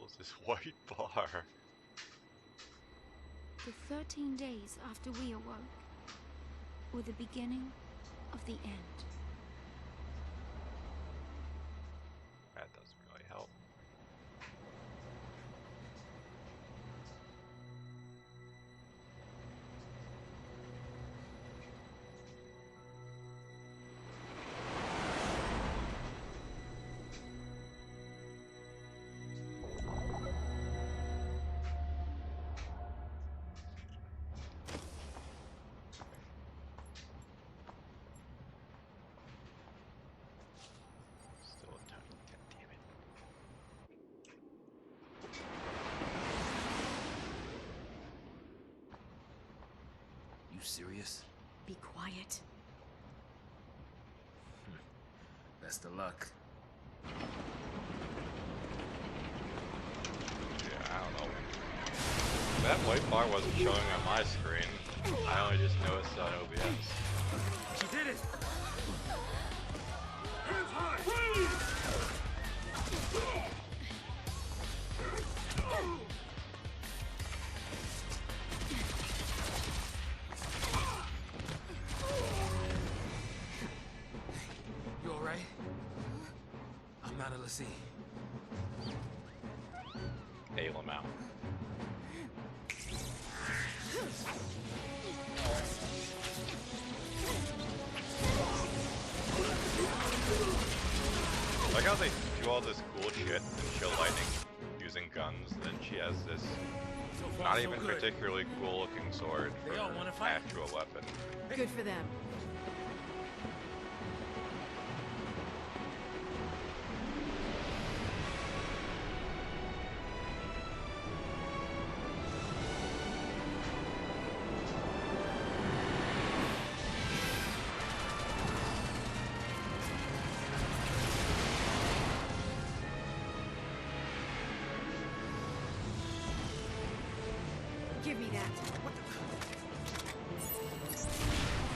is this white bar? The 13 days after we awoke were the beginning of the end. That doesn't really help. Still a tiny, god damn it. You serious? Be quiet. Best of luck. Yeah, I don't know. That white bar wasn't showing on my screen. I only just noticed it on OBS. She did it! You alright? I'm not a Lassie. Bail him out. I like how they do all this cool shit and show lightning using guns, and then she has this not even particularly cool looking sword for They all wanna fight. actual weapon. Good for them. Give me that. What the...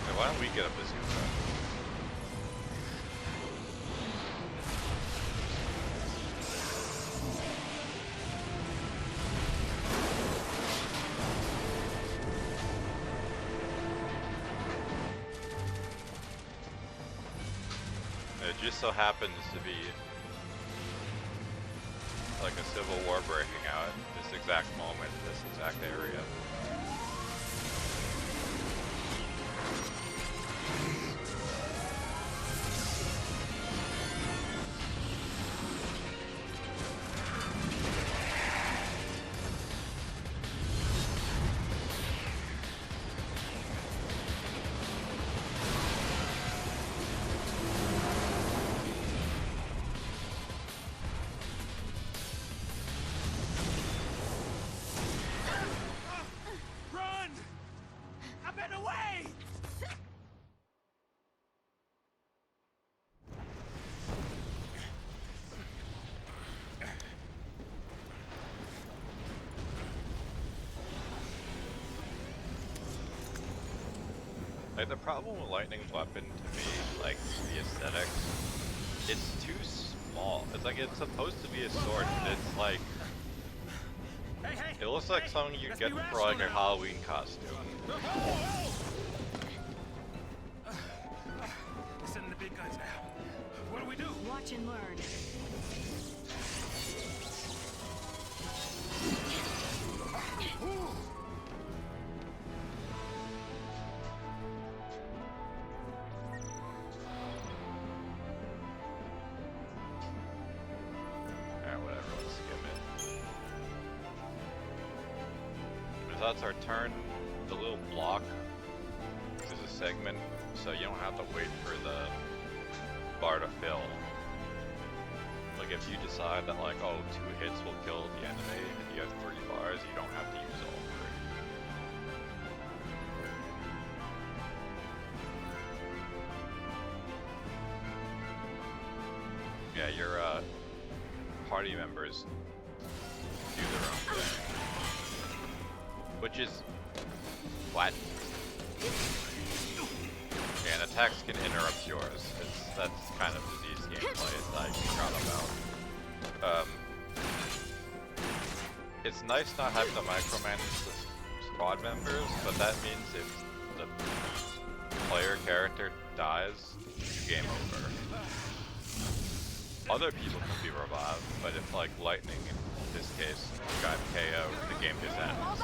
Hey, why don't we get a bazooka? It just so happens to be like a civil war breaking out at this exact moment, in this exact area. Run! I've been away! Like, the problem with Lightning's weapon to me, like, the aesthetics, it's too small. It's like, it's supposed to be a sword, but it's like, Hey, hey! it looks like something you'd Let's get be for like a rational now. Halloween costume. We're sending the big guns now. What do we do? Watch and learn. Alright, whatever, let's skim it. Because that's our turn. The little block is a segment, so you don't have to wait for the bar to fill. Like, if you decide that, like, oh, 2 hits will kill the enemy, and you have 3 bars, you don't have to use all 3. Yeah, your party members do their own thing, which is flat. And attacks can interrupt yours. That's kind of disease gameplay that I forgot about. nice not having to micromanage the squad members, but that means if the player character dies, game over. Other people can be revived, but if like Lightning in this case got KO, the game just ends.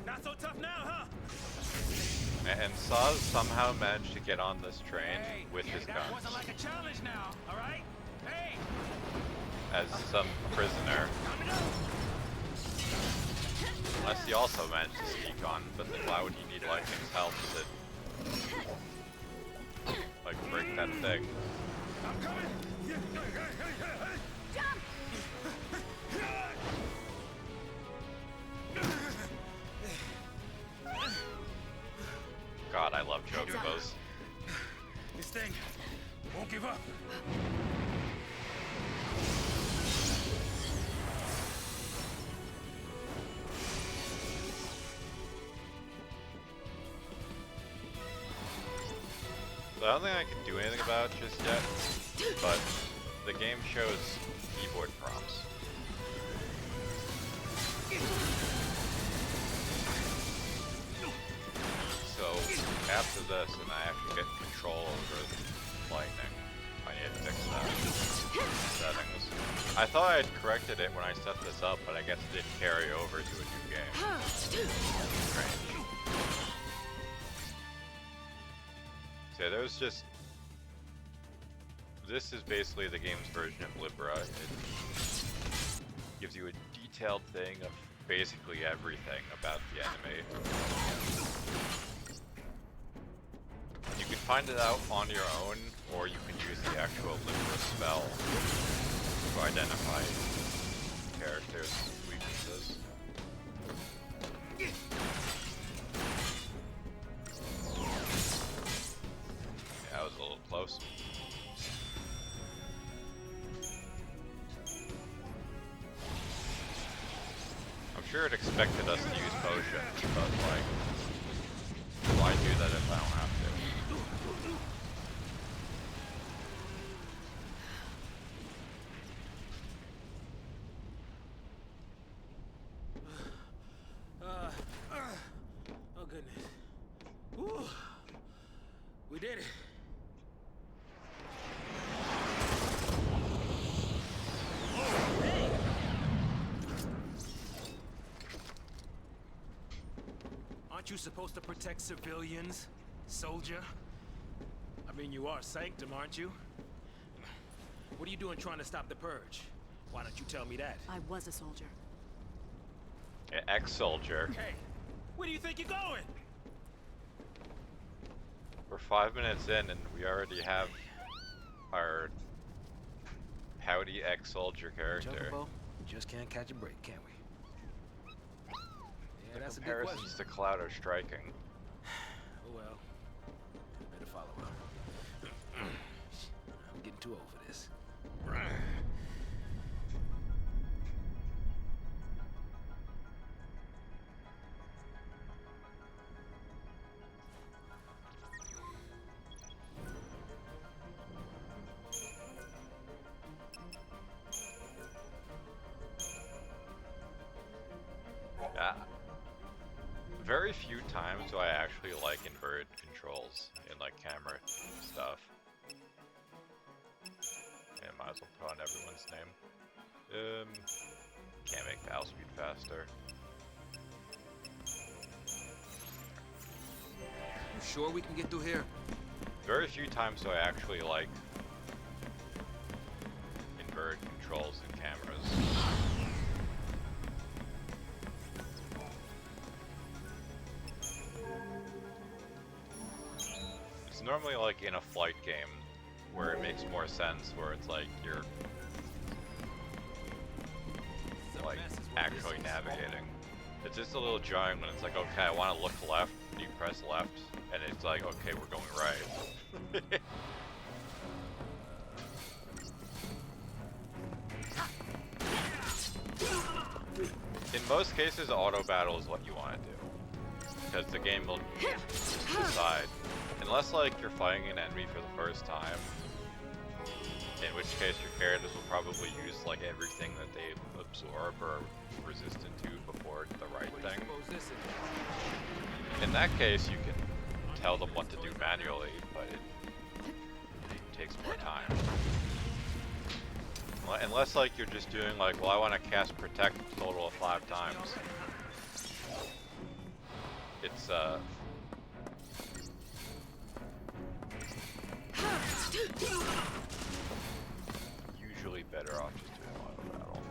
Not so tough now, huh? And Saz somehow managed to get on this train with his That guns wasn't like a challenge now, alright? Hey! as some prisoner. Unless he also managed to sneak on, but then why would he need Lightning's help to like break that thing? I'm coming! God, I love Chocobos. This thing won't give up. So I don't think I can do anything about it just yet, but the game shows keyboard prompts. So after this, and I actually get control over Lightning, I need to fix that settings. I thought I had corrected it when I set this up, but I guess it didn't carry over to a new game. Strange. So there's just... This is basically the game's version of Libra. It gives you a detailed thing of basically everything about the enemy. You can find it out on your own, or you can use the actual Libra spell to identify characters' weaknesses. Yeah, I was a little close. I'm sure it expected us to use potions, but like, why do that if I don't have to? Oh goodness. Woo. We did it. Aren't you supposed to protect civilians, soldier? I mean, you are Sanctum, aren't you? What are you doing trying to stop the purge? Why don't you tell me that? I was a soldier. Ex-soldier. Hey, where do you think you're going? We're 5 minutes in and we already have our pouty ex-soldier character. Chocobo, we just can't catch a break, can we? Yeah, The that's a big question. comparisons to Cloud are striking. Oh well, I better follow up. I'm getting too old for this. Yeah. Very few times do I actually like inverted controls in like camera stuff. Yeah, might as well put on everyone's name. Can't make battle speed faster. You sure we can get through here? Very few times do I actually like inverted controls in cameras. It's normally like in a flight game where it makes more sense, where it's like you're like actually navigating. It's just a little jarring when it's like, okay, I want to look left, you press left, and it's like, okay, we're going right. In most cases, auto battle is what you want to do, because the game will just decide. Unless like you're fighting an enemy for the first time, In which case your characters will probably use like everything that they absorb or resistant to before the right What do you thing. suppose this is? In that case, you can tell them what to do manually, but it takes more time. Unless like you're just doing like, well, I want to cast Protect a total of 5 times. It's usually better off just doing auto battle.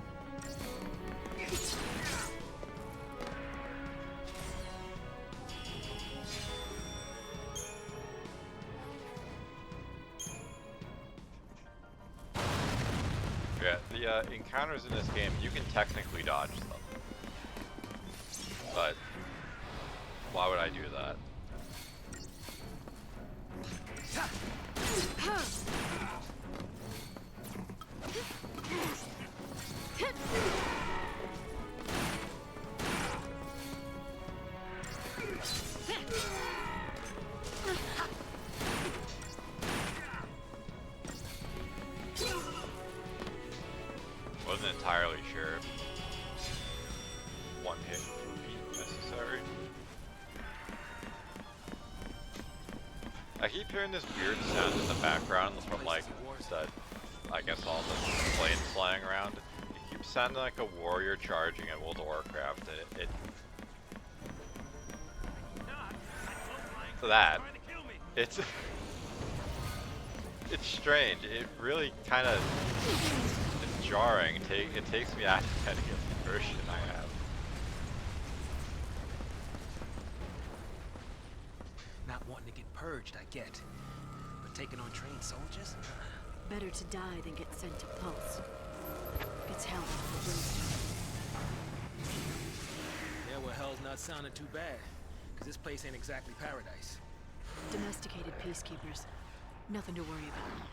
Yeah, the encounters in this game, you can technically dodge them. But why would I do that? Wasn't entirely sure if one hit would be necessary. I keep hearing this weird sound in the background from like the, I guess all the planes flying around. It keeps sounding like a warrior charging at World of Warcraft, and it's it's strange. It really kind of it's jarring. It takes me out of any version I have. Not wanting to get purged, I get. But taking on trained soldiers? Better to die than get sent to Pulse. It's hell for Brimstone. Yeah, well, hell's not sounding too bad. Because this place ain't exactly paradise. Domesticated peacekeepers. Nothing to worry about.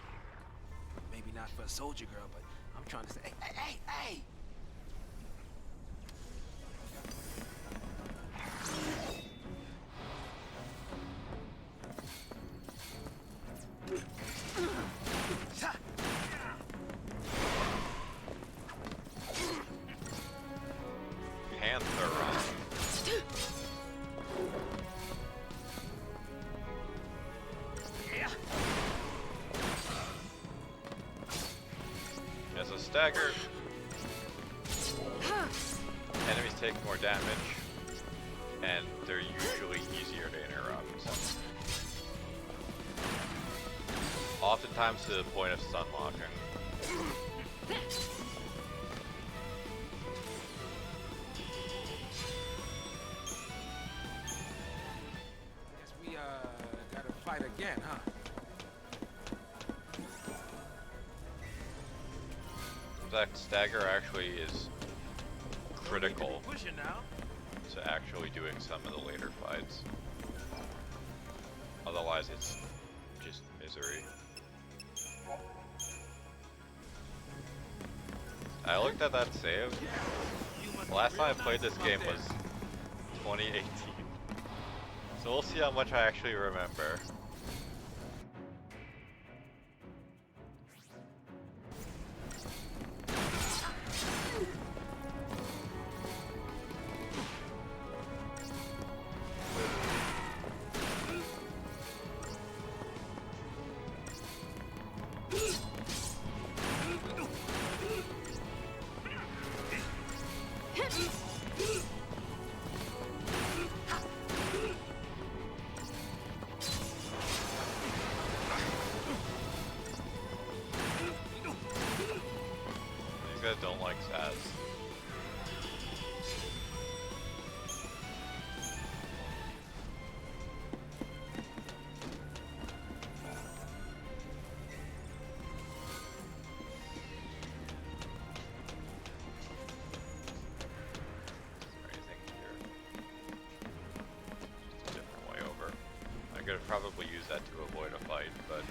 Maybe not for a soldier girl, but I'm trying to say, hey! Panther Run. As a stagger, enemies take more damage, and they're usually easier to interrupt. Oftentimes to the point of stun locking. Guess we, gotta fight again, huh? That stagger actually is critical Pushing now. to actually doing some of the later fights. Otherwise it's just misery. I looked at that save. The last time I played this game was 2018. So we'll see how much I actually remember. These guys don't like Saz. I could probably use that to avoid a fight, but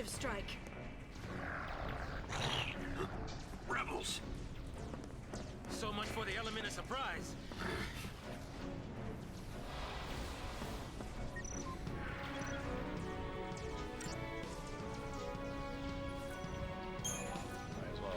Preemptive strike. Rebels! So much for the element of surprise. Might as well.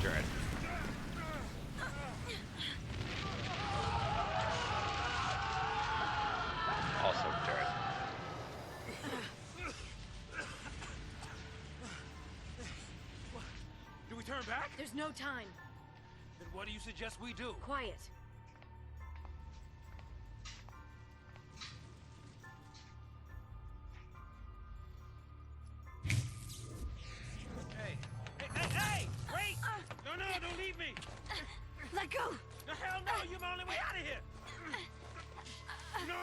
Jared. Also, Jared. Do we turn back? There's no time. Then what do you suggest we do? Quiet. Hey! Hey! Wait! No, don't leave me! Let go! The hell no! You're my only way out of here! No,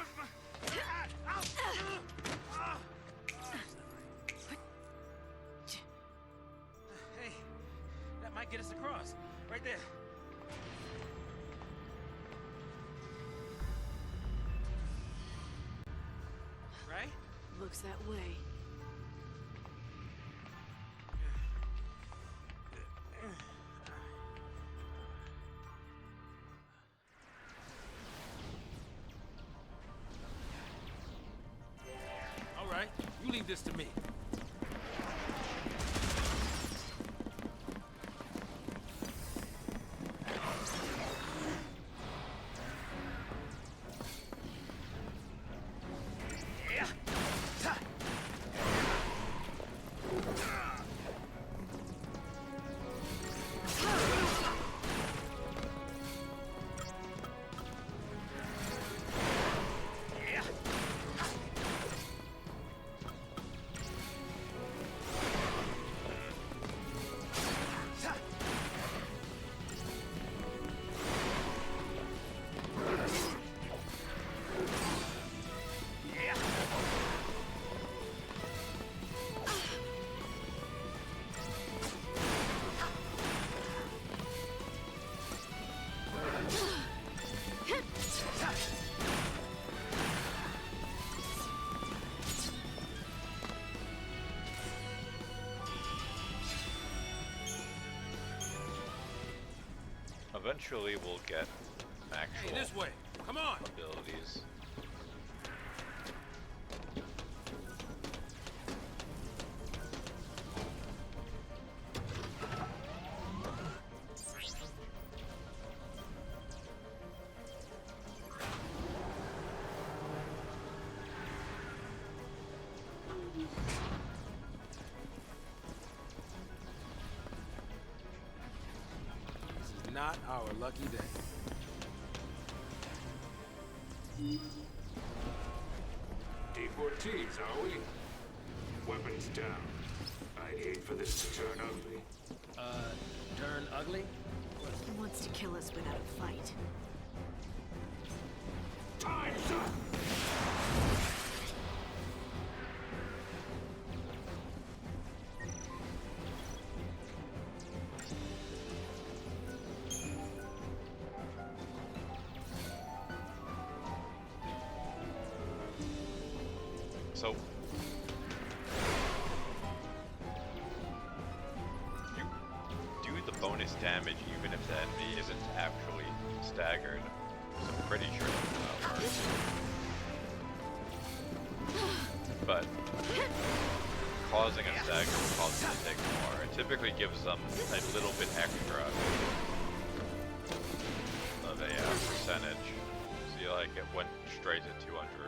Hey, that might get us across. Right there. Right? Looks that way. All right, you leave this to me. Eventually, we'll get actual Hey, this way. Come on. abilities. This is not our lucky day. Deportees, are we? Weapons down. I'd hate for this to turn ugly. Turn ugly? He wants to kill us without a fight. Time's up! So, you do the bonus damage even if the enemy isn't actually staggered. So I'm pretty sure that's how it works. But causing a segment will cause them to take more. It typically gives them a little bit extra of a percentage. See, like it went straight to 204.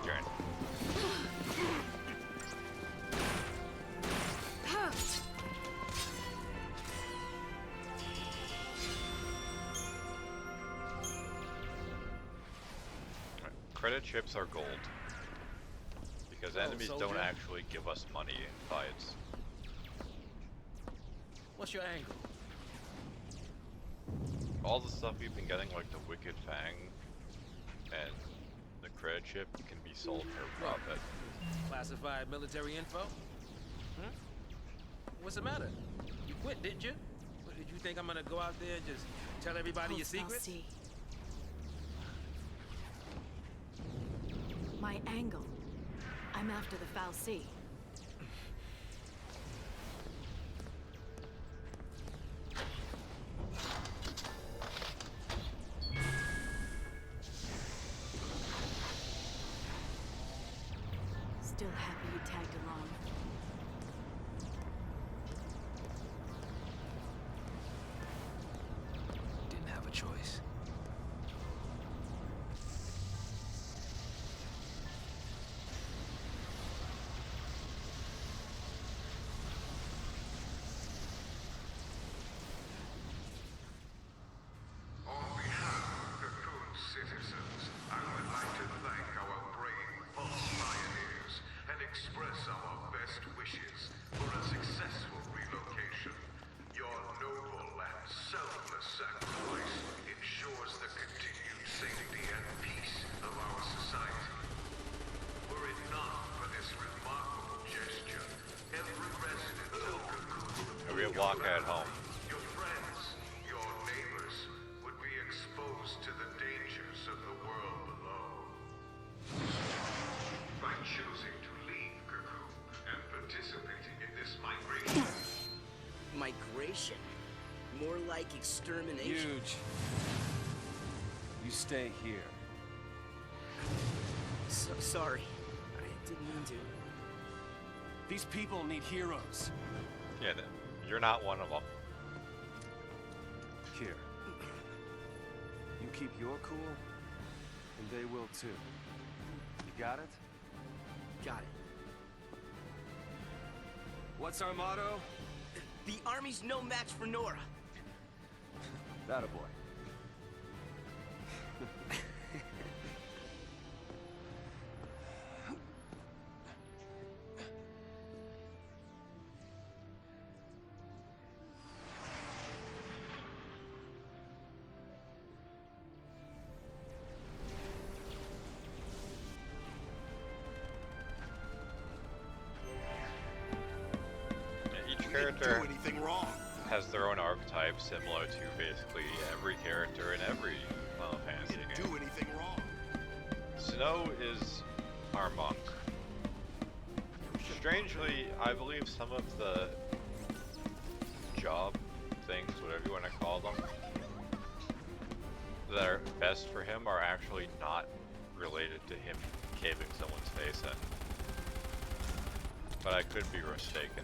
Turn. Credit chips are gold. Because enemies don't soldier. actually give us money in fights. What's your angle? All the stuff we've been getting, like the Wicked Fang and the credit chip, can be sold for profit. Classified military info? Hmm? What's the matter? You quit, didn't you? What, did you think I'm gonna go out there and just tell everybody your Pulse I'll secrets? see. My angle. I'm after the Fal'Cie. Still happy you tagged along. Didn't have a choice. On behalf of Cocoon citizens, I would like to thank our brave Pulse pioneers and express our best wishes for a successful relocation. Your noble and selfless sacrifice ensures the continued safety and peace of our society. Were it not for this remarkable gesture, every resident of Cocoon, Maybe a walk at home. your friends, your neighbors, would be exposed to the dangers of the world below. By choosing to leave Cocoon and participating in this migration, Migration? More like extermination. Huge. You stay here. So sorry. I didn't mean to. These people need heroes. Yeah, you're not one of them. Here. You keep your cool, and they will too. You got it? Got it. What's our motto? The army's no match for Nora. That a boy. Each character do anything wrong. has their own archetype, similar to basically every character in every Final Fantasy Do game. anything wrong. Snow is our monk. Strangely, I believe some of the job things, whatever you want to call them, that are best for him are actually not related to him caving someone's face in. But I could be mistaken.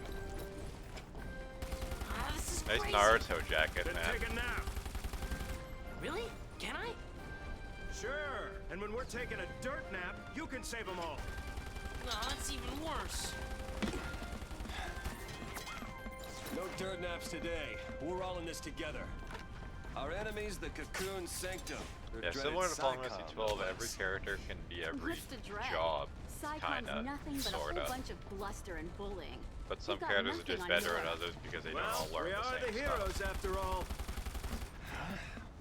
This is Nice crazy. Naruto jacket, Then man. take a nap. Really? Can I? Sure. And when we're taking a dirt nap, you can save them all. No, that's even worse. No dirt naps today. We're all in this together. Our enemy's the Cocoon Sanctum. They're Yeah, dreaded similar to Final Psychom, Fantasy no 12, less. every character can be every What's the dread? job, Psychom's kinda, nothing but a whole sorta. bunch of bluster and bullying. But some You've got characters are nothing just on better yours. at others because they don't Well, all learn we the are same the heroes stuff. after all.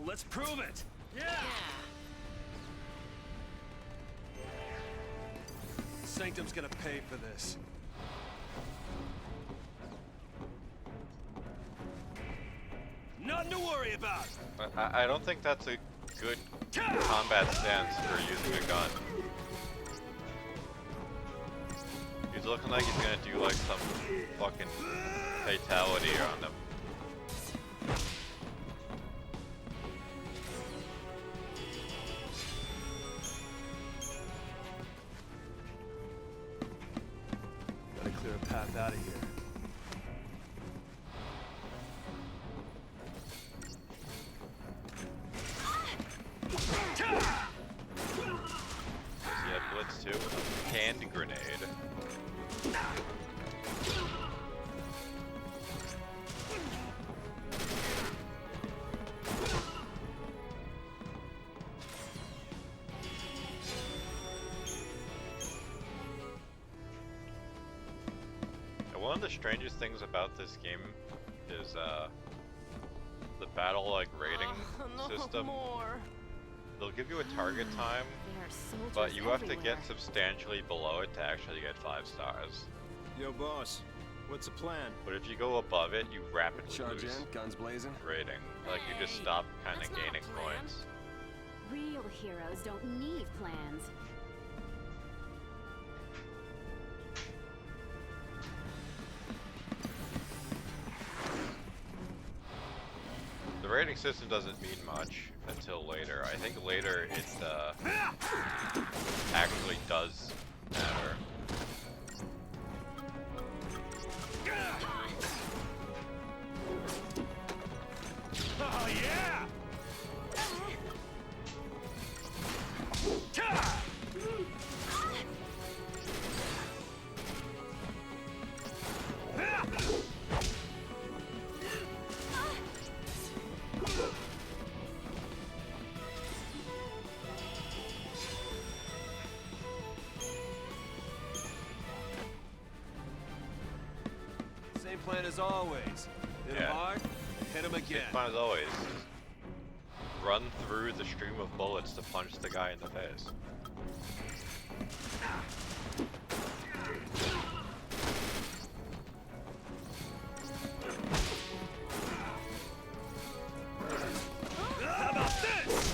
Let's prove it. Yeah. Sanctum's gonna pay for this. Nothing to worry about. I don't think that's a good combat stance for using a gun. He's looking like he's gonna do like some fucking fatality on them. Gotta clear a path out of here. He had blitz too. Hand grenade. And one of the strangest things about this game is the battle like rating system. More. They'll give you a target time, There are soldiers but you have to everywhere. get substantially below it to actually get 5 stars. Yo, boss. What's the plan? But if you go above it, you rapidly Charge lose in, guns blazing. rating. Like you just Hey, stop kind that's of not a gaining plan. points. Real heroes don't need plans. The rating system doesn't mean much until later. I think later it actually does matter. Oh yeah! Same plan as always. Hit him Yeah. hard, hit him Same again. plan as always. Run through the stream of bullets to punch the guy in the face. How about this?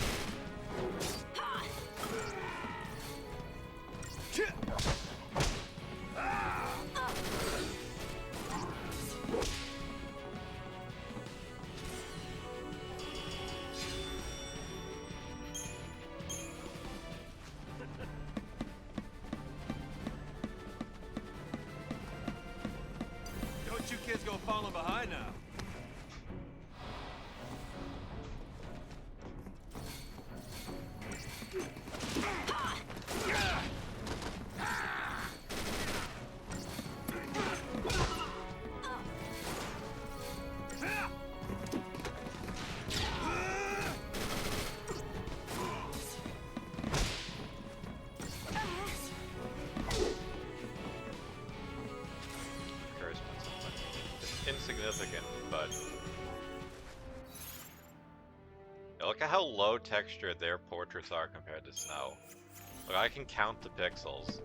Don't you kids go falling behind now. Encouragement. It's insignificant, but yeah, look at how low textured their portraits are compared to Snow. Like I can count the pixels.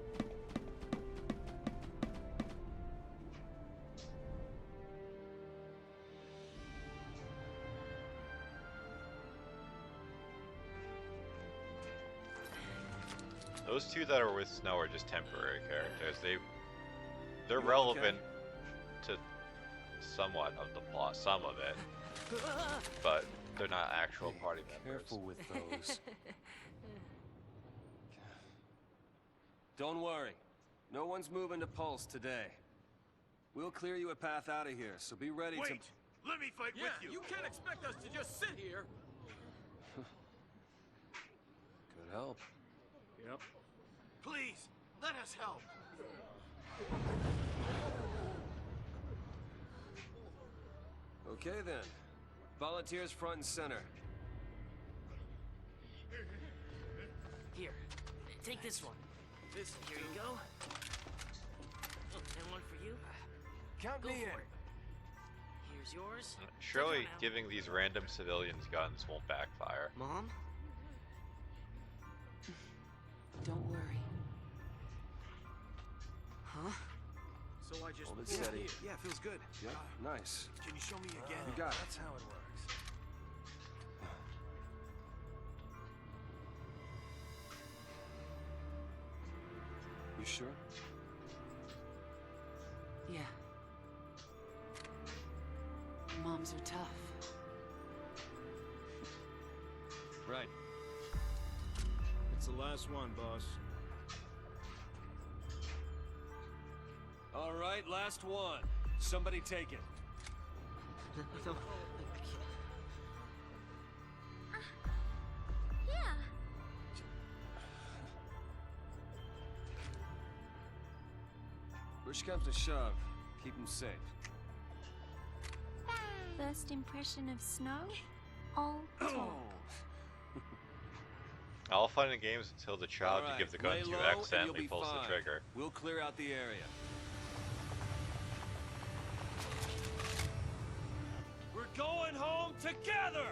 Those two that are with Snow are just temporary characters. They're relevant to somewhat of the plot, some of it, but they're not actual party members. Careful with those. Don't worry. No one's moving to Pulse today. We'll clear you a path out of here, so be ready to... Wait! Let me fight with you! You can't expect us to just sit here. Could help. Yep. Please, let us help! Okay then. Volunteers front and center. Here, take this one. Here you go. And one for you. Count Go me for in. it. Here's yours. Surely Take one out. giving these random civilians guns won't backfire. Mom? Don't worry. Huh? So I just Hold it pull steady. here. Yeah, feels good. Yep, nice. Can you show me again? You got it. That's how it works. You sure? Yeah. Moms are tough. Right. It's the last one, boss. All right, last one. Somebody take it. No, Yeah. Push comes to shove. Keep him safe. First impression of snow? All talk. All fun and games until the child All you right, give the gun lay to low and you'll accidentally be pulls the fine. trigger. We'll clear out the area. We're going home together!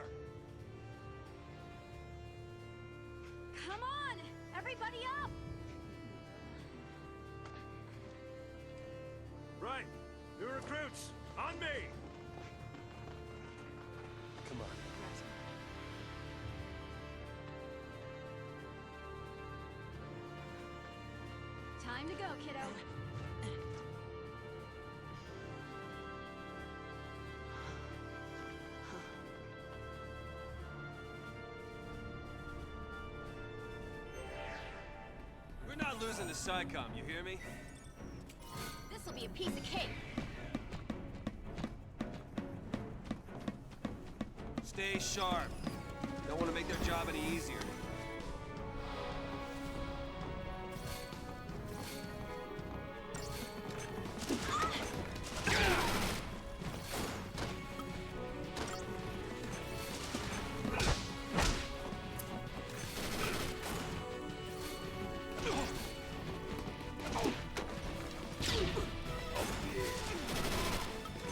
Come on! Everybody up! Right. New recruits, on me! Come on. Time to go, kiddo. We're not losing to SciComm, you hear me? This'll be a piece of cake. Stay sharp. Don't want to make their job any easier.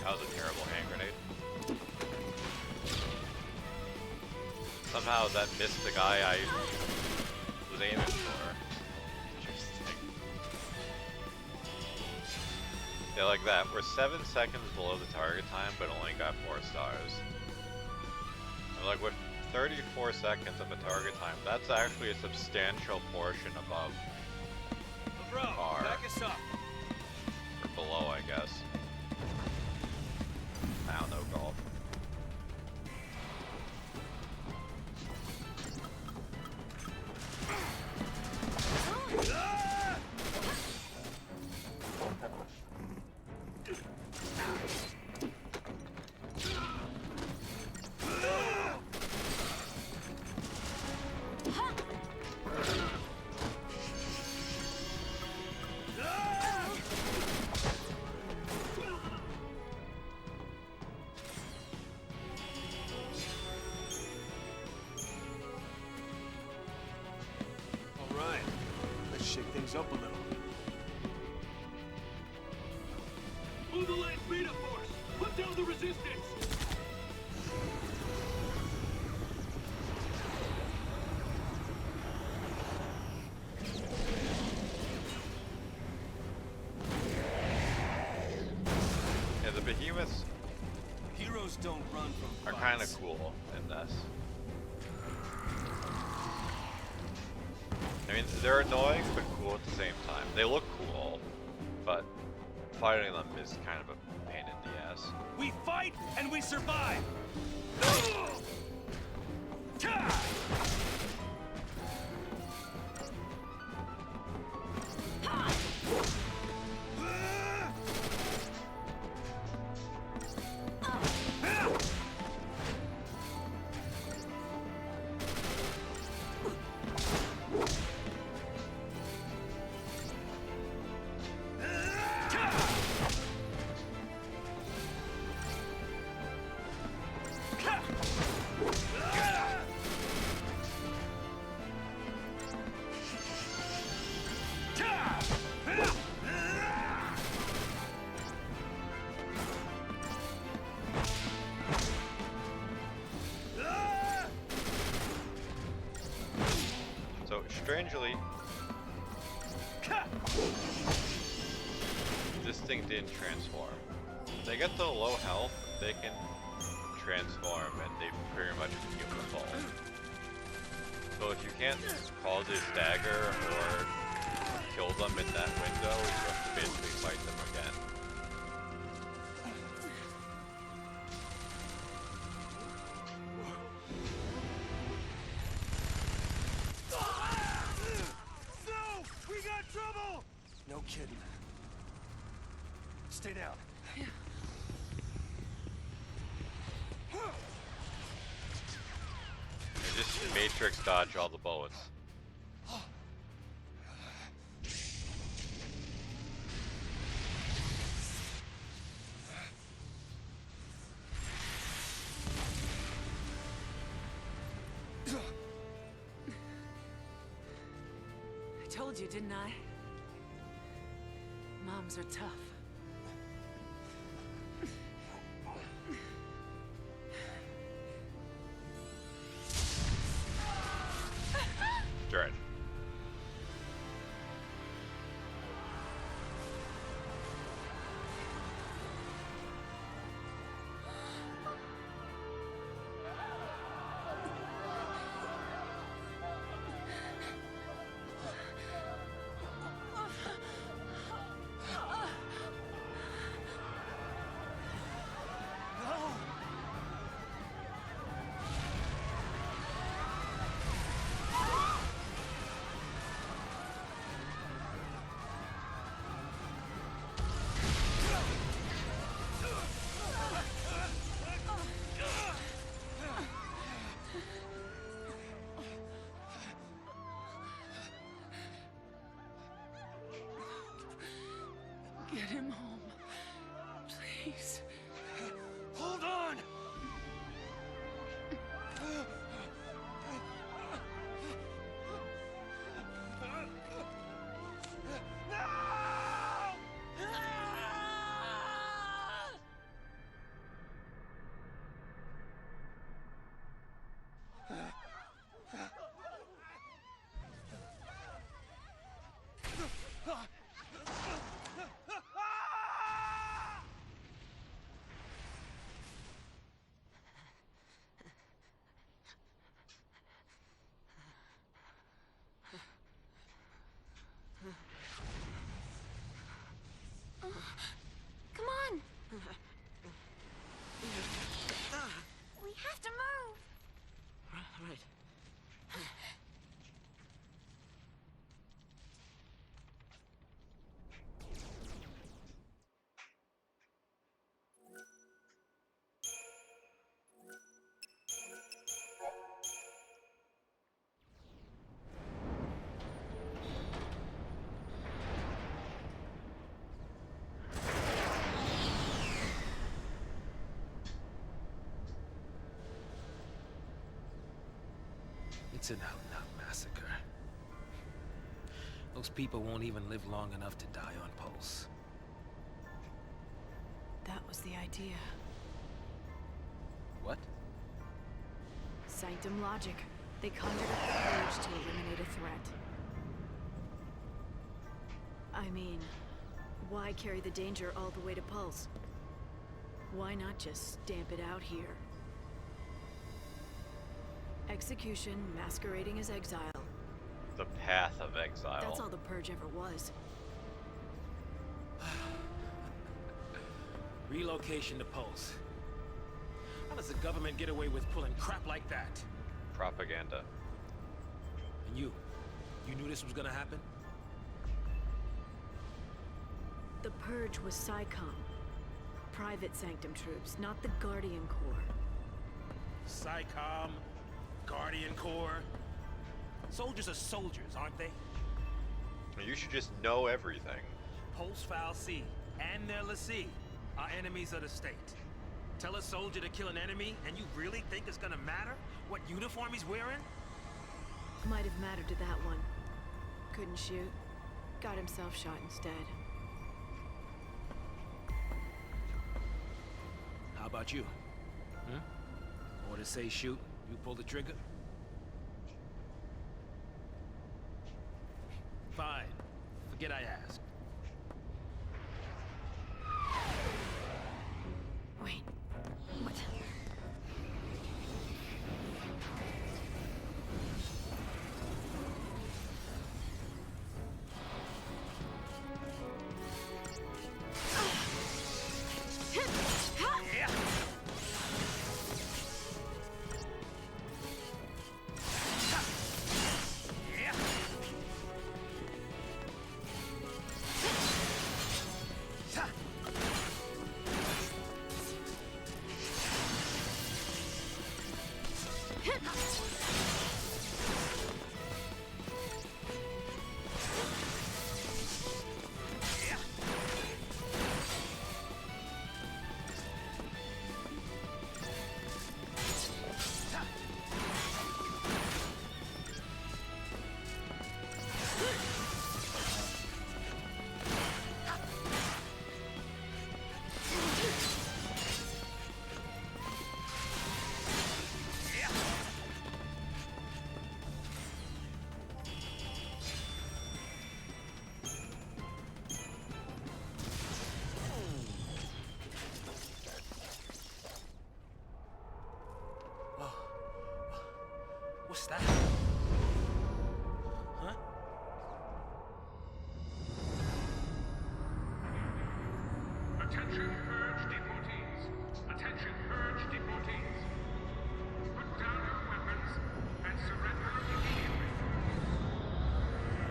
That was a terrible hand grenade. Somehow that missed the guy I was aiming for. Interesting. Yeah, like that. We're 7 seconds below the target time, but only got 4 stars. And like with 34 seconds of a target time, that's actually a substantial portion above. Bro, Bar. back us up. Or below, I guess. I don't know golf. All right. Let's shake things up a little. Move the land beta force! Put down the resistance! Yeah, the behemoths Heroes don't run from are kind of fights. cool in this. I mean, they're annoying but cool at the same time. They look cool, but fighting them is kind of a pain in the ass. We fight and we survive! So, strangely, this thing didn't transform. They get the low health, they can transform and they pretty much heal the fall. So if you can't cause a stagger or kill them in that window, you have to basically fight them again. We got trouble! No kidding. Stay down. And just matrix dodge all the bullets. I told you, didn't I? Moms are tough. Dread. Get him home. Please. Hold on! Come on! We have to move! Right. It's an out-and-out massacre. Those people won't even live long enough to die on Pulse. That was the idea. What? Sanctum logic. They conjured up the Purge to eliminate a threat. I mean, why carry the danger all the way to Pulse? Why not just stamp it out here? Execution masquerading as exile. The path of exile. That's all the Purge ever was. Relocation to Pulse. How does the government get away with pulling crap like that? Propaganda. And you knew this was gonna happen? The Purge was PSICOM. Private Sanctum troops, not the Guardian Corps. PSICOM, Guardian Corps. Soldiers are soldiers, aren't they? You should just know everything. Pulse Foul C and their l'Cie are enemies of the state. Tell a soldier to kill an enemy, and you really think it's gonna matter what uniform he's wearing? Might have mattered to that one. Couldn't shoot. Got himself shot instead. How about you? Orders say shoot, you pull the trigger? Fine. Forget I asked. What's that? Huh? Attention, Purge deportees. Attention, Purge deportees. Put down your weapons and surrender immediately.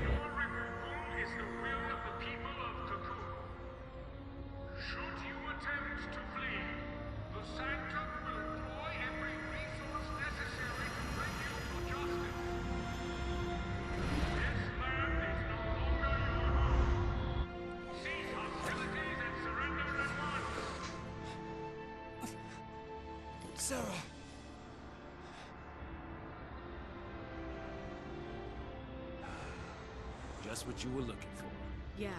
Your removal is the will of the people of Cocoon. Should you attempt to flee, the Sanctum will employ every resource necessary to bring you to justice. This land is no longer your home. Cease hostilities and surrender at once. Sarah! Just what you were looking for. Yeah.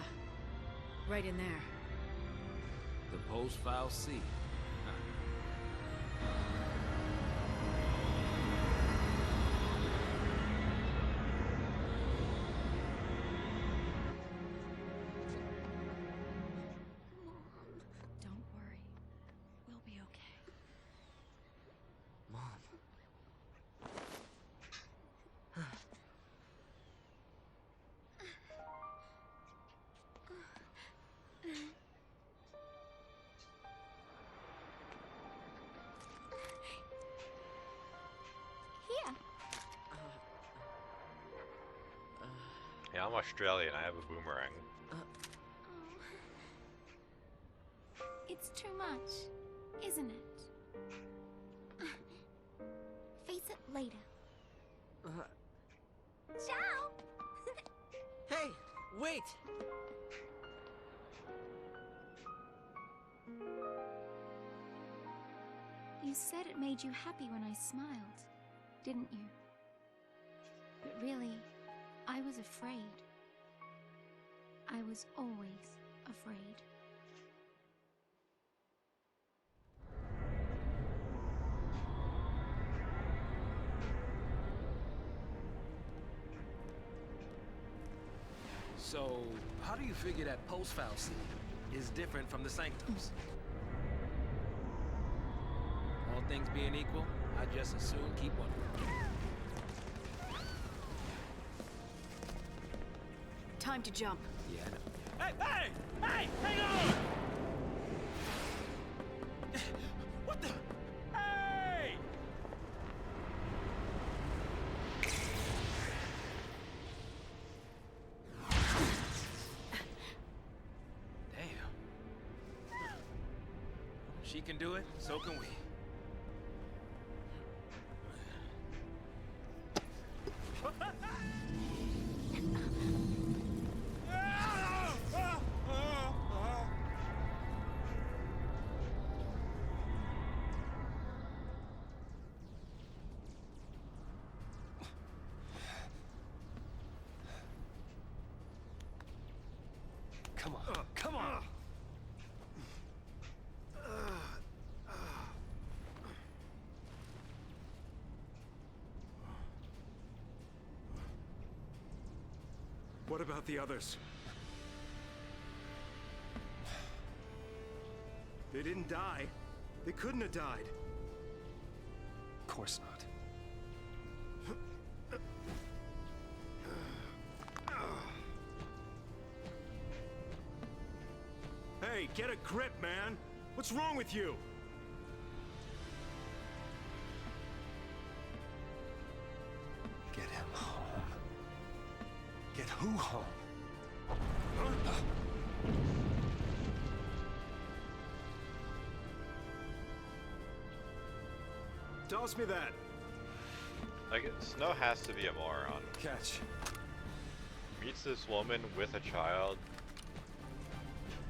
Right in there. The post-file C. Don't worry. We'll be okay. Mom. Here. Yeah, I'm Australian. I have a boomerang. It's too much, isn't it? Face it later. Ciao! Hey, wait! You said it made you happy when I smiled, didn't you? But really, I was afraid. I was always afraid. So, how do you figure that post-file C is different from the Sanctums? All things being equal, I just as soon keep one. Time to jump. Yeah, I know. Hey! Hey! Hang on! What the? Hey! Damn. She can do it, so can we. Come on, come on! What about the others? They didn't die. They couldn't have died. Of course not. Hey, get a grip, man! What's wrong with you? Get him home. Get who home? Toss me that. Like, Snow has to be a moron. Catch. Meets this woman with a child.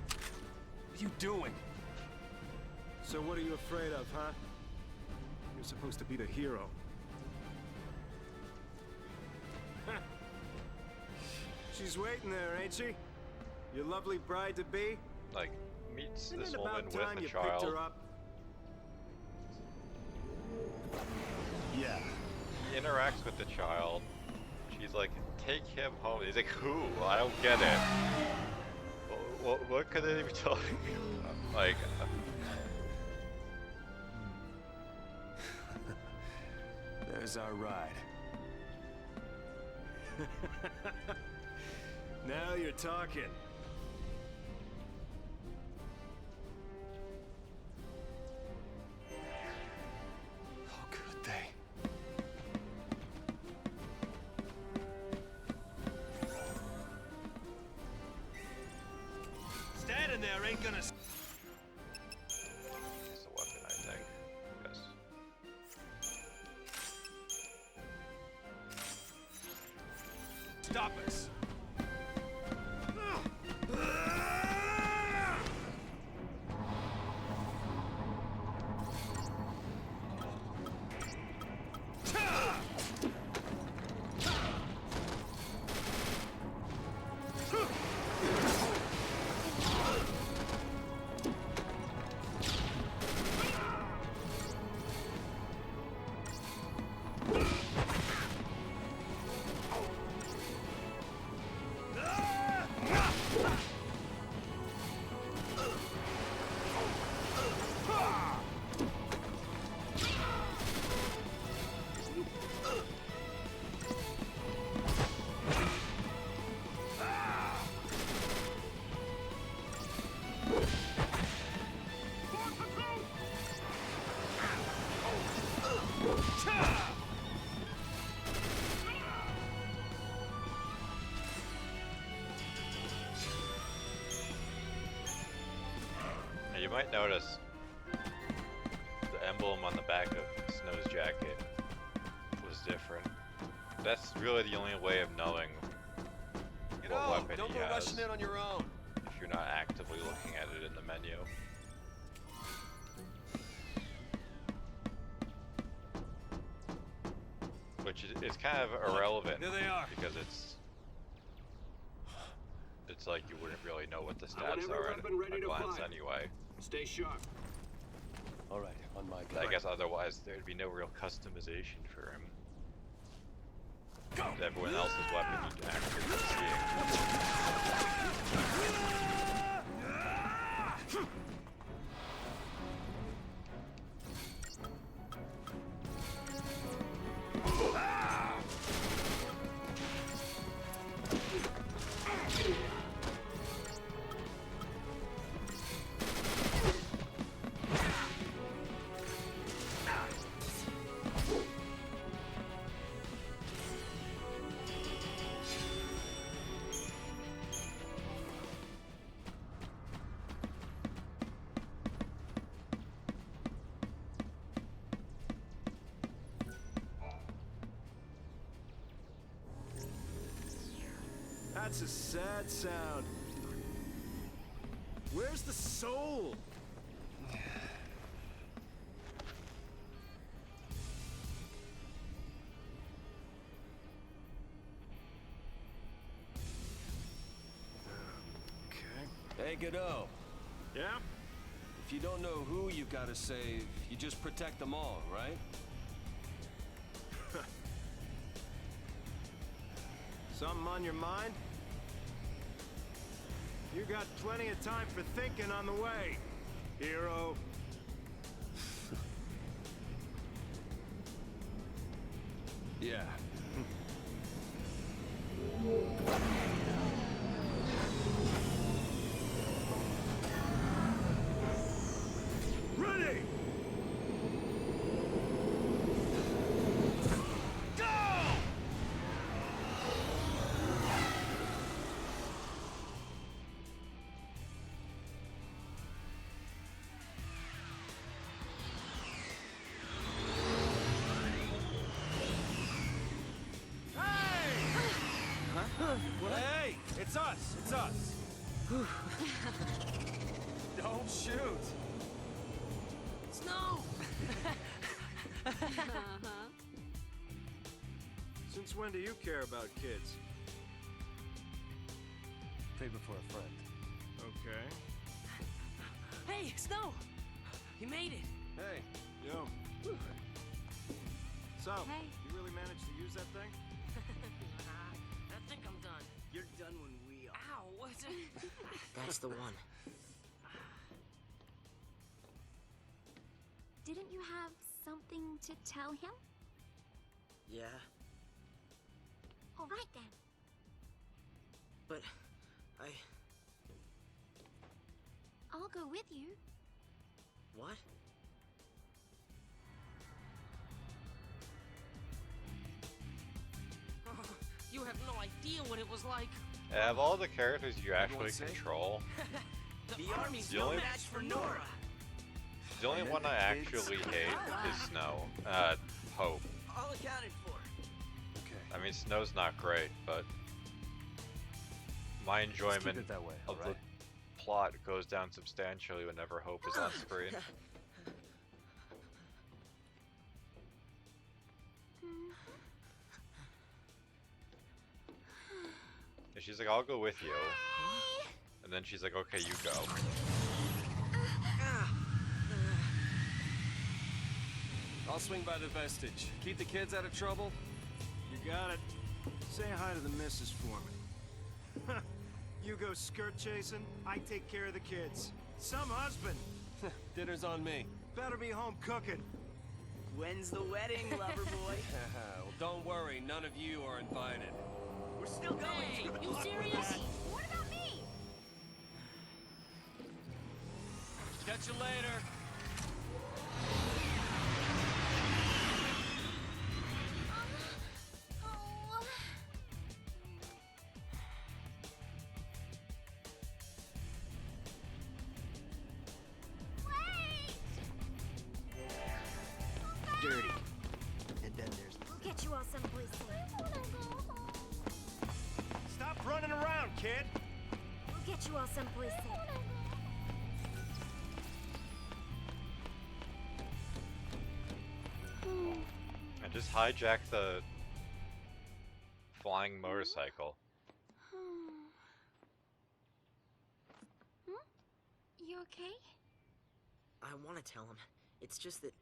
What are you doing? So what are you afraid of, huh? You're supposed to be the hero. She's waiting there, ain't she? Your lovely bride-to-be? Like, meets Isn't this it woman about with time a you picked child. her up? Yeah. He interacts with the child. She's like, take him home. He's like, who? I don't get it. What could they be talking about? Like, There's our ride. Now you're talking. Oh, good day. Standing there ain't gonna... it's a weapon, I think. Yes. Stop us! Now, you might notice the emblem on the back of Snow's jacket was different. That's really the only way of knowing what weapon don't he go has rushing in on your own. if you're not actively looking at it in the menu. Which is kind of irrelevant there they are. because it's like you wouldn't really know what the I want stats every are at weapon ready a to glance fire. anyway. Stay sharp. All right, on my I guess otherwise there'd be no real customization for him. Everyone else's weapon you'd actually be seeing. That's a sad sound. Where's the soul? Okay. Hey, Godot. Yeah? If you don't know who you gotta save, you just protect them all, right? Something on your mind? You got plenty of time for thinking on the way, hero. Yeah. Ready! It's us! It's us! Don't shoot! Snow! Since when do you care about kids? Favor for a friend. Okay. Hey, Snow! You made it! Hey, Yo. So, Hey. you really managed to use that thing? I think I'm done. You're done when we are. Ow, what's it? That's the one. Didn't you have something to tell him? Yeah, All right then. but I'll go with you. What? You have no idea what it was like. Out of all the characters you actually Everyone safe? control, The army's The no only- match for Nora. the only one I actually hate is Snow. Hope. All accounted for. okay. I mean, Snow's not great, but my Let's keep enjoyment it that way, of alright? the plot goes down substantially whenever Hope is on screen. And she's like, I'll go with you. And then she's like, okay, you go. I'll swing by the vestige. Keep the kids out of trouble. You got it. Say hi to the missus for me. You go skirt chasing, I take care of the kids. Some husband. Dinner's on me. Better be home cooking. When's the wedding, lover boy? Well, don't worry, none of you are invited. We're still going. Hey, You serious? What about me? Catch you later. Oh. Dirty. And then there's We'll get you all someplace safe. Stop running around, kid. We'll get you all someplace safe. And just hijack the flying motorcycle. You okay? I want to tell him. It's just that.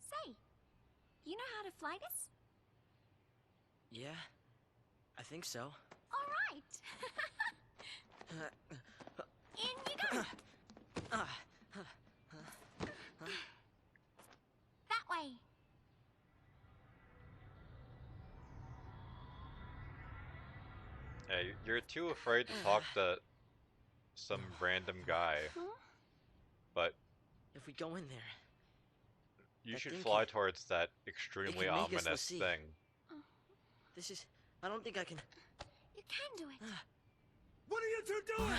Say, you know how to fly this? Yeah, I think so. All right. In you go. That way. Yeah, you're too afraid to talk to some random guy, but If we go in there, you I should think fly it- towards that extremely can make us ominous see. thing. this is. I don't think I can. You can do it. What are you two doing?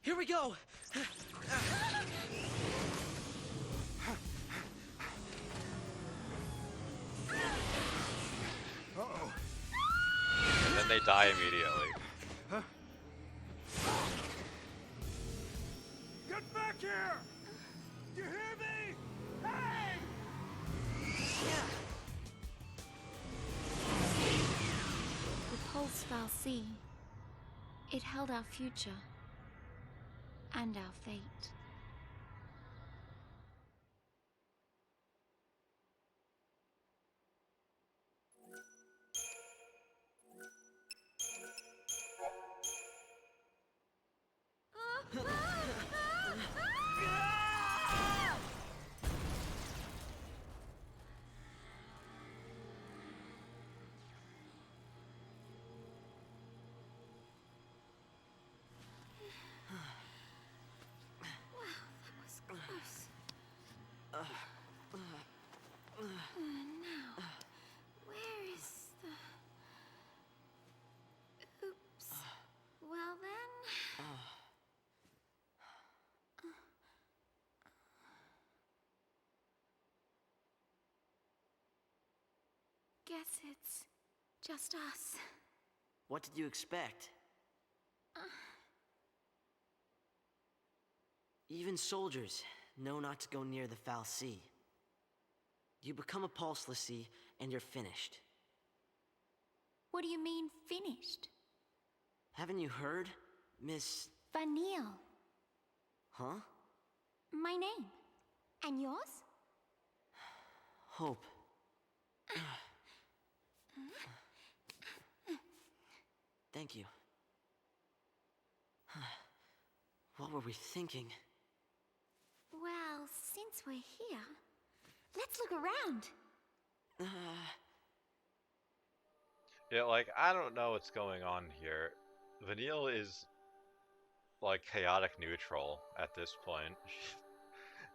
Here we go! Uh-oh. And then they die immediately. Get back here! You hear me? Hey! The Pulsefell Sea. It held our future and our fate. guess it's just us. What did you expect? Even soldiers know not to go near the foul sea. You become a pulse l'Cie, and you're finished. What do you mean, finished? Haven't you heard, Miss... Vanille. Huh? My name. And yours? Hope. Thank you. What were we thinking? Well, since we're here, let's look around. Yeah, like, I don't know what's going on here. Vanille is, like, chaotic neutral at this point.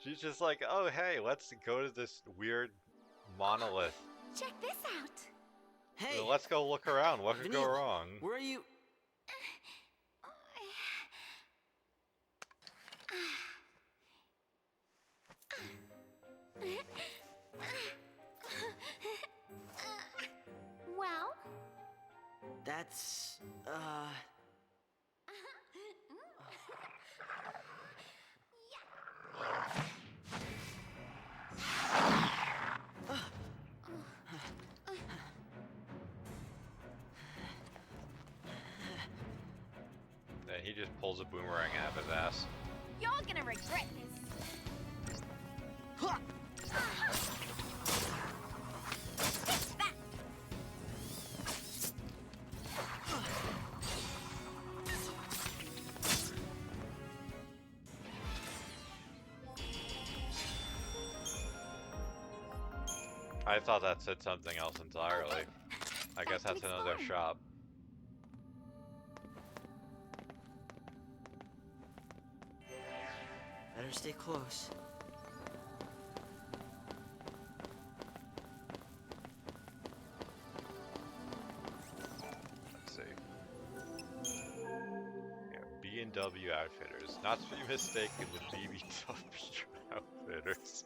She's just like, oh, hey, let's go to this weird monolith. Check this out. Hey! So let's go look around. What could go Vanille, wrong? Where are you? Well? That's, And he just pulls a boomerang out of his ass. You're gonna regret this. Take that. I thought that said something else entirely. I guess that's another shop. better stay close. Let's see. Yeah, B&W Outfitters. Not to be mistaken with BBW Outfitters.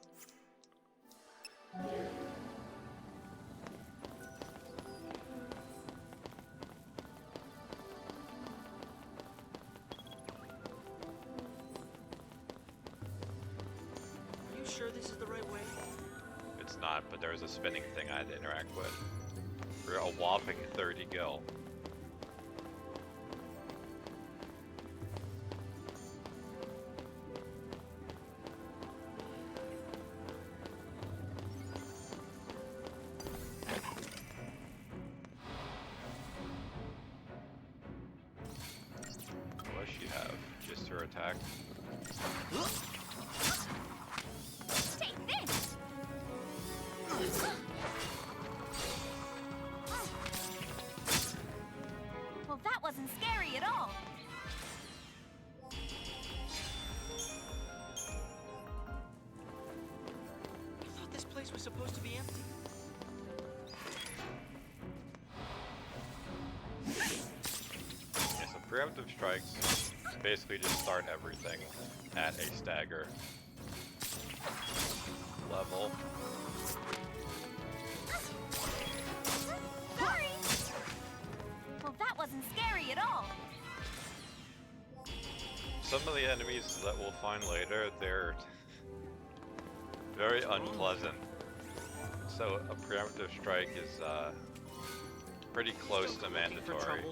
Are you sure this is the right way? It's not, but there was a spinning thing I had to interact with. For a whopping 30 gil. What does she have? Just her attack? Take this. Well, that wasn't scary at all. I thought this place was supposed to be empty. Yeah, so preemptive strikes basically just start everything at a stagger level. Sorry. Well, that wasn't scary at all. Some of the enemies that we'll find later, they're very unpleasant. So a preemptive strike is pretty close to mandatory.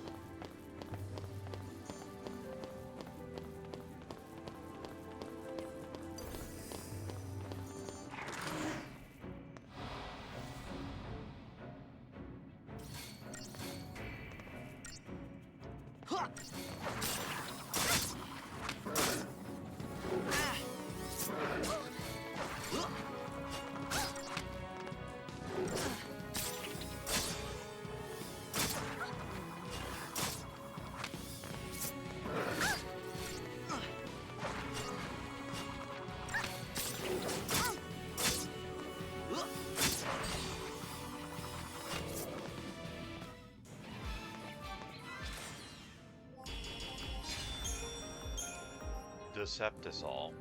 Deceptisol.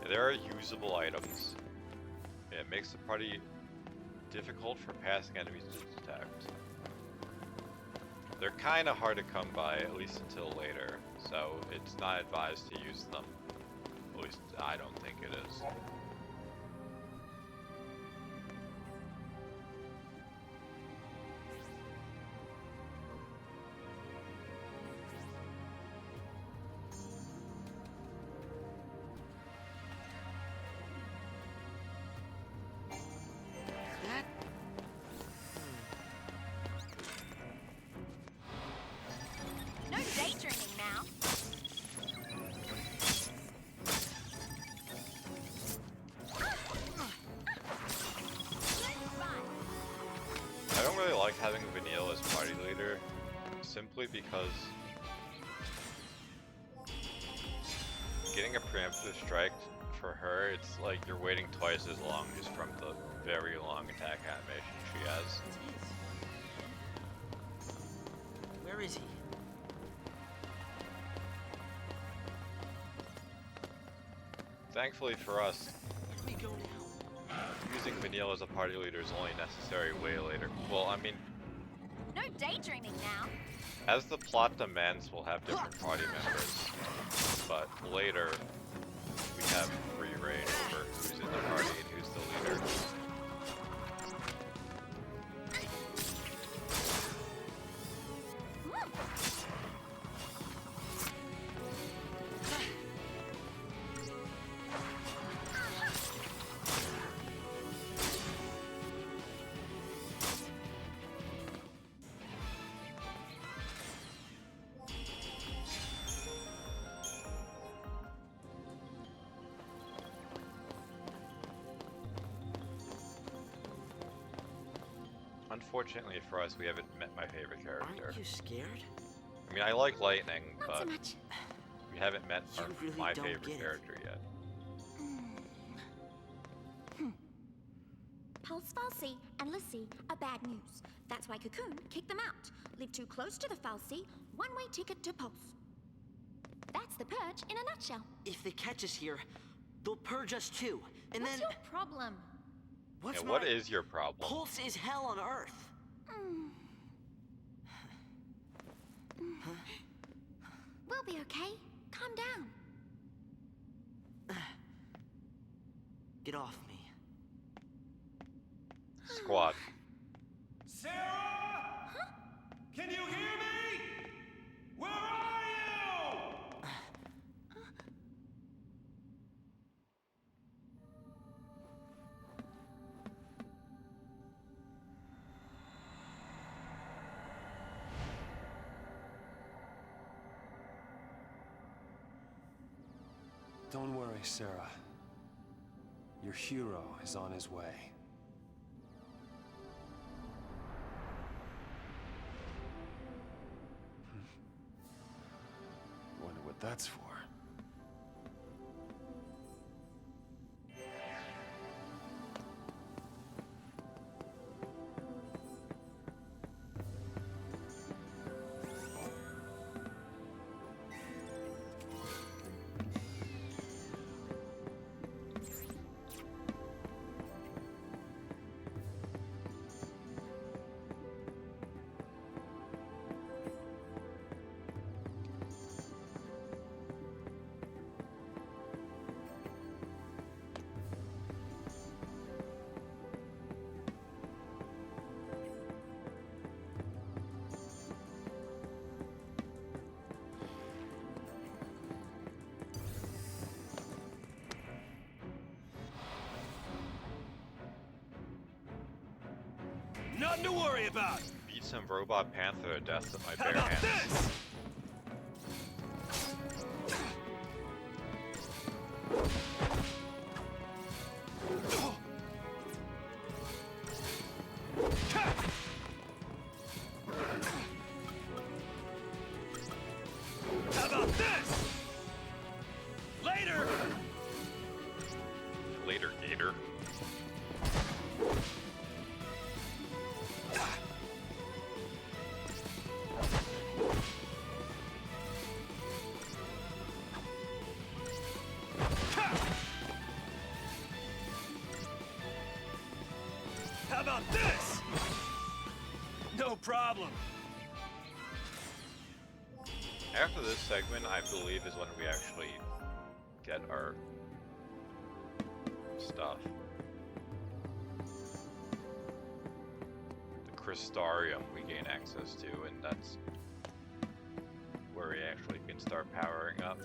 Yeah, there are usable items. It makes the party difficult for passing enemies to detect. They're kind of hard to come by, at least until later, so it's not advised to use them. At least I don't think it is. No daydreaming now. I don't really like having Vanille as party leader, simply because getting a preemptive strike for her, it's like you're waiting twice as long just from the very long attack animation she has. Where is he? Thankfully for us, Where do we go now? using Vanille as a party leader is only necessary way later. Well, I mean, No daydreaming now. as the plot demands, we'll have different party members, but later we have free reign over who's in the party and who's the leader. Unfortunately for us, we haven't met my favorite character. Aren't you scared? I mean, I like Lightning, Not but so much. we haven't met You really my don't favorite get it. character yet. Pulse Falsey and Lassie are bad news. That's why Cocoon kicked them out. Live too close to the Falsey, one-way ticket to Pulse. That's the purge in a nutshell. If they catch us here, they'll purge us too. And What's then your problem? what's Yeah, what my- is your problem? Pulse is hell on Earth. We'll be okay. Calm down. Get off me. Squad. Sarah? Can you hear me? Where are you? Don't worry, Sarah. Your hero is on his way. Wonder what that's for. Nothing to worry about. Beat some robot panther to death with my How bare about hands. this? How about this? Later. Later, Gator. How about this? No problem. After this segment, I believe, is when we actually get our stuff. The Crystarium we gain access to, and that's where we actually can start powering up.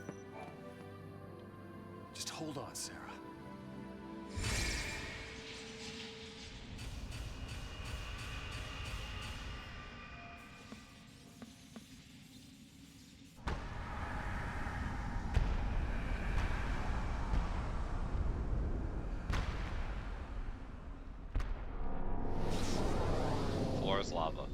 Just hold on, Sarah. Floor is lava.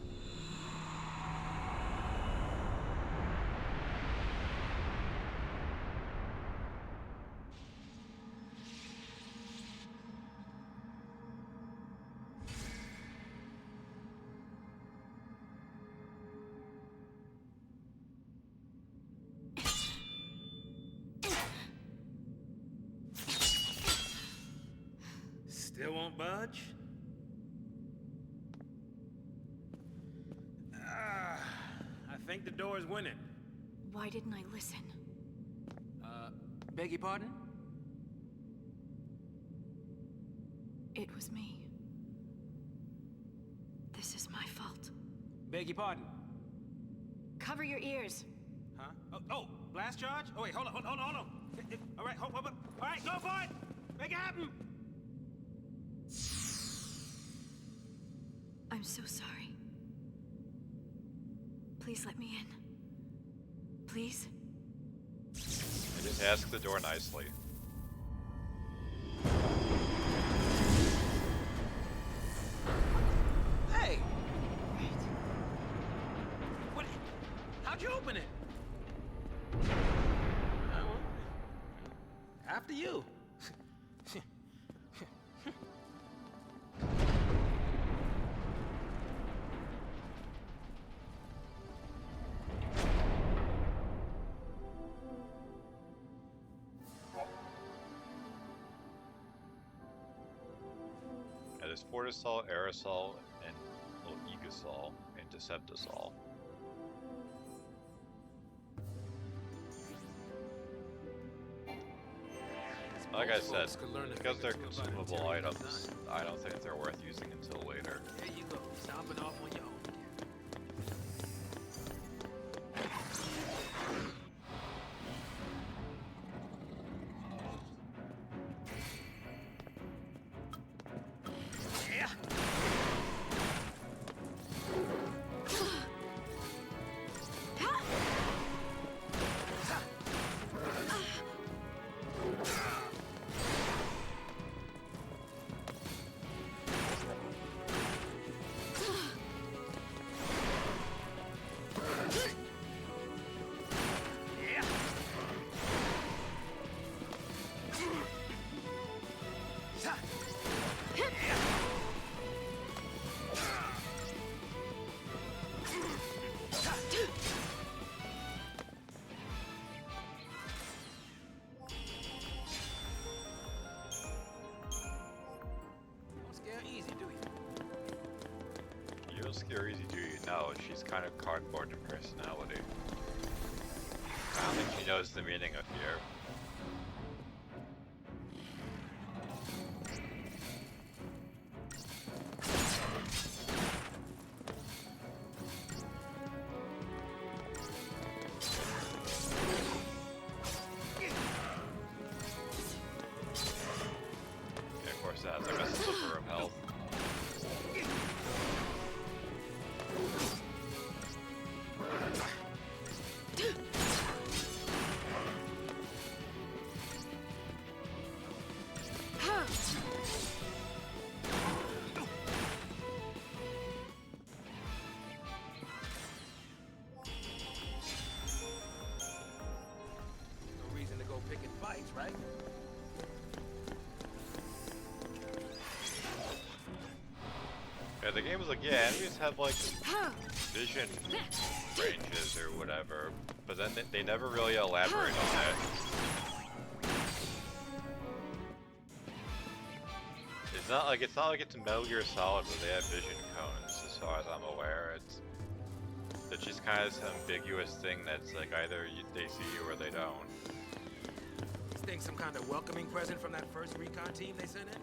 Still won't budge? I think the door is winning. Why didn't I listen? Beg your pardon? It was me. This is my fault. Beg your pardon? Cover your ears. Huh? Oh, blast charge? Oh wait, hold on. All right, hold. All right, go for it. Make it happen. I'm so sorry. Please let me in. Please? And just ask the door nicely. Hey! What? How'd you open it? After you. It is Fortisol, Aerosol, and Egasol, and Deceptisol. Like I said, because they're consumable items, I don't think they're worth using until later. There you go, stomping off on your own. You don't scare easy, do you? No, she's kind of cardboard in personality. I don't think she knows the meaning of fear. Okay, of course, that's like a sliver of health. No reason to go picking fights, right? Yeah, the game was like, yeah, enemies have like vision ranges or whatever, but then they never really elaborate on that. It's it's not like it's Metal Gear Solid where they have vision cones, as far as I'm aware. It's just kind of this ambiguous thing that's like either they see you or they don't. This thing's some kind of welcoming present from that first recon team they sent in?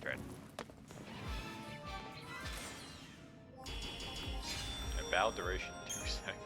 Great. And battle duration 2 seconds.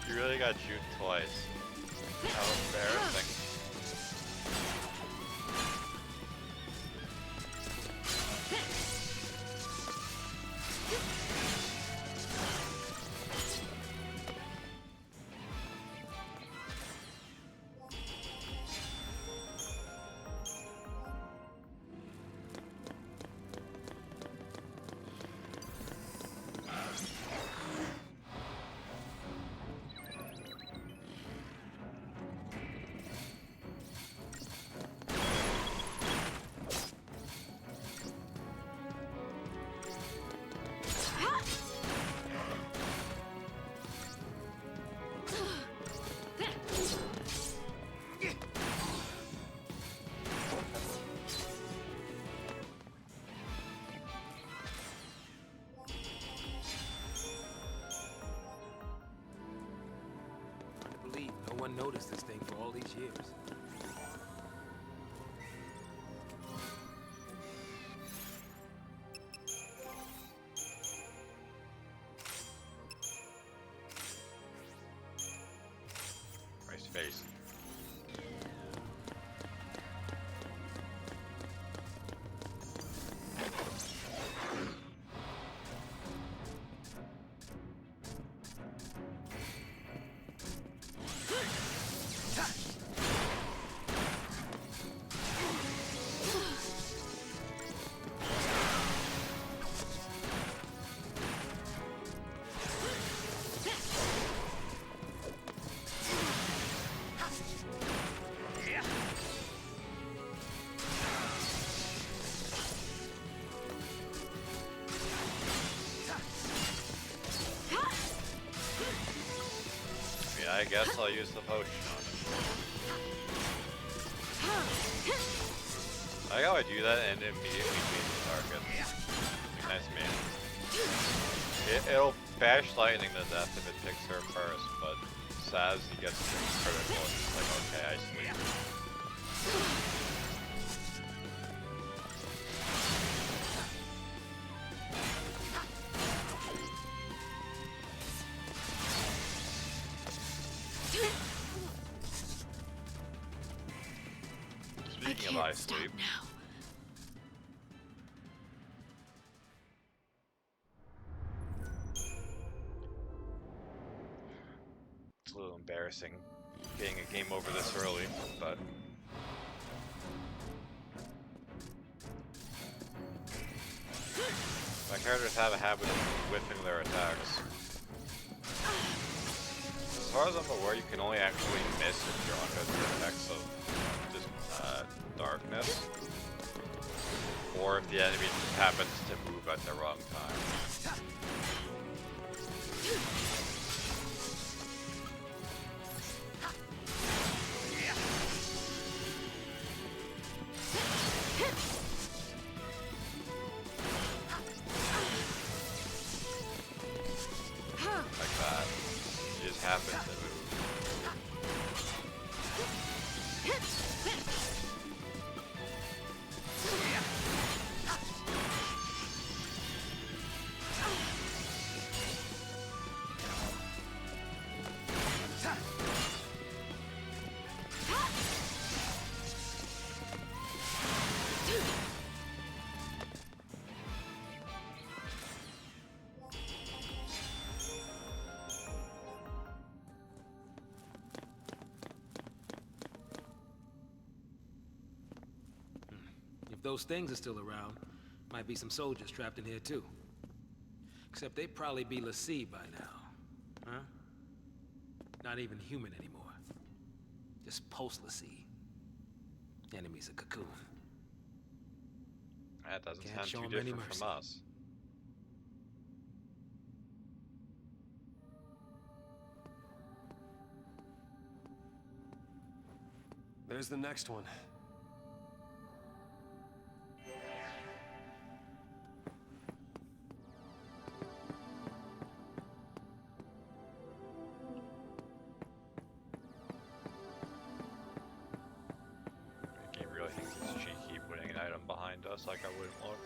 You really got juked twice. How embarrassing. No one noticed this thing for all these years. Nice face. I guess I'll use the potion on it. I like how I do that and immediately beat the target. Nice man. It'll bash lightning to death if it picks her first, but Saz, he gets critical and it's like, okay, I sleep. Speaking of I sleep. Now. It's a little embarrassing being a game over this early, but my characters have a habit of whiffing their attacks. As far as I'm aware, you can only actually miss if you're under the effects of just darkness, or if the enemy just happens to move at the wrong time. Like that. You just happen to move. If those things are still around, might be some soldiers trapped in here too. Except they'd probably be l'Cie by now. Huh? Not even human anymore. Just post-l'Cie. Enemies of Cocoon. That doesn't Can't sound show too 'em any different from us. There's the next one. The game really thinks it's cheeky putting an item behind us like I wouldn't look.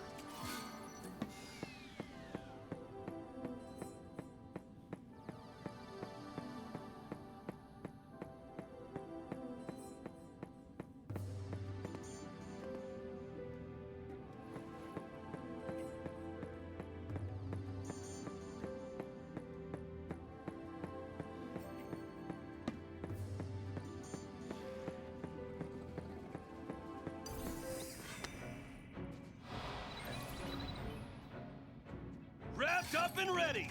Wrapped up and ready!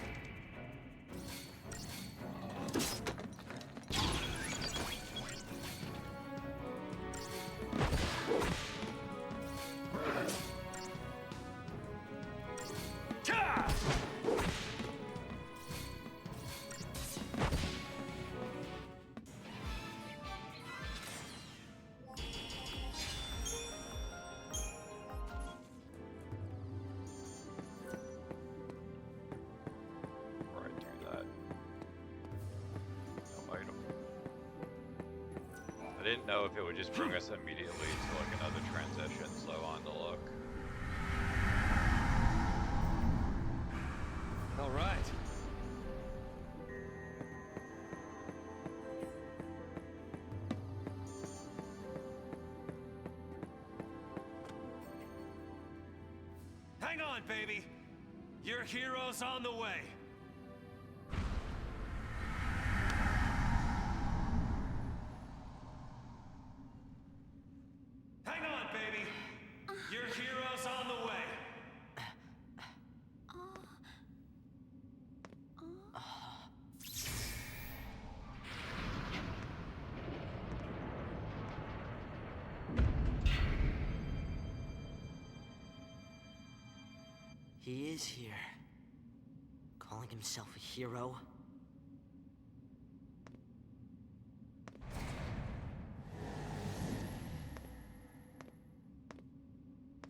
Right through that. No item. I didn't know if it would just bring us immediately to like another transition, so I wanted to look. All right. Hang on, baby. Your hero's on the way. Hang on, baby. Your hero's on the way. He is here. Calling himself a hero?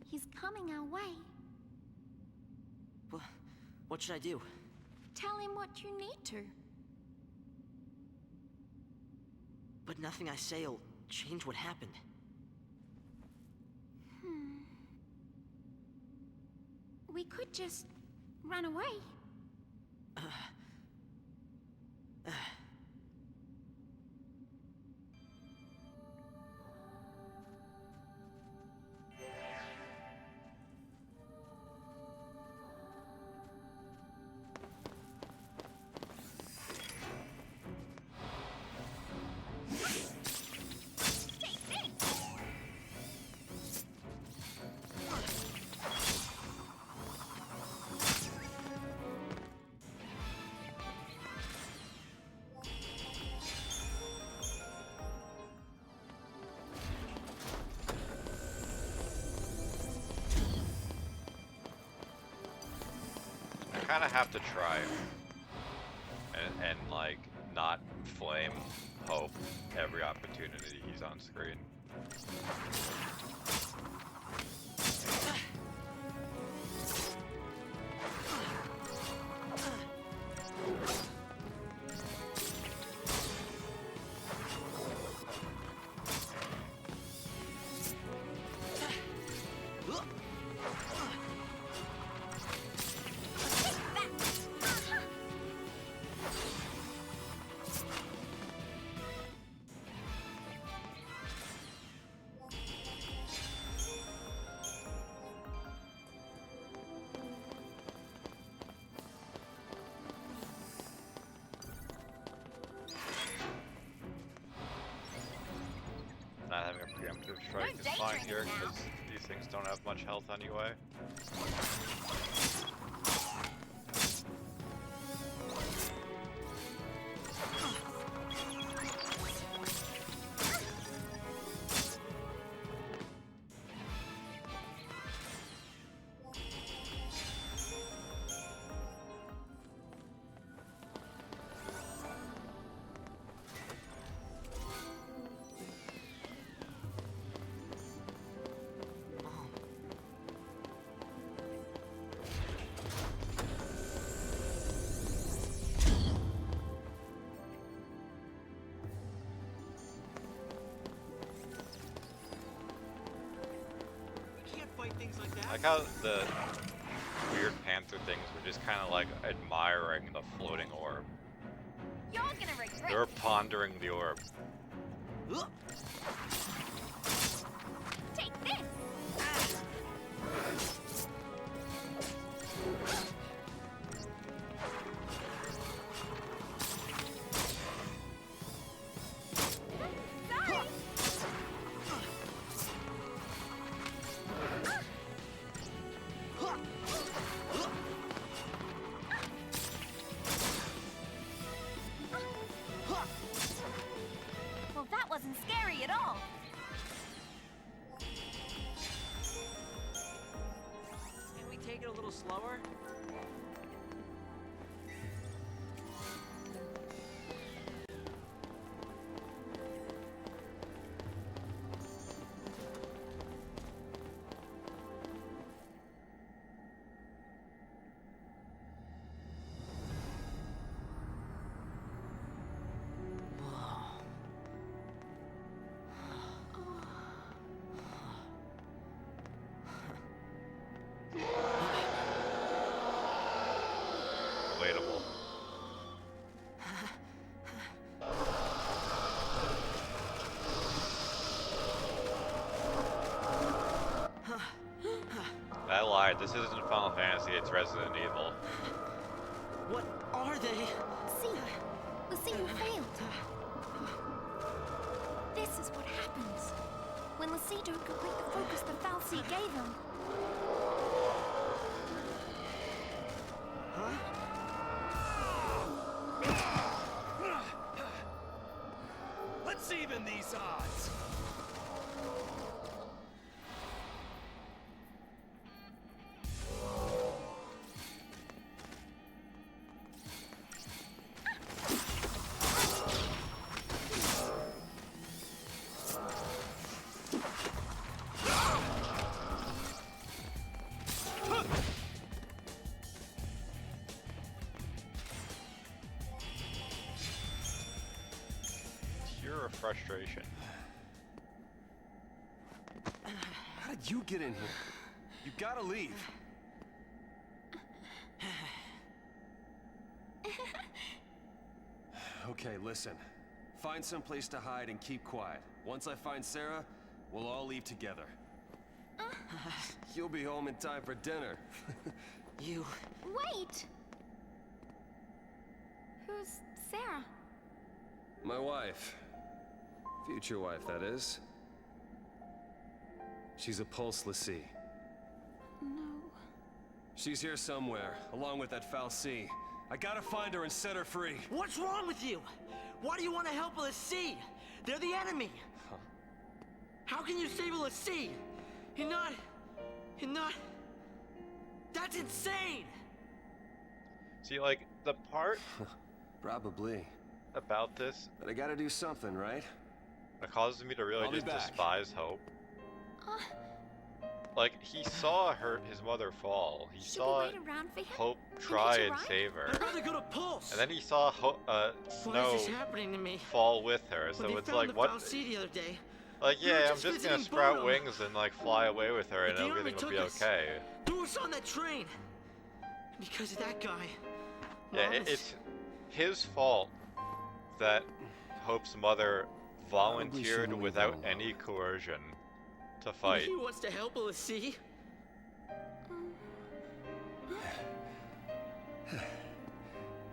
He's coming our way. What should I do? Tell him what you need to. But nothing I say will change what happened. We could just run away. I kind of have to try and like not flame Hope every opportunity he's on screen. Not having a preemptive strike is fine here because these things don't have much health anyway. I like how the weird panther things were just kind of like admiring the floating orb. You're gonna regret They're pondering the orb. Take this! Sorry! Well, that wasn't scary at all. Can we take it a little slower? Relatable. I lied. This isn't Final Fantasy. It's Resident Evil. What are they? See, you failed. This is what happens when Lassie don't complete the focus the fal'Cie gave him. Let's even these odds. Pure frustration. How did you get in here? You gotta leave. Okay, listen. Find some place to hide and keep quiet. Once I find Sarah, we'll all leave together. You'll be home in time for dinner. You... Wait! Who's Sarah? My wife. Future wife, that is. She's a Pulse Lassie. No. She's here somewhere, along with that fal'Cie. I gotta find her and set her free. What's wrong with you? Why do you want to help Lassie? They're the enemy. Huh? How can you save Lassie? You're not... That's insane! See, like, the part Probably. about this But I gotta do something, right? that causes me to really I'll be just back. despise Hope. Like, he saw his mother fall. He Should saw we wait around for him? Hope try you and right? save her. I'd rather go to Pulse! And then he saw Why Snow is this happening to me? fall with her, When so they it's found like, the what? fal'Cie the other day, Like, we were yeah, I'm just just gonna visiting sprout Bono. wings and, like, fly away with her and But the army everything will be took us. okay. threw us on that train! Because of that guy. Yeah, Mom is- it's his fault that Hope's mother volunteered shouldn't leave without them any coercion to And fight. he wants to help Lassie?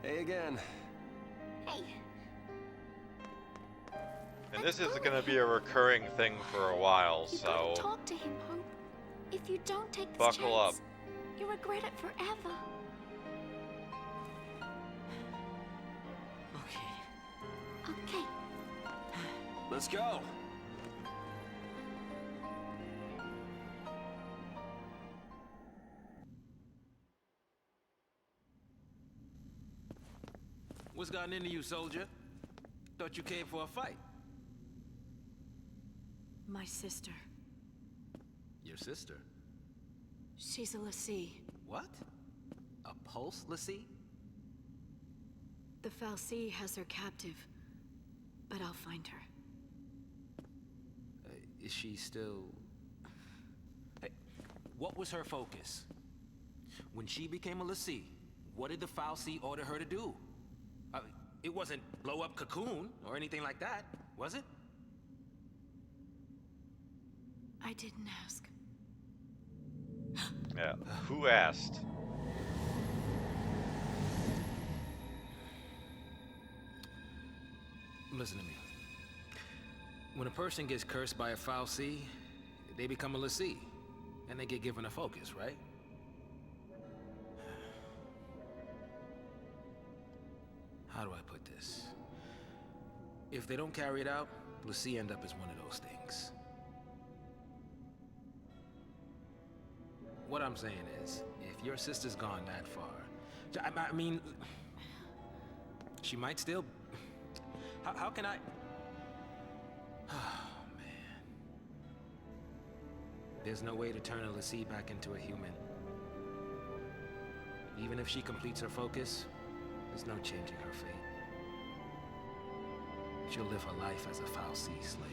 Hey again. Hey, And this is gonna be a recurring thing for a while, you so... gotta talk to him, Hope. If you don't take this Buckle up. chance, you'll regret it forever. Okay. Okay. Let's go. What's gotten into you, soldier? Thought you came for a fight. My sister. Your sister? She's a Lassie. What? A pulse Lassie? The Fal'Cie has her captive, but I'll find her. Is she still... Hey, what was her focus? When she became a Lassie, what did the Fal'Cie order her to do? It wasn't blow up Cocoon or anything like that, was it? I didn't ask. Yeah. Who asked? Listen to me. When a person gets cursed by a Fal'Cie, they become a Lassie, and they get given a focus, right? How do I put this? If they don't carry it out, Lassie end up as one of those things. What I'm saying is, if your sister's gone that far, I mean, she might still... How can I... Oh, man. There's no way to turn a Lassie back into a human. Even if she completes her focus, there's no changing her fate. She'll live her life as a Fal'Cie slave.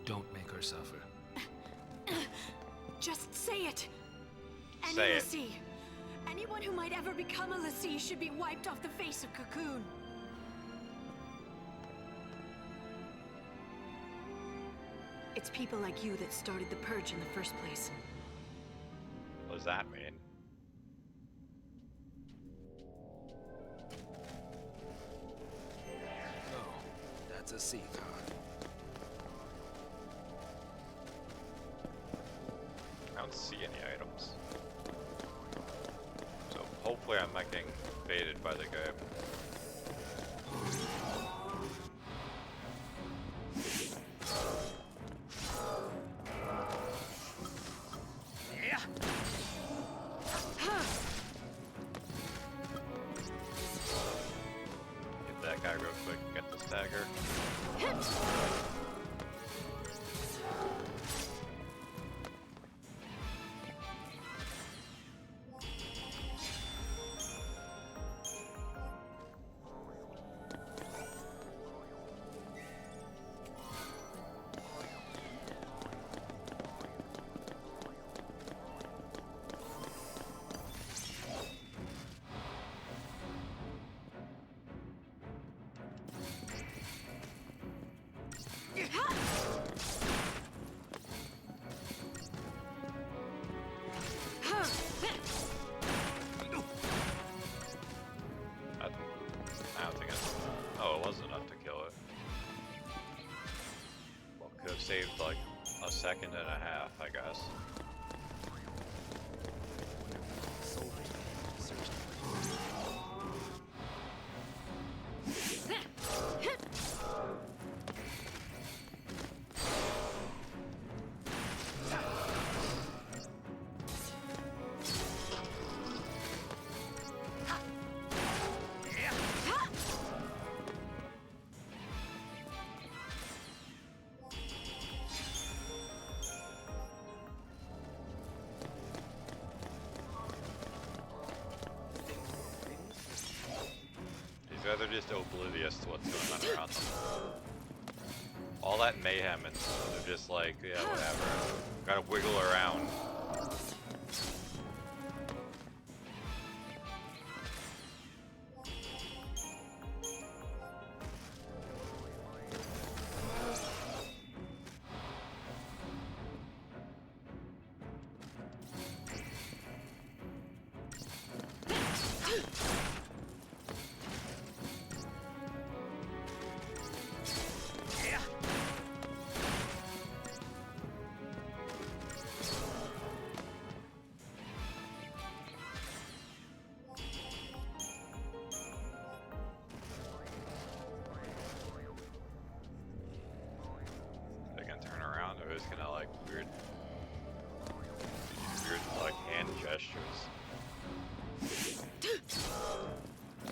Don't make her suffer. Just say it! Any Say it. Lassie. Anyone who might ever become a Lassie should be wiped off the face of Cocoon. It's people like you that started the Purge in the first place. What does that mean? Oh, that's a C card. I don't see any items. So hopefully I'm not getting baited by the guy. Hit that guy real quick and get this dagger. I don't think it's... Oh, it wasn't enough to kill it. Well, could have saved like a second and a half, I guess. They're just oblivious to what's going on around them. All that mayhem and they're just like, yeah, whatever. Gotta wiggle around.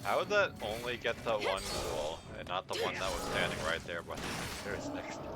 How would that only get the one ghoul and not the one that was standing right there by the stairs next to it?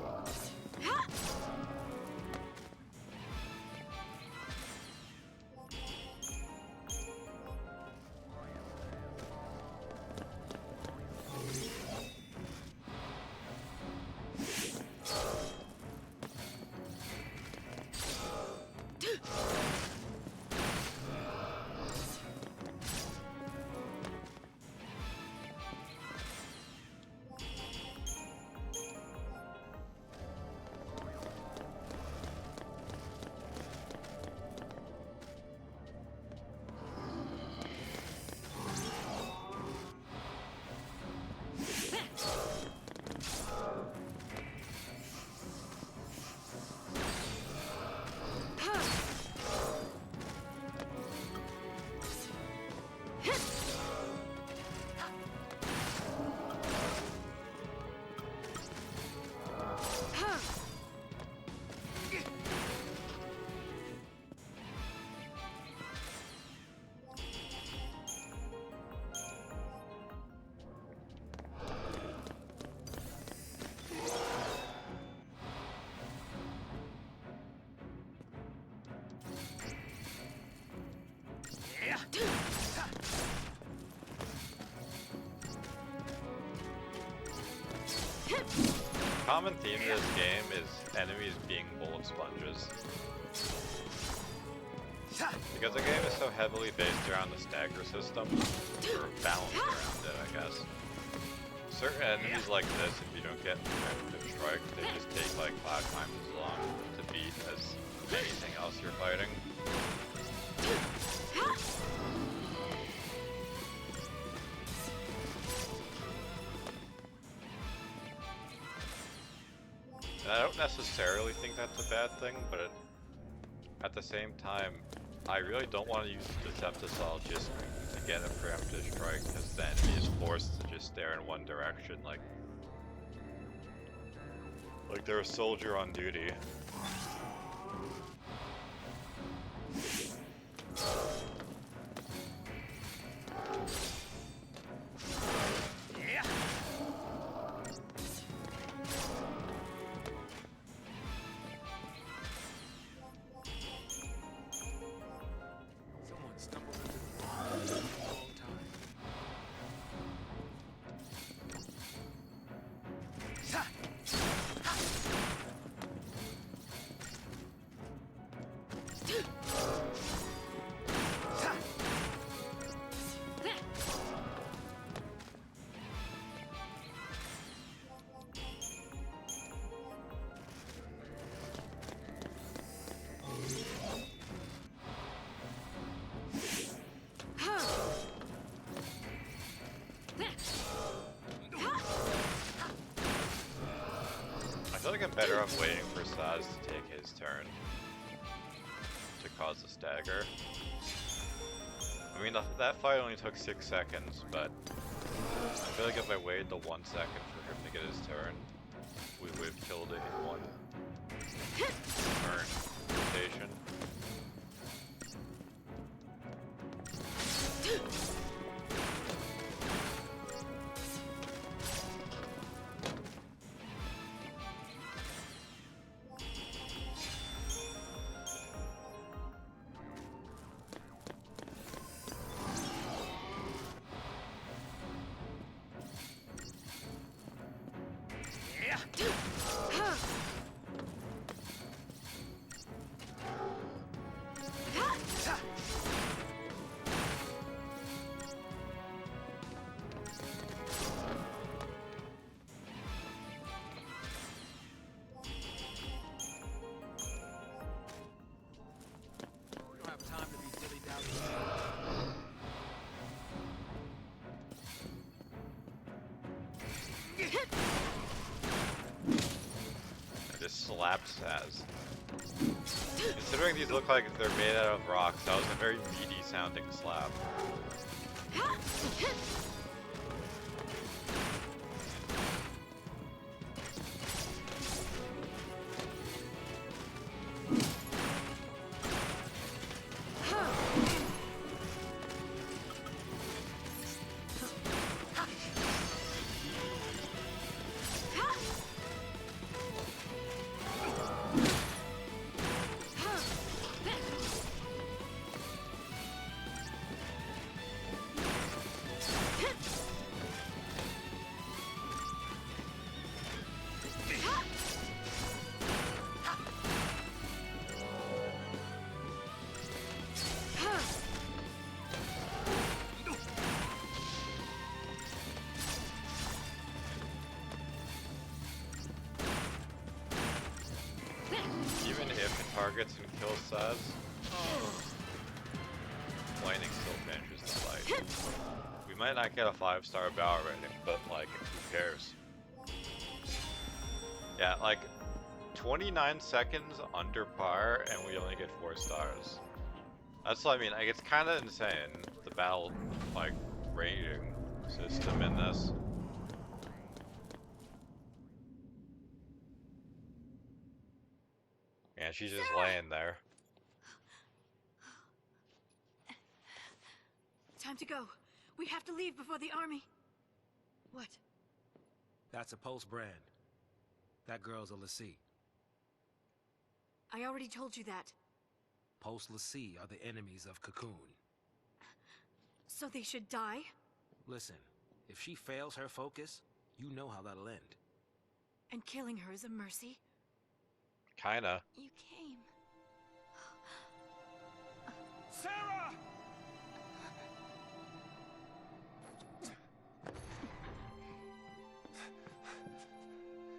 Common theme in this game is enemies being bullet sponges. Because the game is so heavily based around the stagger system, or balanced around it, I guess. Certain enemies like this, if you don't get preemptive strike, they just take like 5 times as long to beat as anything else you're fighting. And I don't necessarily think that's a bad thing, but at the same time, I really don't want to use Decepticol just to get a preemptive strike, because the enemy is forced to just stare in one direction, like they're a soldier on duty. I feel like I'm better off waiting for Saz to take his turn to cause the stagger. I mean, that fight only took 6 seconds, but I feel like if I waited the 1 second for him to get his turn, we would have killed it in 1 turn rotation. Slaps Saz. Considering these look like they're made out of rocks, that was a very meaty sounding slap. targets and kills Saz. Lightning still finishes the fight. We might not get a 5-star battle rating, but like, who cares? Yeah, like 29 seconds under par, and we only get 4 stars. That's what I mean. Like, it's kind of insane, the battle like rating system in this. And she's just laying there. Time to go. We have to leave before the army. What? That's a Pulse brand. That girl's a Lassie. I already told you that. Pulse Lassie are the enemies of Cocoon. So they should die? Listen, if she fails her focus, you know how that'll end. And killing her is a mercy? Kinda. You came. Sarah!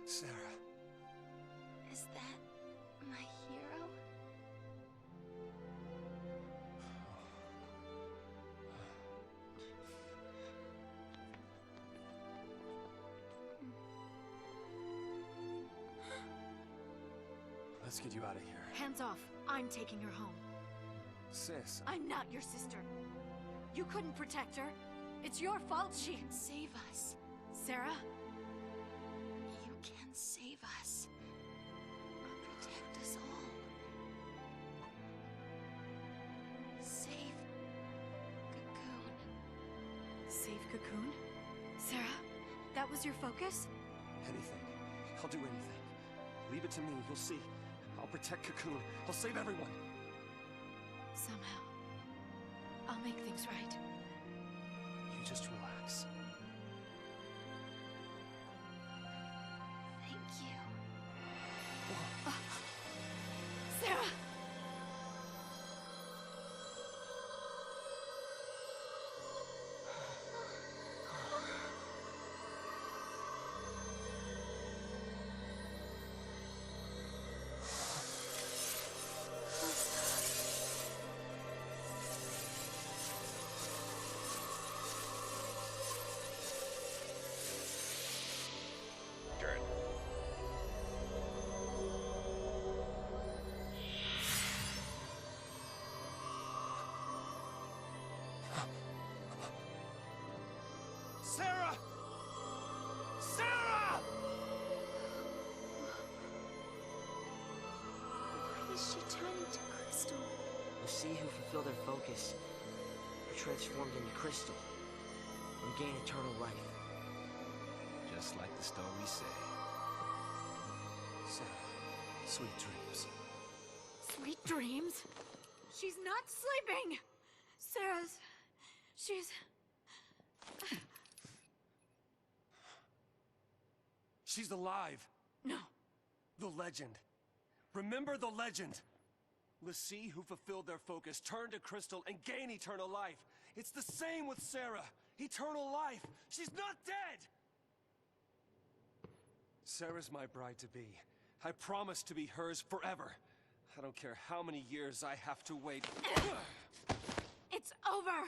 Sarah. Is that my hero? Let's get you out of here. Hands off. I'm taking her home. Sis. I'm not your sister. You couldn't protect her. It's your fault she... You can save us. Sarah? You can save us. Protect us all. Save Cocoon. Save Cocoon? Sarah? That was your focus? Anything. I'll do anything. Leave it to me. You'll see. I'll protect Cocoon. I'll save everyone. Somehow. I'll make things right. You just relax. Thank you. Sarah! Sarah! Sarah! Why is she turning to crystal? Lassie who fulfill their focus are transformed into crystal and gain eternal life. Just like the stories say. Sarah, sweet dreams. Sweet dreams? She's not sleeping! Sarah's... She's... She's alive. No. The legend. Remember the legend. Lassie who fulfilled their focus turned to crystal and gained eternal life. It's the same with Sarah. Eternal life. She's not dead! Sarah's my bride-to-be. I promise to be hers forever. I don't care how many years I have to wait. It's over!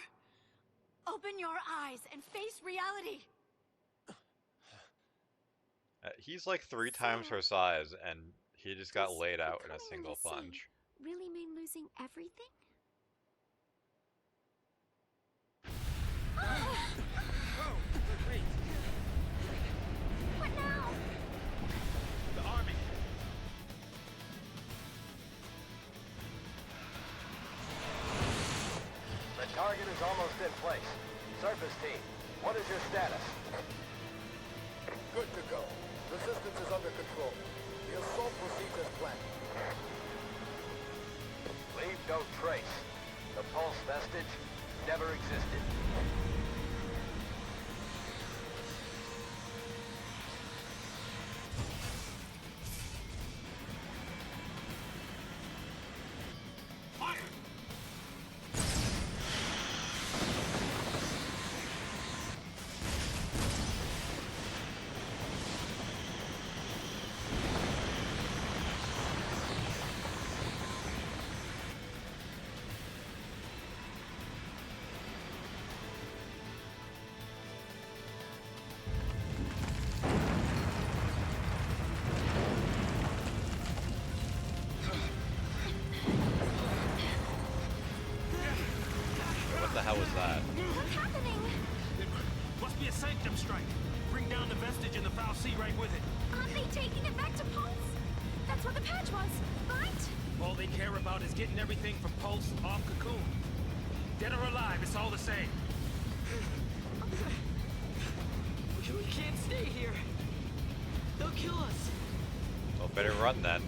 Open your eyes and face reality! He's like 3 times her size, and he just got laid out in a single punch. Really mean losing everything? Wait. What now? The army. The target is almost in place. Surface team, what is your status? Good to go. Resistance is under control. The assault proceeds as planned. Leave no trace. The pulse vestige never existed. the hell was that? What's happening? It must be a sanctum strike. Bring down the vestige and the foul sea right with it. Aren't they taking it back to Pulse? That's where the patch was, right? All they care about is getting everything from Pulse off Cocoon. Dead or alive, it's all the same. We can't stay here. They'll kill us. Well, better run then.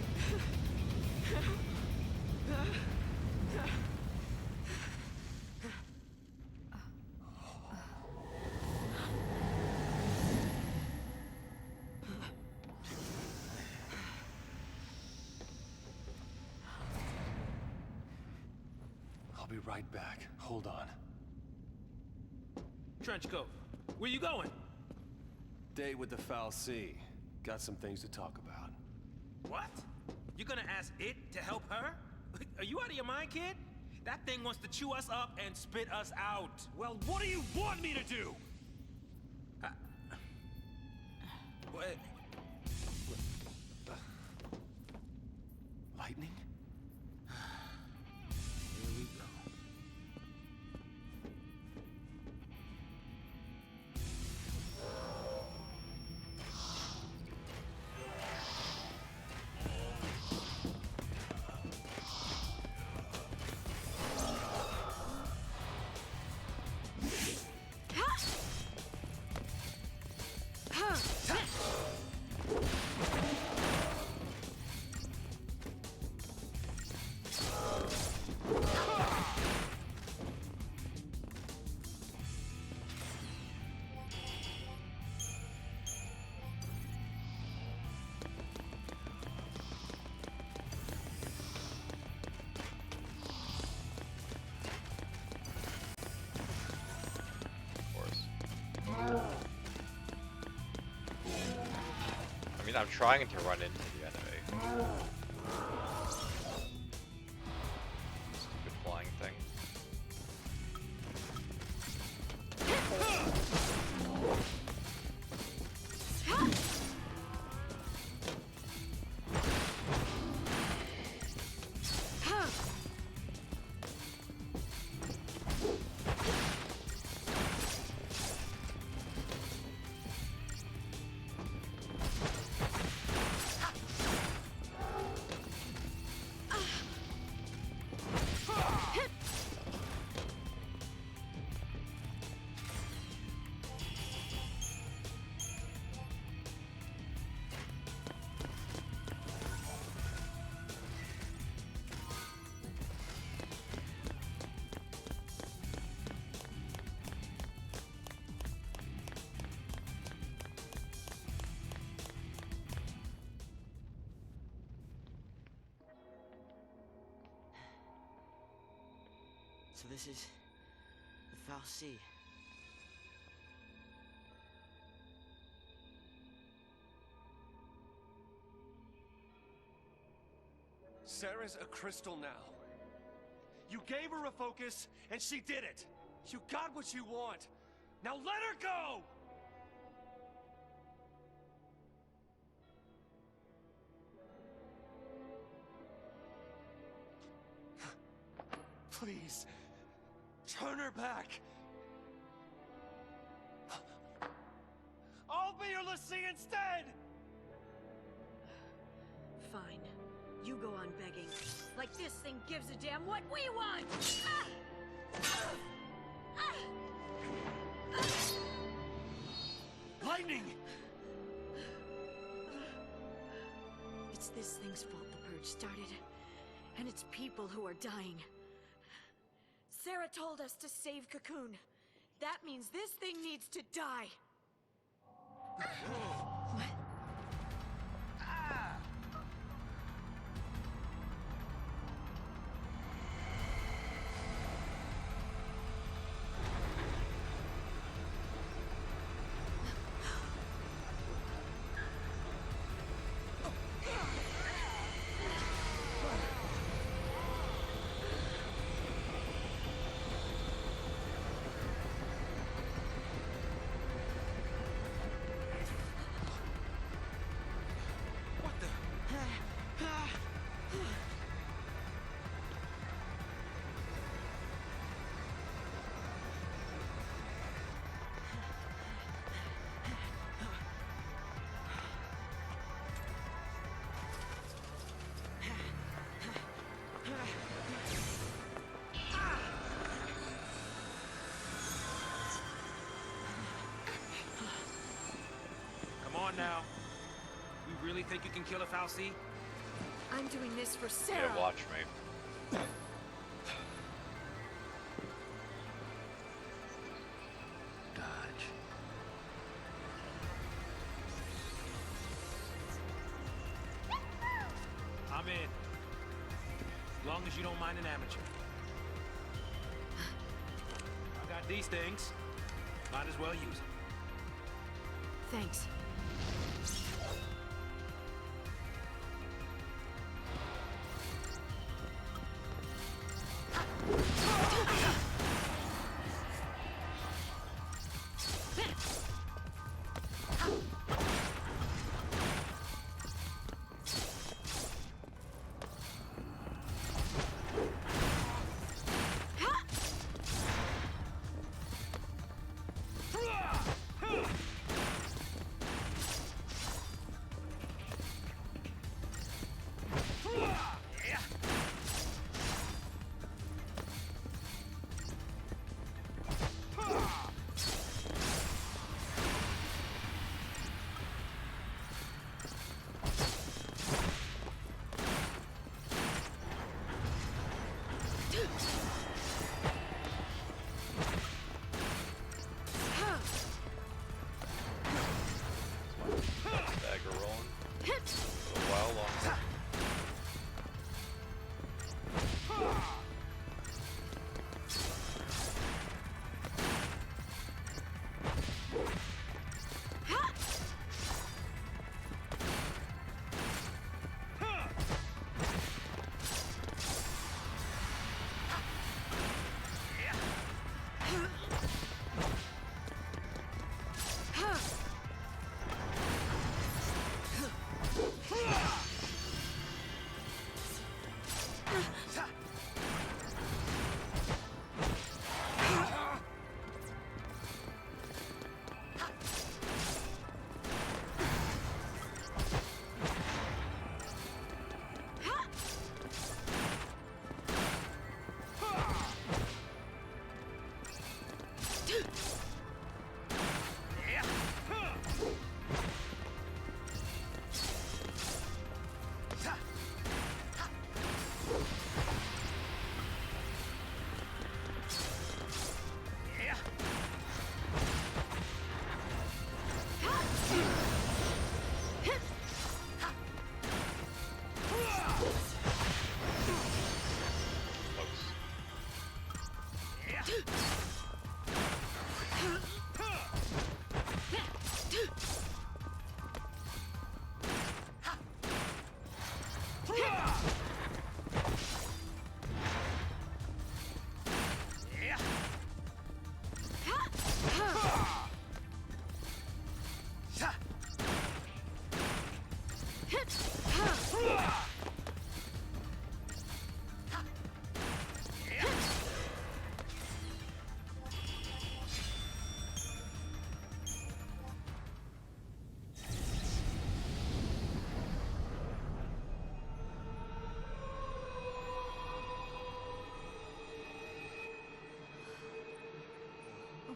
I'll be right back. Hold on. Trench coat, where you going? Date with the Foul Sea. Got some things to talk about. What? You gonna ask it to help her? Are you out of your mind, kid? That thing wants to chew us up and spit us out. Well, what do you want me to do? What? Lightning? Here we go. I mean, I'm trying to run into the enemy. Stupid flying thing. So this is the Foul Sea. Sarah's a crystal now. You gave her a focus, and she did it. You got what you want. Now let her go! Please, turn her back. I'll be your Lassie instead! Fine. You go on begging. Like this thing gives a damn what we want! Lightning! It's this thing's fault the purge started. And it's people who are dying. Sarah told us to save Cocoon. That means this thing needs to die. What? now. You really think you can kill a Fal'Cie? I'm doing this for Sarah. Yeah, watch me. Dodge. I'm in. As long as you don't mind an amateur. I got these things. Might as well use them. Thanks. Stagger rolling. A little while longer.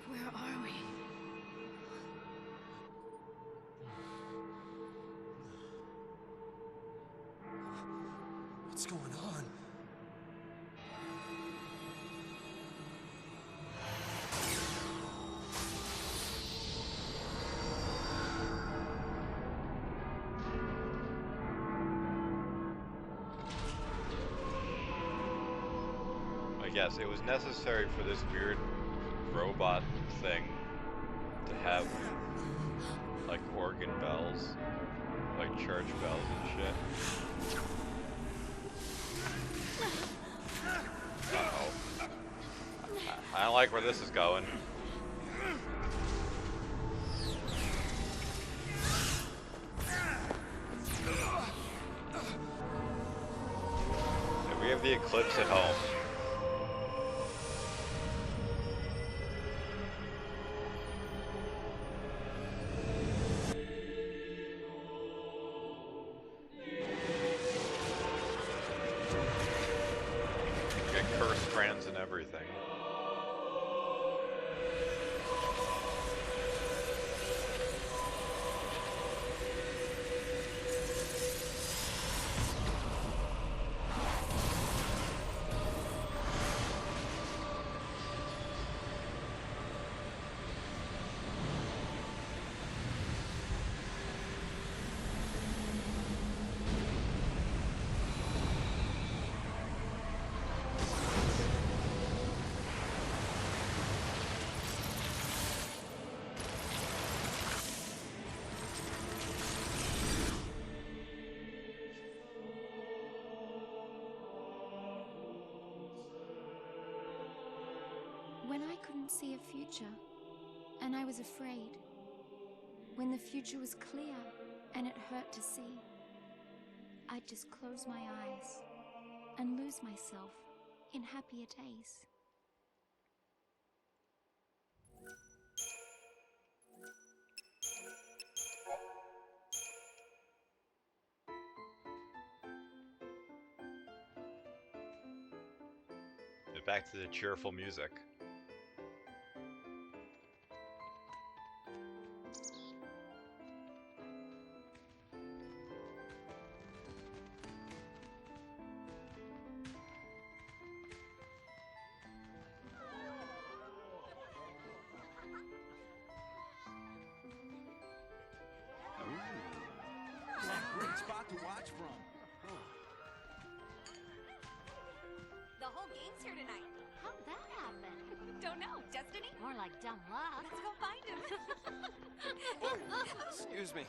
Where are we? What's going on? I guess it was necessary for this weird robot thing to have like organ bells, like church bells and shit. Uh-oh. I don't like where this is going. And we have the Eclipse at home. And everything. couldn't see a future, and I was afraid. When the future was clear, and it hurt to see, I'd just close my eyes and lose myself in happier days. And back to the cheerful music. Great spot to watch from. The whole game's here tonight. How'd that happen? Don't know. Destiny? More like dumb luck. Let's go find him. Excuse me.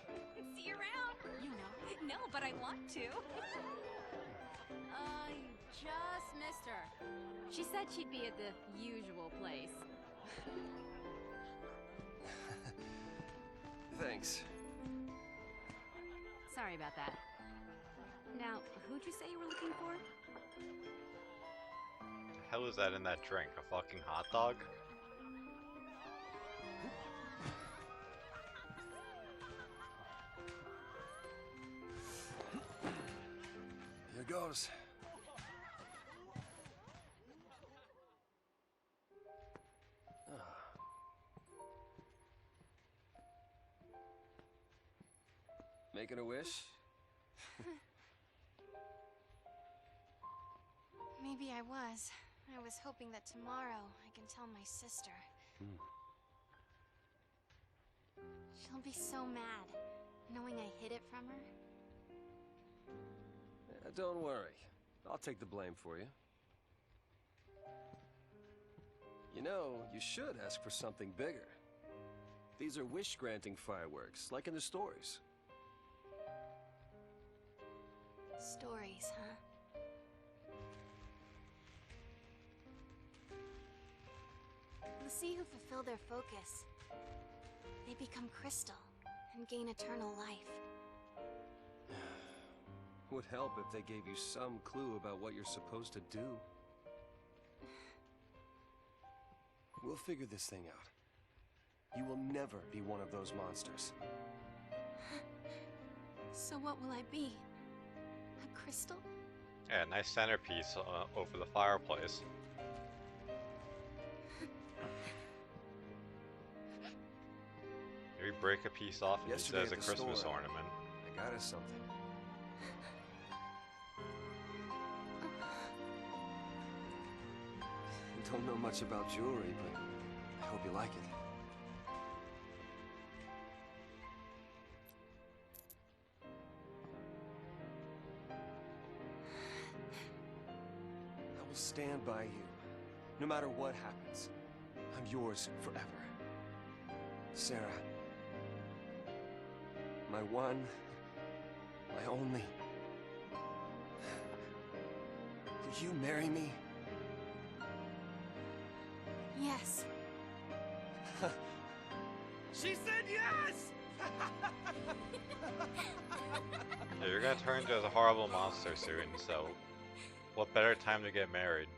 See you around. You know. No, but I want to. You just missed her. She said she'd be at the usual place. Thanks. Sorry about that. Now, who'd you say you were looking for? The hell is that in that drink? A fucking hot dog? Here goes. Making a wish? Maybe I was. I was hoping that tomorrow I can tell my sister. She'll be so mad, knowing I hid it from her. Don't worry. I'll take the blame for you. You know, you should ask for something bigger. These are wish-granting fireworks, like in the stories. Stories, huh? The sea who fulfill their focus, they become crystal and gain eternal life. Would help if they gave you some clue about what you're supposed to do. We'll figure this thing out. You will never be one of those monsters. So what will I be? A crystal? Yeah, nice centerpiece over the fireplace. Maybe break a piece off and use it Yesterday as a at the Christmas store, ornament. I got us something. I don't know much about jewelry, but I hope you like it. I will stand by you, no matter what happens. I'm yours forever. Sarah. My one, my only. Will you marry me? Yes. She said yes! Yeah, you're gonna turn into a horrible monster soon, so what better time to get married?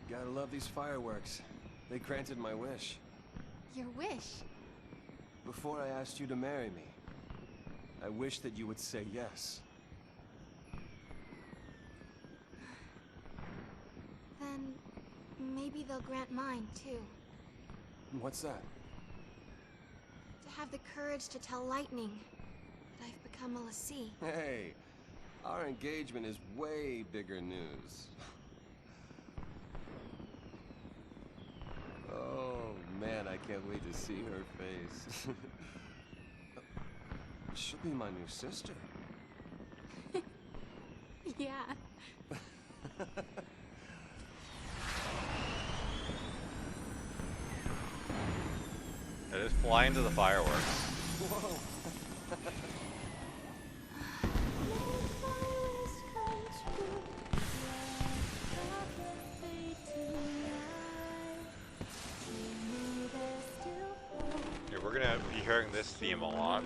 Gotta love these fireworks. They granted my wish. Your wish? Before I asked you to marry me, I wished that you would say yes. Then maybe they'll grant mine, too. What's that? To have the courage to tell Lightning that I've become a Lassie. Hey, our engagement is way bigger news. Oh, man, I can't wait to see her face. She'll be my new sister. Yeah. I just fly into the fireworks. Whoa. Yeah, we're gonna be hearing this theme a lot.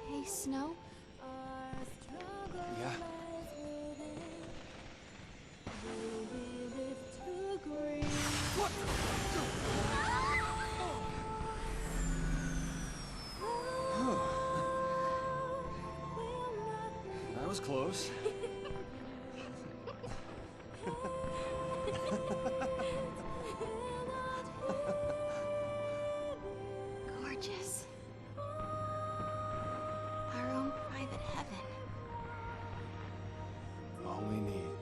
Hey, Snow? Yeah. What? That was close. Gorgeous. Our own private heaven. All we need.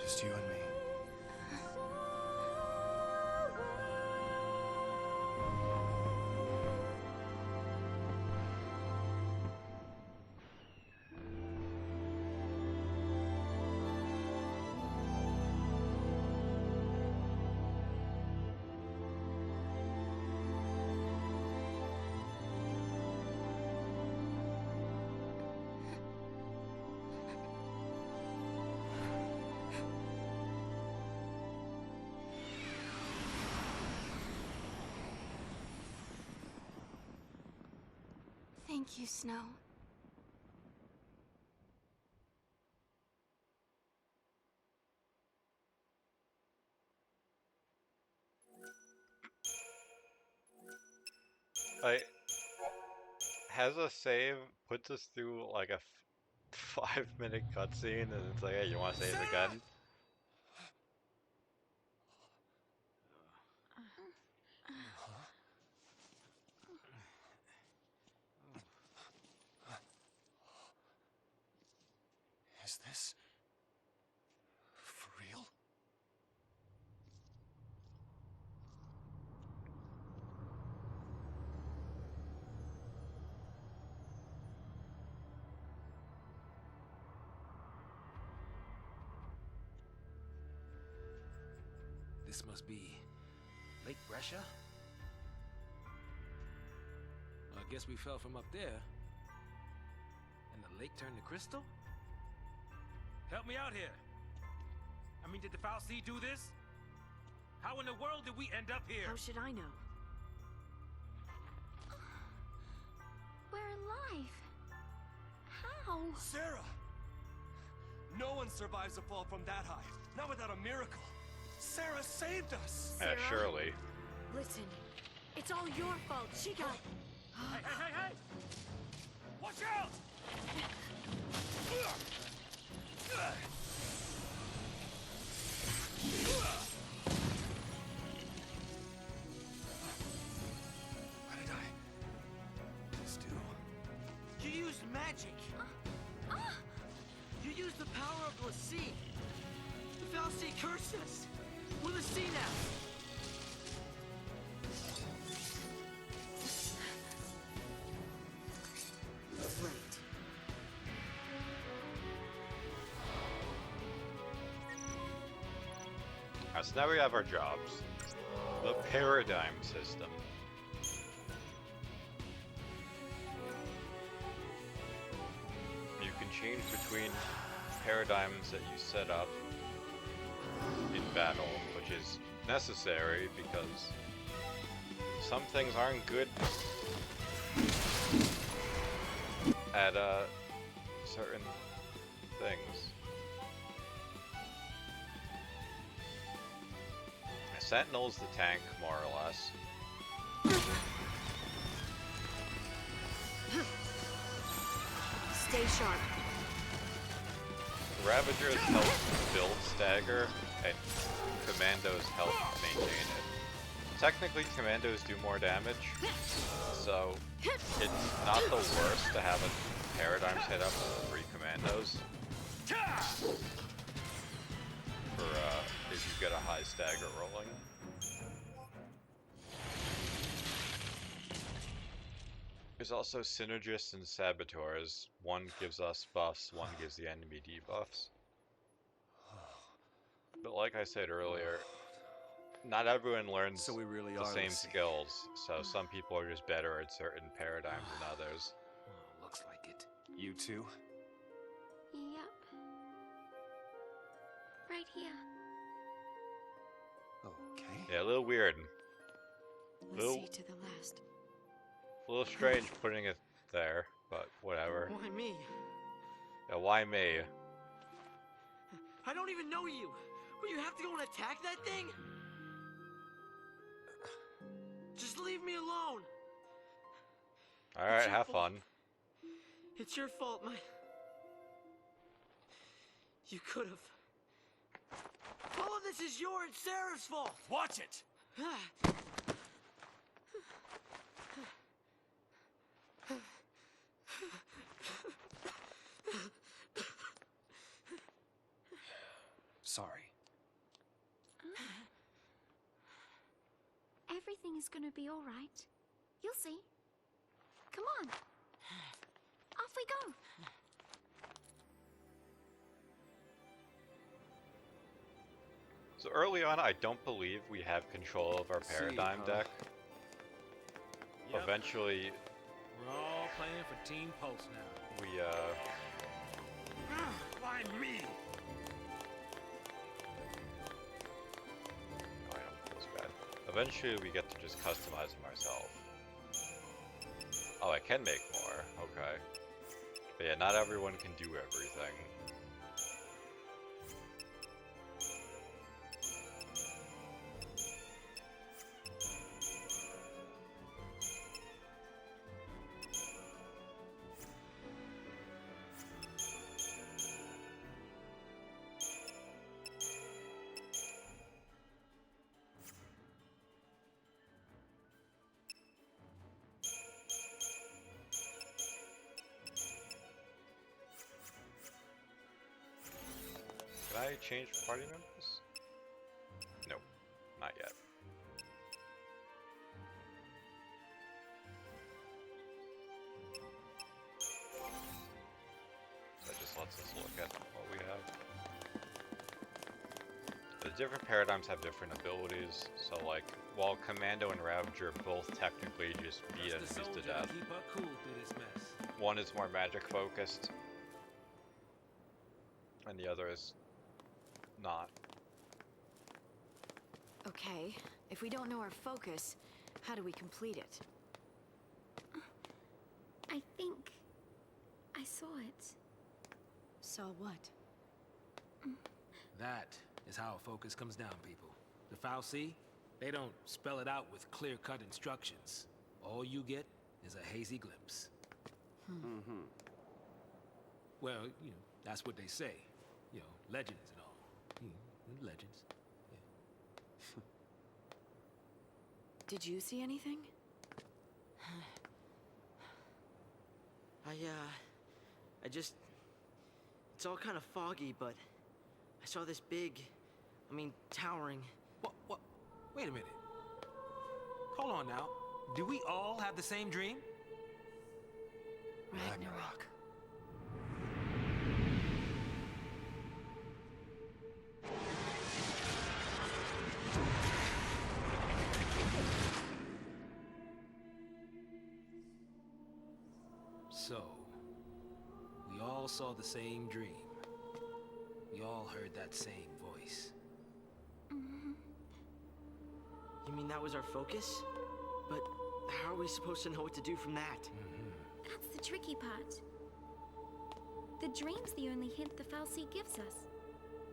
Just you and me. Thank you, Snow. Has a save puts us through like a 5-minute cutscene, and it's like, hey, you want to save again? Is this for real? This must be Lake Brescia? Well, I guess we fell from up there. And the lake turned to crystal? Help me out here. I mean, did the Foul Sea do this? How in the world did we end up here? How should I know? We're alive. How? Sarah! No one survives a fall from that high. Not without a miracle. Sarah saved us! Yeah, surely. Listen, it's all your fault. She got... Hey! Watch out! What did I just do? You used magic. You used the power of the sea. The Foul Sea cursed us. We're the sea now. Right. Alright, so now we have our jobs. The paradigm system. You can change between paradigms that you set up in battle, which is necessary because some things aren't good at certain things. Sentinel's the tank, more or less. Stay sharp. Ravagers help build Stagger, and Commandos help maintain it. Technically, Commandos do more damage, so it's not the worst to have a paradigm set up with 3 Commandos. For, if you get a high Stagger rolling. There's also synergists and saboteurs. One gives us buffs, one gives the enemy debuffs. But like I said earlier, not everyone learns So we really the are same Lucy. skills, so some people are just better at certain paradigms than others. Looks like it. You too? Yep. Right here. Okay. Yeah, a little weird. Lissy to the last. A little strange putting it there, but whatever. Why me? Yeah, why me? I don't even know you. Will you have to go and attack that thing? Just leave me alone. Alright, have fun. It's your fault, my... You could have... All of this is your and Sarah's fault. Watch it! Sorry. Everything is gonna be all right. You'll see. Come on. Off we go. So early on, I don't believe we have control of our paradigm deck. Yep. Eventually, We're all playing for Team Pulse now. we, Why me? Oh, I don't feel so bad. Eventually, we get to just customize them ourselves. Oh, I can make more. Okay. But yeah, not everyone can do everything. Can I change party members? Nope, not yet. That just lets us look at what we have. The different paradigms have different abilities, so like, while Commando and Ravager both technically just beat enemies to death, Keep her cool through this mess. one is more magic focused, and the other is not. Okay, if we don't know our focus, how do we complete it? I think I saw it. Saw what? That is how a focus comes down, people. The Fal'Cie, they don't spell it out with clear-cut instructions. All you get is a hazy glimpse. Mm-hmm. Well, you know, that's what they say. You know, legends and all. Legends. Did you see anything? I just... It's all kind of foggy, but... I saw this big... towering... What? Wait a minute. Hold on now. Do we all have the same dream? Ragnarok. So, we all saw the same dream. We all heard that same voice. You mean that was our focus? But how are we supposed to know what to do from that? That's the tricky part. The dream's the only hint the Fal'Cie gives us.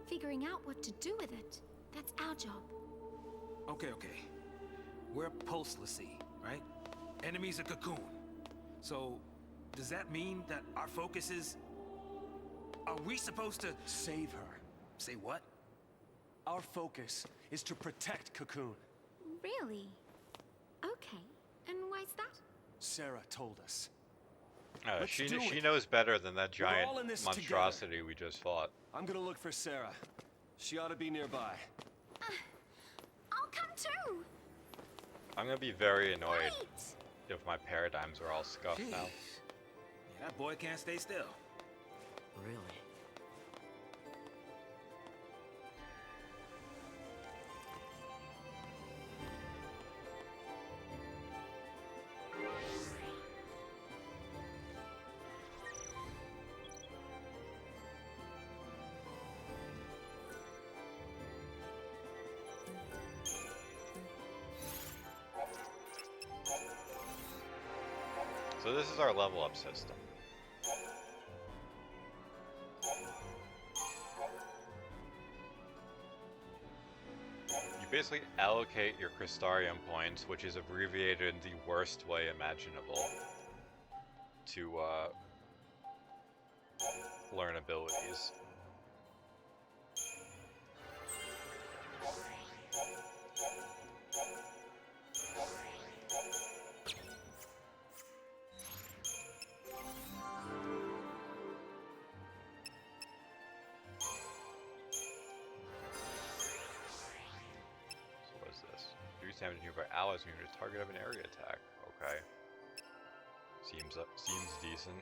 Figuring out what to do with it, that's our job. Okay. We're Pulse L'Cie, right? Enemy's a Cocoon. So, does that mean that our focus is... Are we supposed to... Save her. Say what? Our focus is to protect Cocoon. Really? Okay. And why's that? Sarah told us. She knows better than that giant all in this monstrosity we just fought. I'm gonna look for Sarah. She ought to be nearby. I'll come too! I'm gonna be very annoyed Wait! if my paradigms are all scuffed now. Yeah, that boy can't stay still. Really? So this is our level up system. You basically allocate your Crystarium points, which is abbreviated in the worst way imaginable, to learn abilities. Damage nearby allies when you're the target of an area attack. Okay. Seems decent.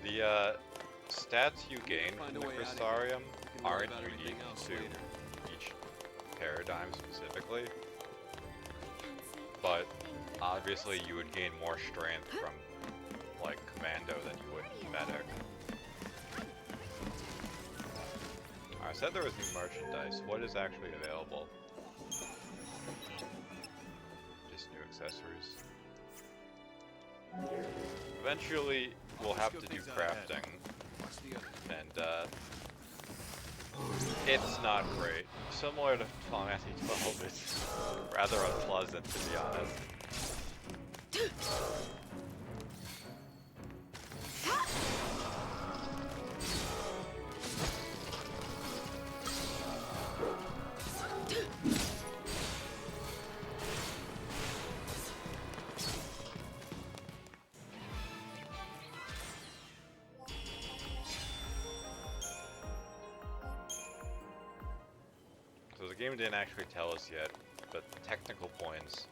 The stats you gain from the Crystarium aren't unique to each paradigm specifically, but obviously you would gain more strength from like Commando than you would Medic. I said there was new merchandise. What is actually available? Just new accessories. Eventually, we'll have to do crafting, and it's not great. Similar to Final Fantasy 12, it's rather unpleasant, to be honest. So the game didn't actually tell us yet, but technical points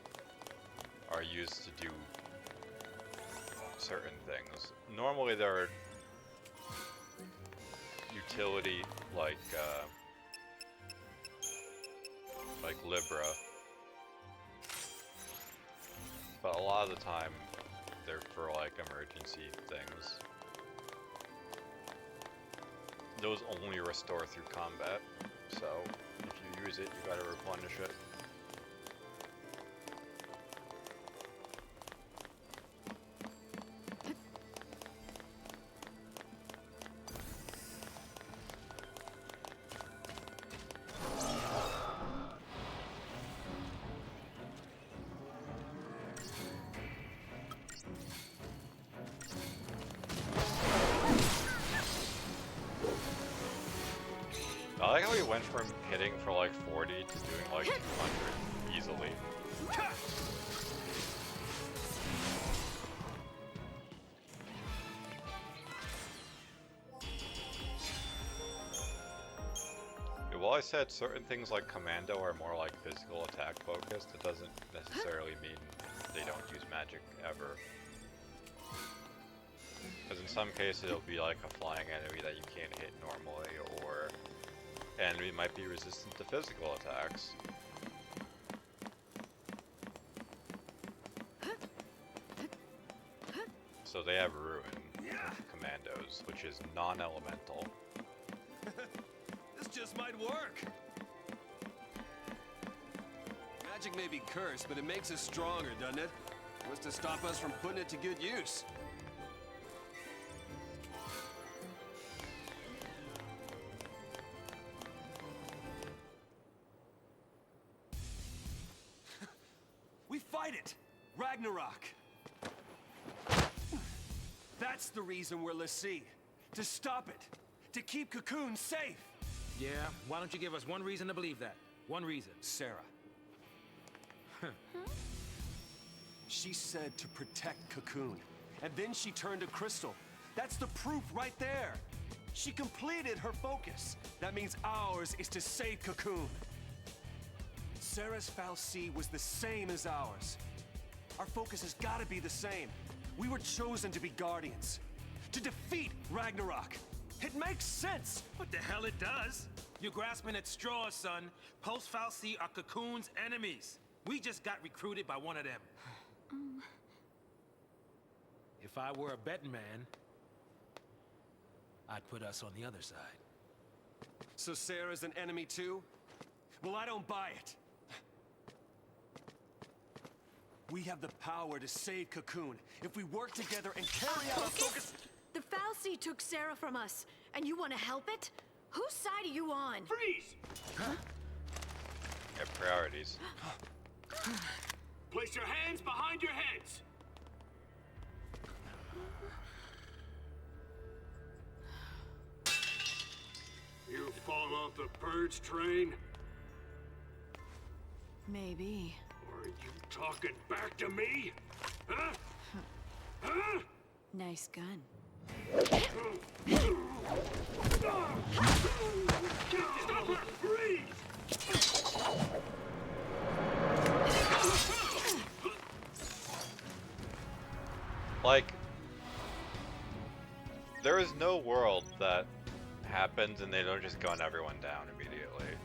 are used to do certain things. Normally there are utility like Libra, but a lot of the time they're for like emergency things. Those only restore through combat, so if you use it, you gotta replenish it. I like how we went from hitting for like 40 to doing like 200 easily. Yeah, while I said certain things like Commando are more like physical attack focused, it doesn't necessarily mean they don't use magic ever. Because in some cases it'll be like a flying enemy that you can't hit normally, or enemy might be resistant to physical attacks. So they have Ruin with Commandos, which is non-elemental. This just might work! Magic may be cursed, but it makes us stronger, doesn't it? What's to stop us from putting it to good use? We fight it! Ragnarok. That's the reason we're l'Cie. To stop it. To keep Cocoon safe. Yeah, why don't you give us one reason to believe that? One reason. Sarah. She said to protect Cocoon. And then she turned to Crystal. That's the proof right there. She completed her focus. That means ours is to save Cocoon. Sarah's fal'Cie was the same as ours. Our focus has got to be the same. We were chosen to be Guardians. To defeat Ragnarok. It makes sense. What the hell it does? You're grasping at straws, son. Post fal'Cie are Cocoon's enemies. We just got recruited by one of them. If I were a betting man, I'd put us on the other side. So Sarah's an enemy too? Well, I don't buy it. We have the power to save Cocoon if we work together and carry out our focus. The fal'Cie took Sarah from us, and you want to help it? Whose side are you on? Freeze! Got priorities. Place your hands behind your heads! You've fallen off the purge train? Maybe. Or are you talking back to me? Huh? Huh? Nice gun. Stop her! Freeze! Like, there is no world that happens and they don't just gun everyone down immediately.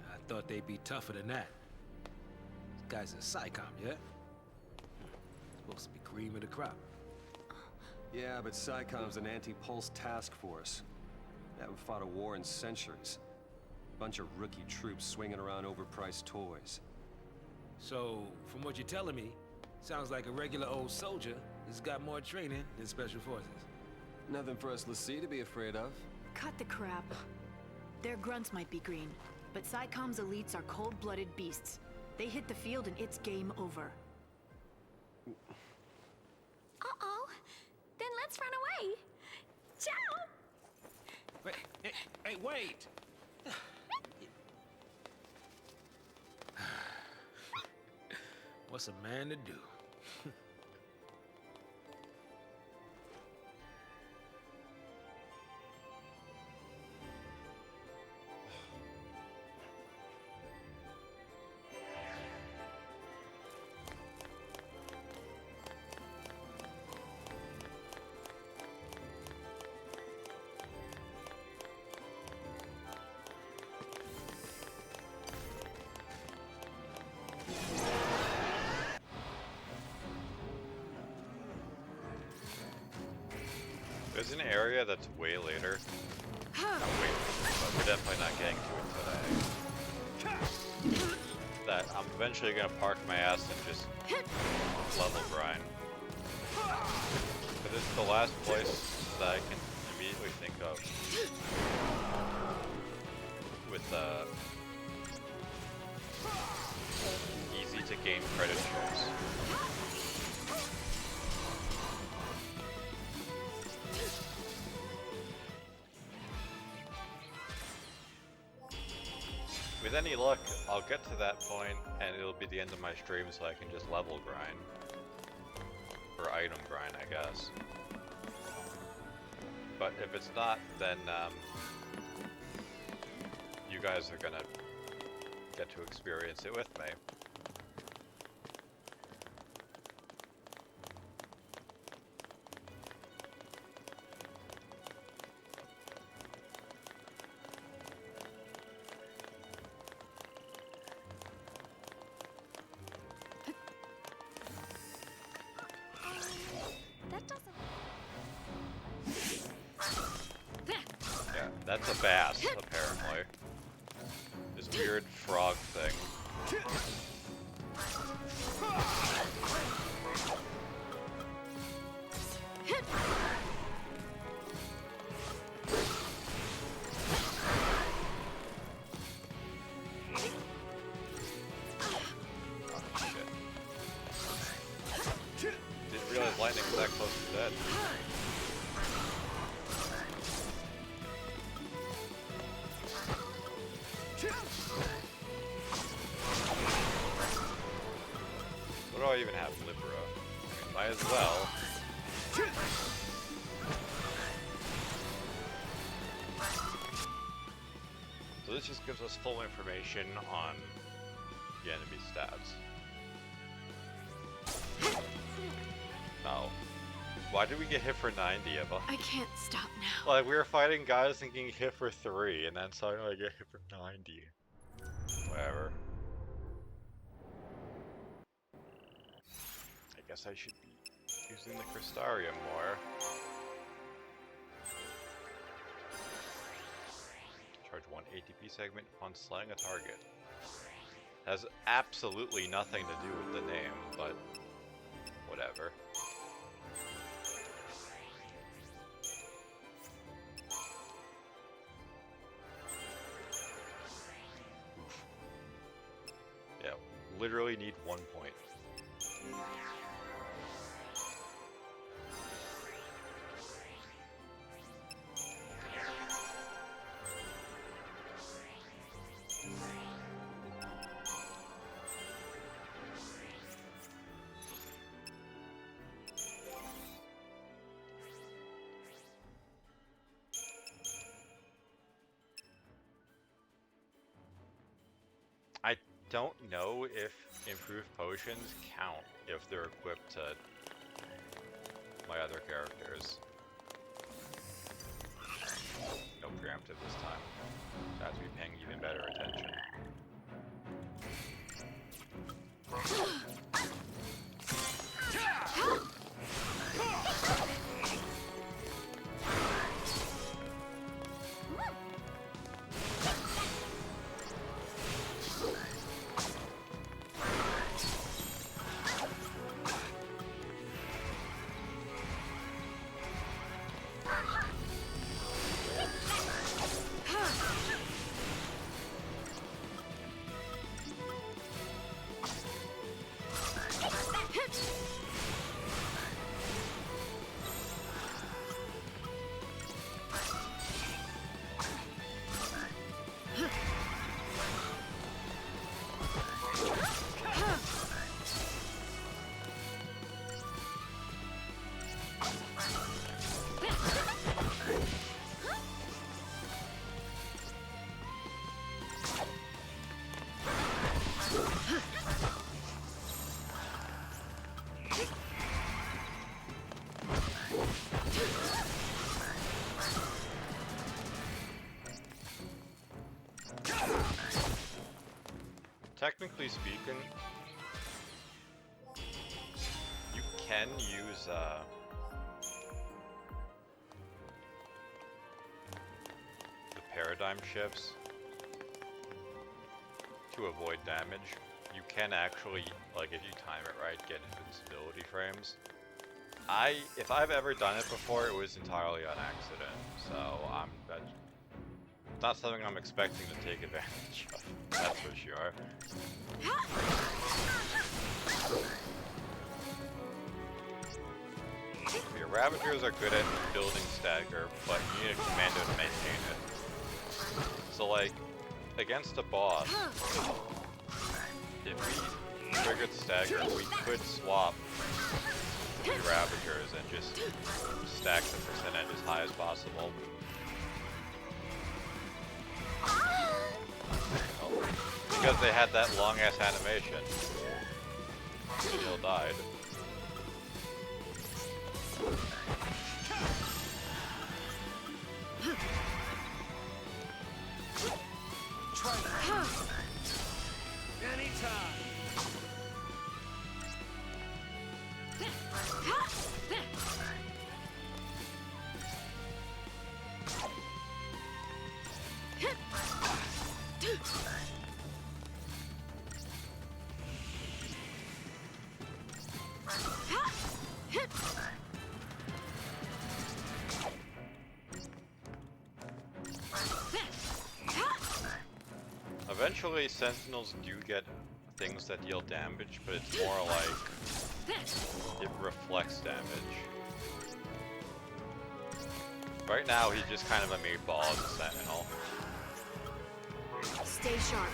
I thought they'd be tougher than that. This guy's a PSICOM, yeah? Supposed to be cream of the crop. Yeah, but PSICOM's an anti-pulse task force. They haven't fought a war in centuries. Bunch of rookie troops swinging around overpriced toys. So, from what you're telling me, sounds like a regular old soldier that's got more training than Special Forces. Nothing for us l'Cie to be afraid of. Cut the crap. Their grunts might be green, but PSICOM's elites are cold-blooded beasts. They hit the field and it's game over. Uh-oh. Then let's run away. Ciao! Wait, hey, wait! What's a man to do? There's an area that's way later. Not way later, but we're definitely not getting to it today. That I'm eventually gonna park my ass and just level grind. But this is the last place that I can immediately think of with easy to gain credit shares. With any luck, I'll get to that point and it'll be the end of my stream so I can just level grind. Or item grind, I guess. But if it's not, then you guys are gonna get to experience it with me. That's a bass, apparently. This weird frog thing. Didn't realize lightning was that close to dead. What do I even have? Libra. I mean, might as well. So this just gives us full information on the enemy stats. Oh. Why did we get hit for 90, Eva? I can't stop now. Like, we were fighting guys thinking hit for 3, and then suddenly I get hit for 90. Whatever. I guess I should be using the Crystarium more. Charge 1 ATP segment upon slaying a target. Has absolutely nothing to do with the name, but whatever. Oof. Yeah, literally need 1 point. I don't know if improved potions count if they're equipped to my other characters. No preemptive this time. So I have to be paying even better attention. Technically speaking, you can use the paradigm shifts to avoid damage. You can actually, like, if you time it right, get invincibility frames. If I've ever done it before, it was entirely on accident, so that's not something I'm expecting to take advantage of, that's for sure. Your Ravagers are good at building stagger, but you need a commando to maintain it. So like, against a boss, if we triggered stagger, we could swap the Ravagers and just stack the percentage as high as possible. Because they had that long ass animation. Still died. Try that. Anytime. Eventually, Sentinels do get things that deal damage, but it's more like it reflects damage. Right now, he's just kind of a meatball as a Sentinel. Stay sharp.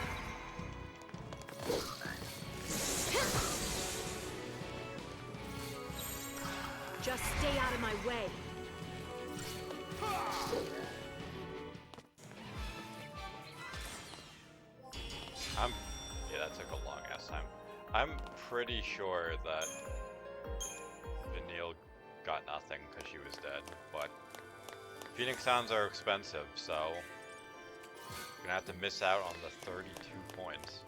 Just stay out of my way. Yeah, that took a long ass time. I'm pretty sure that Vanille got nothing because she was dead, but Phoenix Downs are expensive, so you're gonna have to miss out on the 32 points.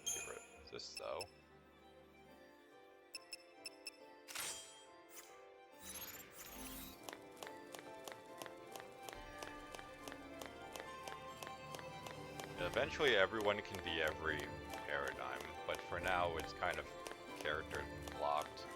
Get rid of this though. Eventually everyone can be every paradigm, but for now it's kind of character locked.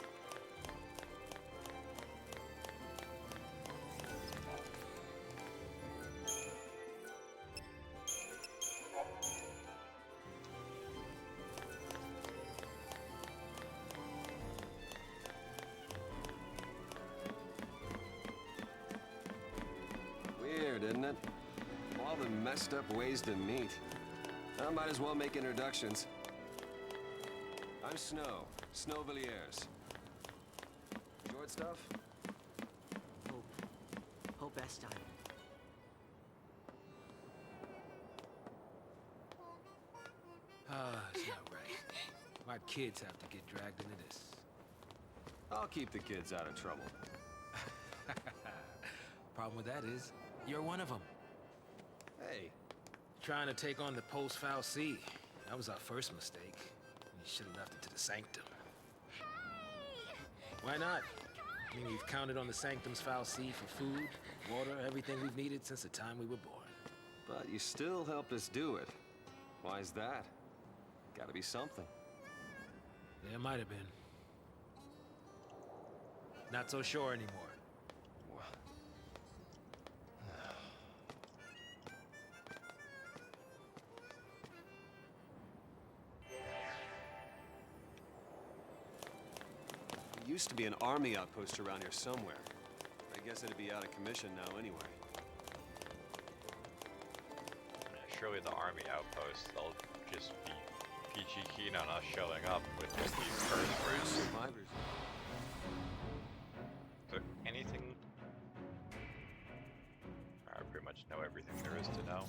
Weird, isn't it? All the messed up ways to meet. I might as well make introductions. I'm Snow. Snow Villiers. Short stuff? Hope Estine. It's not right. Why kids have to get dragged into this? I'll keep the kids out of trouble. Problem with that is, you're one of them. Hey. Trying to take on the Post-Foul Sea. That was our first mistake. You should have left it to the Sanctum. Why not? I mean, we've counted on the Sanctum's Foul Sea for food, water, everything we've needed since the time we were born. But you still helped us do it. Why is that? Gotta be something. There might have been. Not so sure anymore. There used to be an army outpost around here somewhere. I guess it'd be out of commission now anyway. Surely the army outpost, they'll just be peachy keen on us showing up with these curse. Survivors. Is there anything? I pretty much know everything there is to know.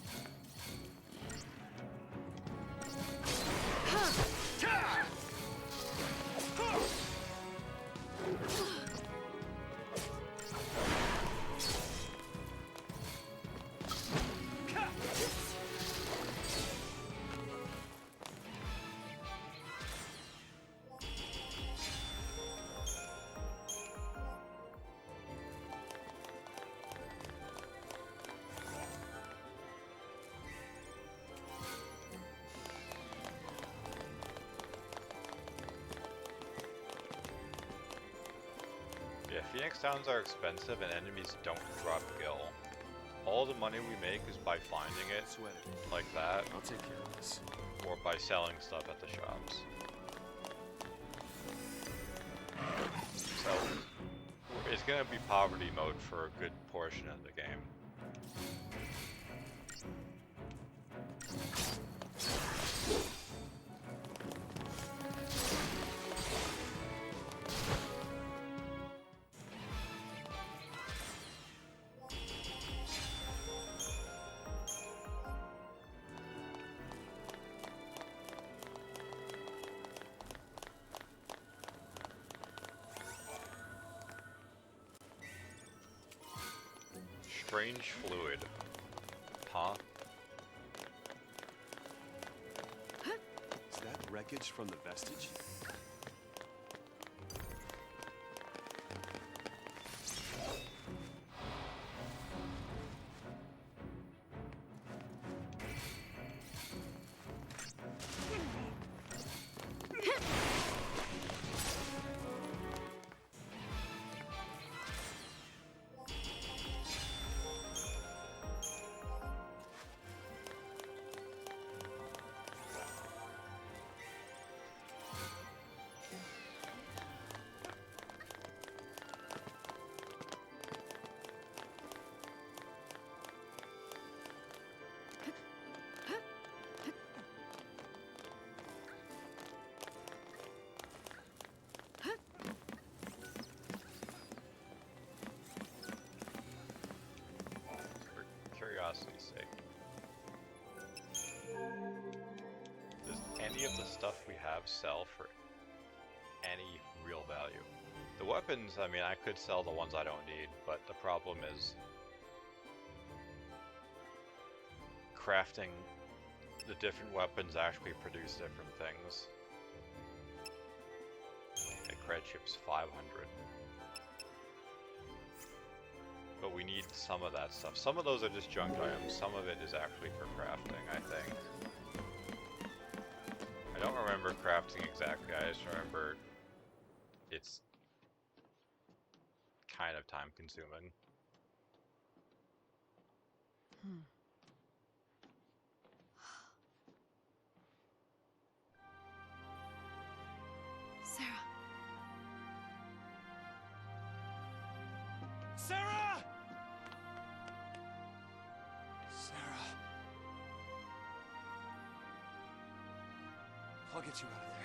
Yeah, Phoenix Downs are expensive and enemies don't drop gil. All the money we make is by finding it, like that. I'll take care of this. Or by selling stuff at the shops. So, it's gonna be poverty mode for a good portion of the game. Strange fluid. Huh? Is that wreckage from the vestige? stuff we have sell for any real value? The weapons, I mean, I could sell the ones I don't need, but the problem is crafting the different weapons actually produce different things. And cred chip's 500. But we need some of that stuff. Some of those are just junk items. Some of it is actually for crafting, I think. I don't remember crafting exactly. I just remember it's kind of time consuming. Sarah. Sarah! Sarah. I'll get you out of there.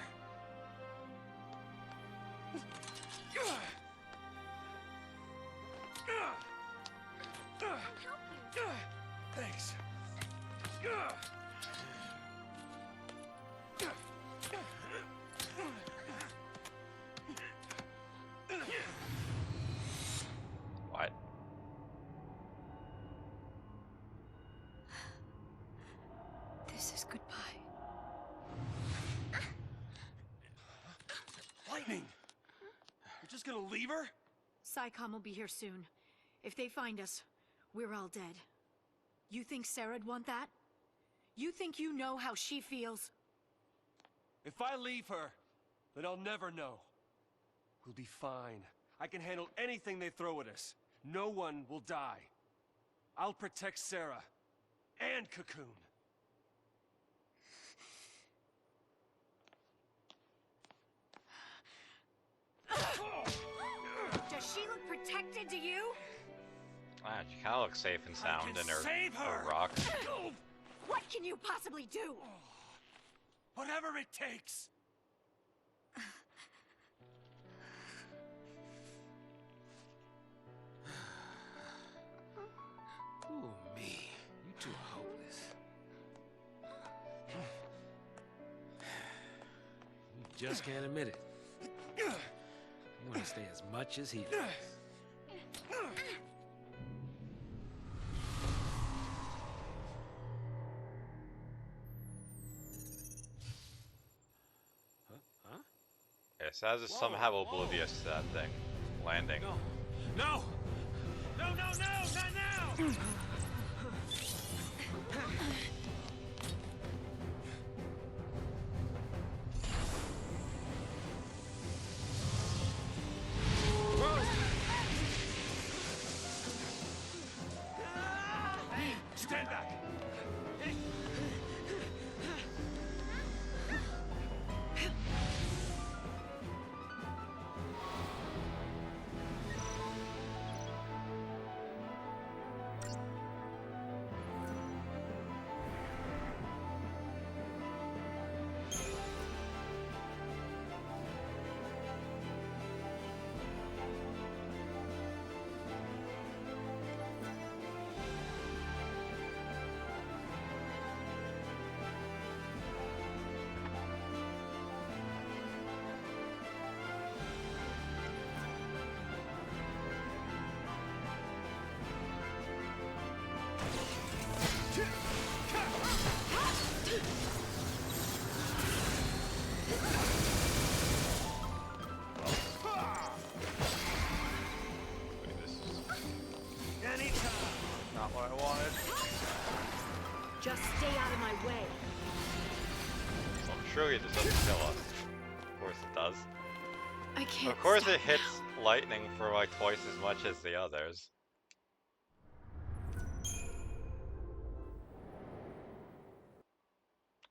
Thanks. What? This is goodbye. Lightning! You're just gonna leave her? SciComm will be here soon. If they find us, we're all dead. You think Sarah'd want that? You think you know how she feels? If I leave her, then I'll never know. We'll be fine. I can handle anything they throw at us. No one will die. I'll protect Sarah. And Cocoon. Does she look protected to you? Ah, she kind of looks safe and sound in her rock. What can you possibly do? Whatever it takes. Ooh, me. You two are hopeless. You just can't admit it. You want to stay as much as he does. Huh? Yeah, Saz is somehow oblivious to that thing landing. No! No, no, no! Not now! Stand back! Not what I wanted. Just stay out of my way. Well, surely this doesn't kill us. Of course it does. I can't. Of course stop it hits lightning for like twice as much as the others.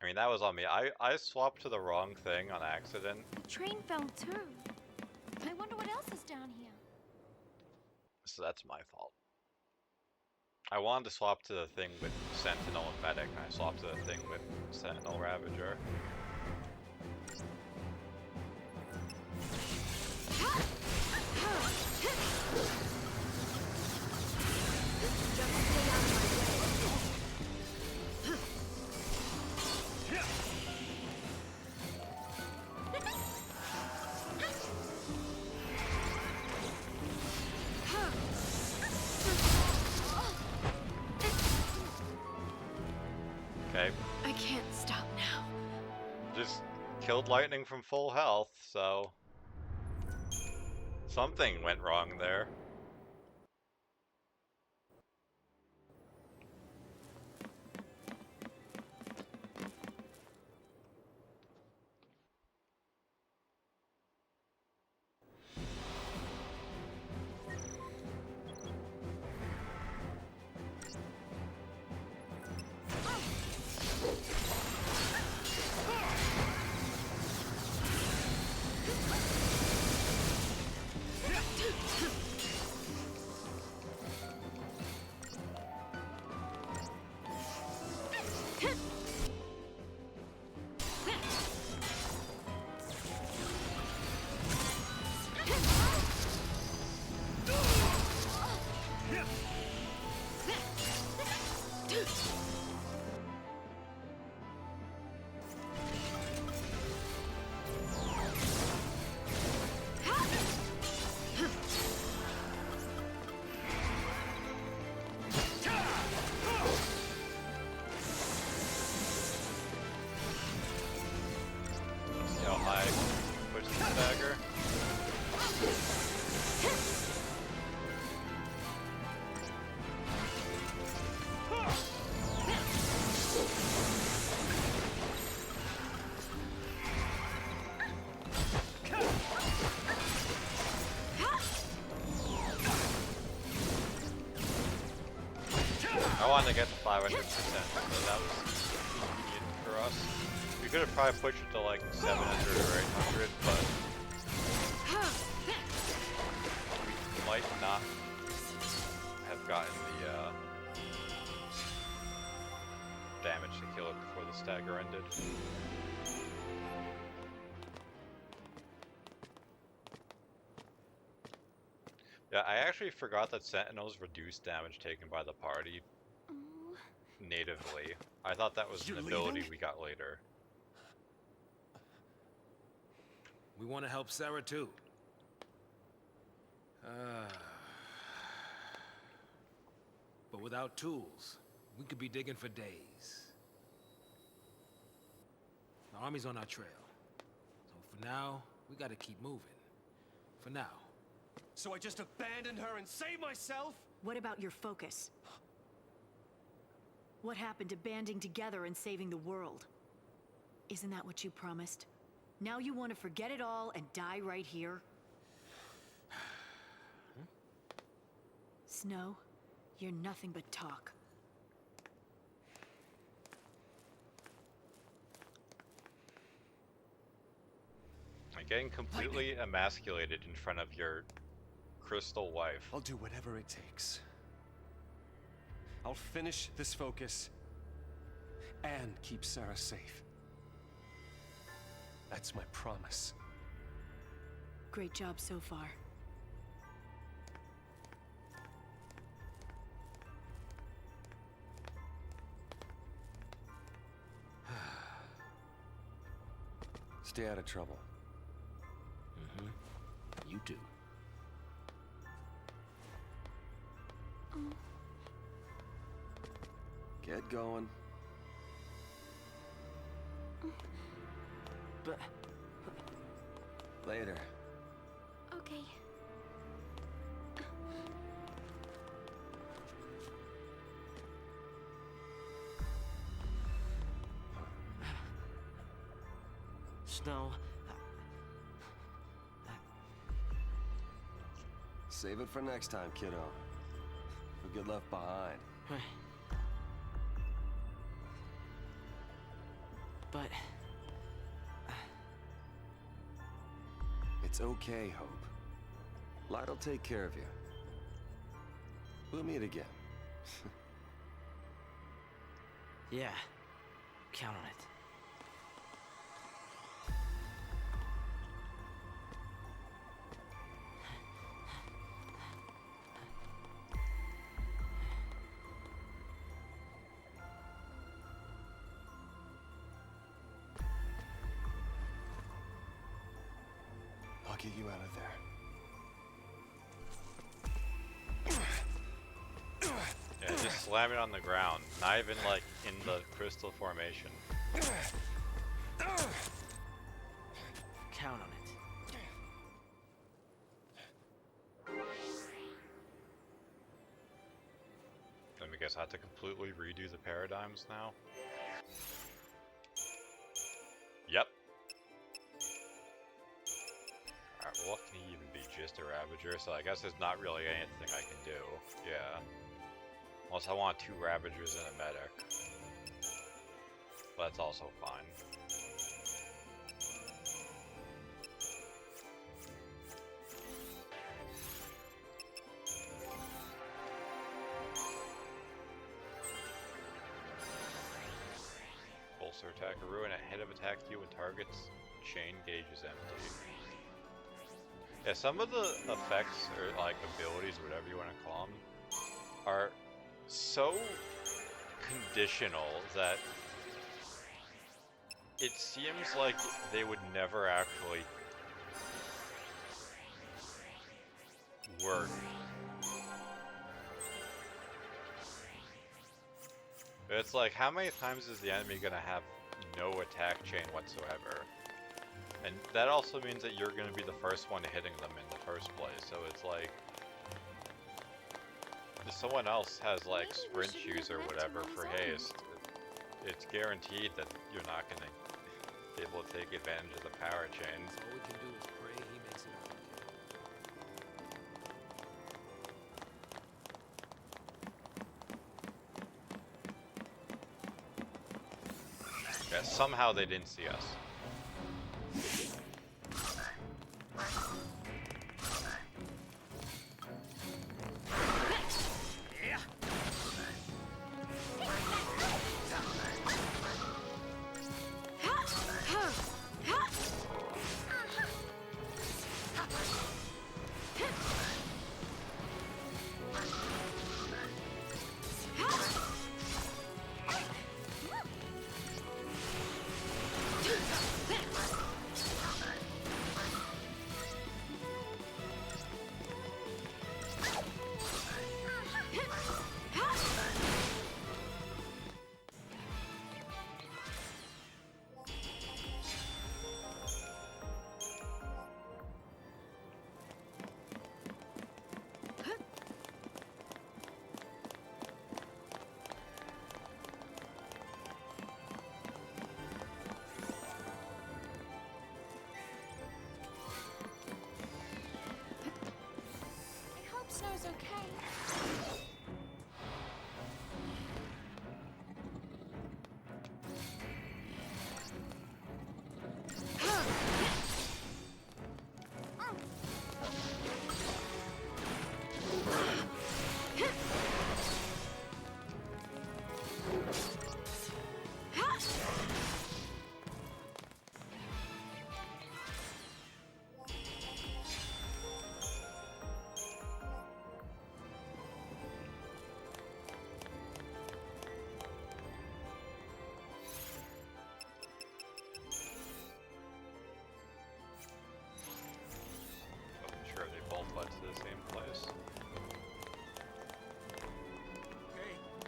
I mean, that was on me. I swapped to the wrong thing on accident. Train fell too. I wonder what else is down here. So that's my fault. I wanted to swap to the thing with Sentinel and Medic, and I swapped to the thing with Sentinel Ravager. killed Lightning from full health, so something went wrong there. I wanted to get to 500%, so that was convenient for us. We could have probably pushed it to like 700 or 800, but we might not have gotten the damage to kill it before the stagger ended. Yeah, I actually forgot that Sentinels reduce damage taken by the party natively. I thought that was an ability we got later. We want to help Sarah too. But without tools, we could be digging for days. The army's on our trail. So for now, we gotta keep moving. For now. So I just abandoned her and saved myself? What about your focus? What happened to banding together and saving the world? Isn't that what you promised? Now you want to forget it all and die right here? Snow, you're nothing but talk. I'm getting completely emasculated in front of your crystal wife. I'll do whatever it takes. I'll finish this focus and keep Sarah safe. That's my promise. Great job so far. Stay out of trouble. Mm-hmm. You too. Get going. But... Later. Okay. Snow... Save it for next time, kiddo. We'll get left behind. But... It's okay, Hope. Light'll take care of you. We'll meet again. Yeah. Count on it. I'll get you out of there. Yeah, just slam it on the ground. Not even like in the crystal formation. I guess I have to completely redo the paradigms now. Yep. Alright, well, what can he even be? Just a Ravager? So I guess there's not really anything I can do. Yeah. Unless I want 2 Ravagers and a medic. But that's also fine. Pulsar attack a ruin. A hit of attack you when target's chain gauge is empty. Yeah, some of the effects or like abilities, whatever you want to call them, are so conditional that it seems like they would never actually work. It's like, how many times is the enemy gonna have no attack chain whatsoever? And that also means that you're gonna be the first one hitting them in the first place, so it's like... if someone else has like sprint shoes or whatever for haste, it's guaranteed that you're not gonna be able to take advantage of the power chain. All we can do is pray he makes it out. Yeah, somehow they didn't see us. Snow's okay.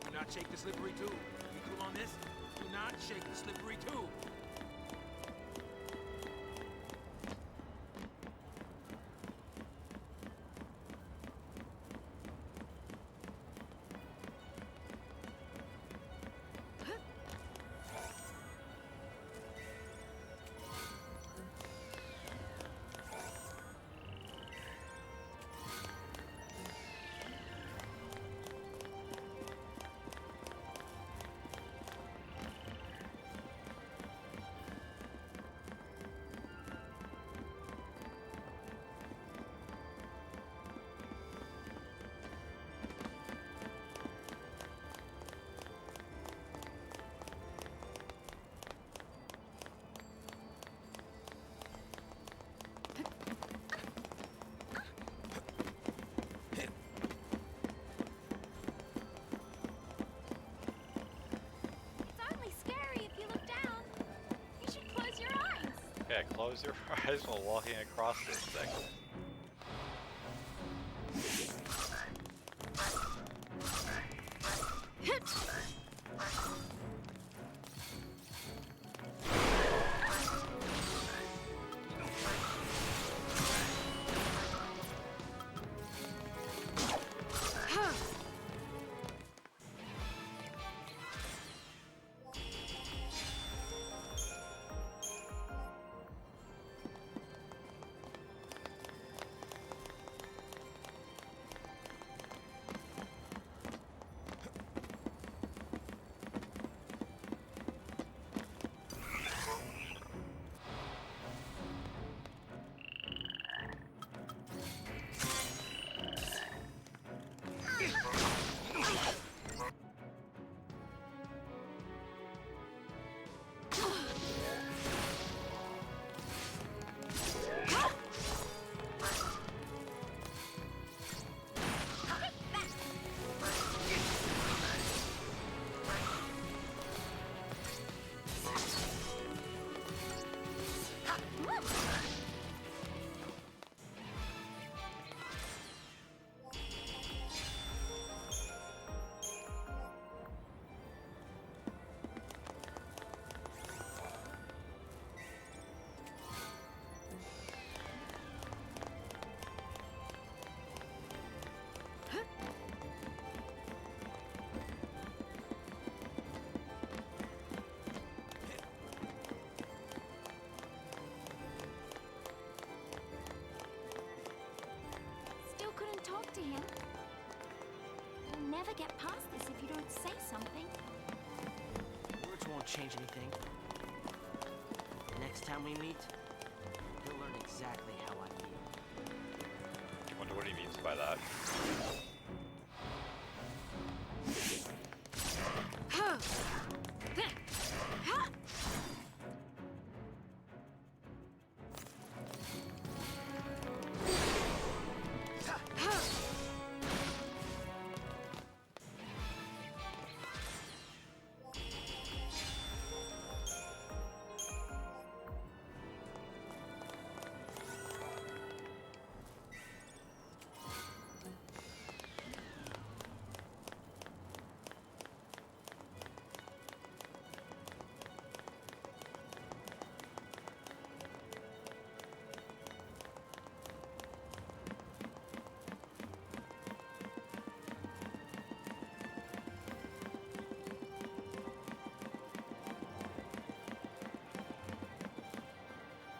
Do not shake the slippery tube. You cool on this? Do not shake the slippery tube. Yeah, close your eyes while walking across this thing. get past this if you don't say something. Words won't change anything. Next time we meet, you'll learn exactly how I feel. Wonder what he means by that.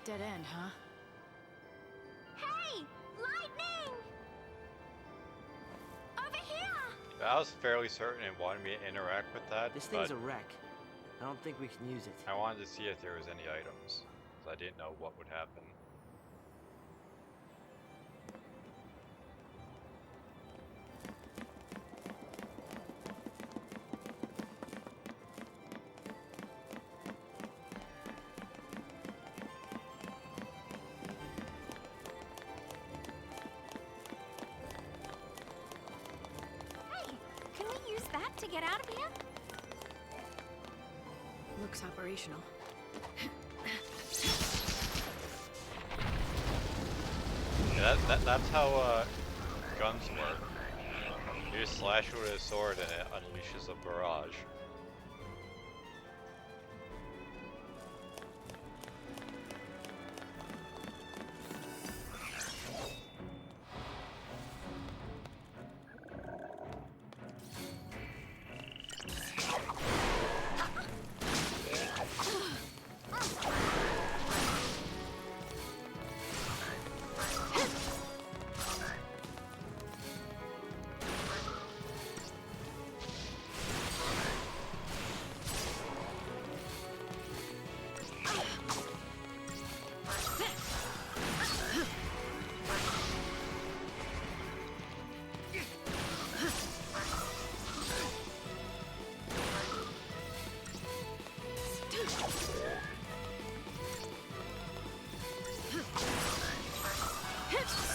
Dead end, huh? Hey! Lightning! Over here! I was fairly certain it wanted me to interact with that, This thing's but a wreck. I don't think we can use it. I wanted to see if there was any items, because I didn't know what would happen. Hey! Can we use that to get out of here? Looks operational. Yeah, that's how guns work. You just slash it with a sword and it unleashes a barrage.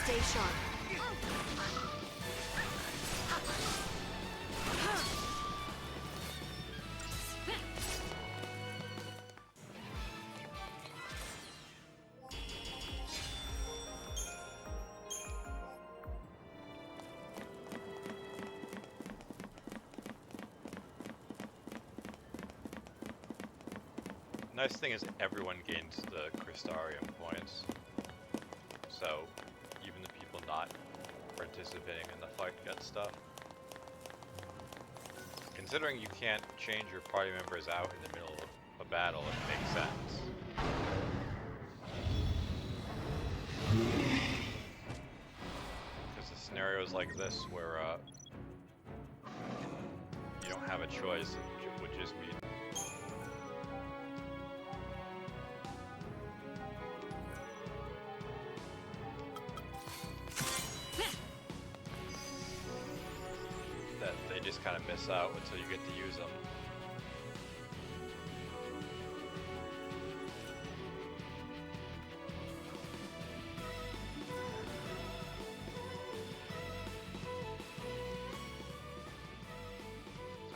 Stay sharp. Nice thing is everyone gains the Crystarium points. So even the people not participating in the fight get stuff. Considering you can't change your party members out in the middle of a battle, it makes sense. Because the scenarios like this where you don't have a choice, it would just be that they just kind of miss out until you get to use them.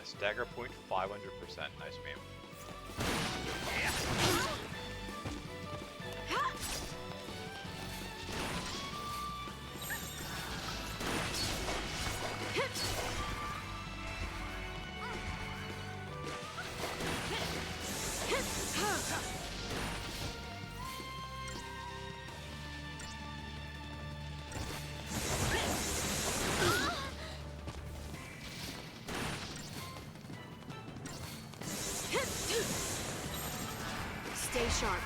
A stagger point 500%, nice meme. Stay sharp.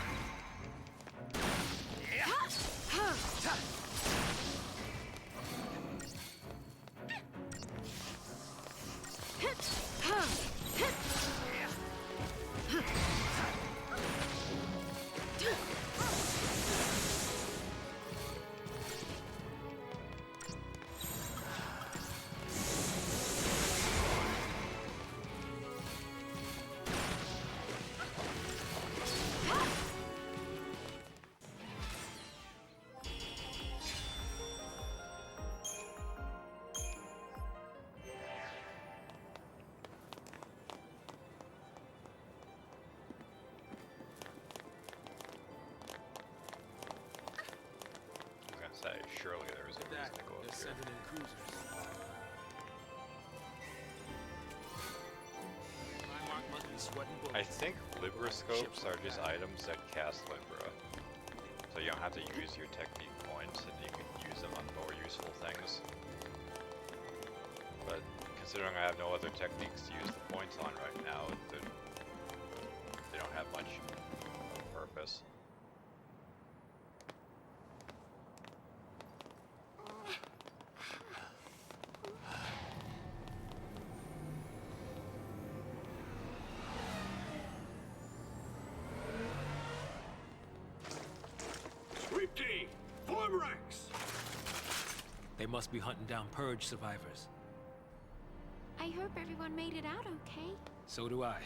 Say, surely there is a reason to go up They're here. sending in cruisers. My mark must be sweating I bullets. think Libroscopes are just items that cast Libra. So you don't have to use your technique points, and you can use them on more useful things. But considering I have no other techniques to use the points on right now, they don't have much purpose. Sweep team, form ranks! They must be hunting down Purge survivors. I hope everyone made it out okay. So do I.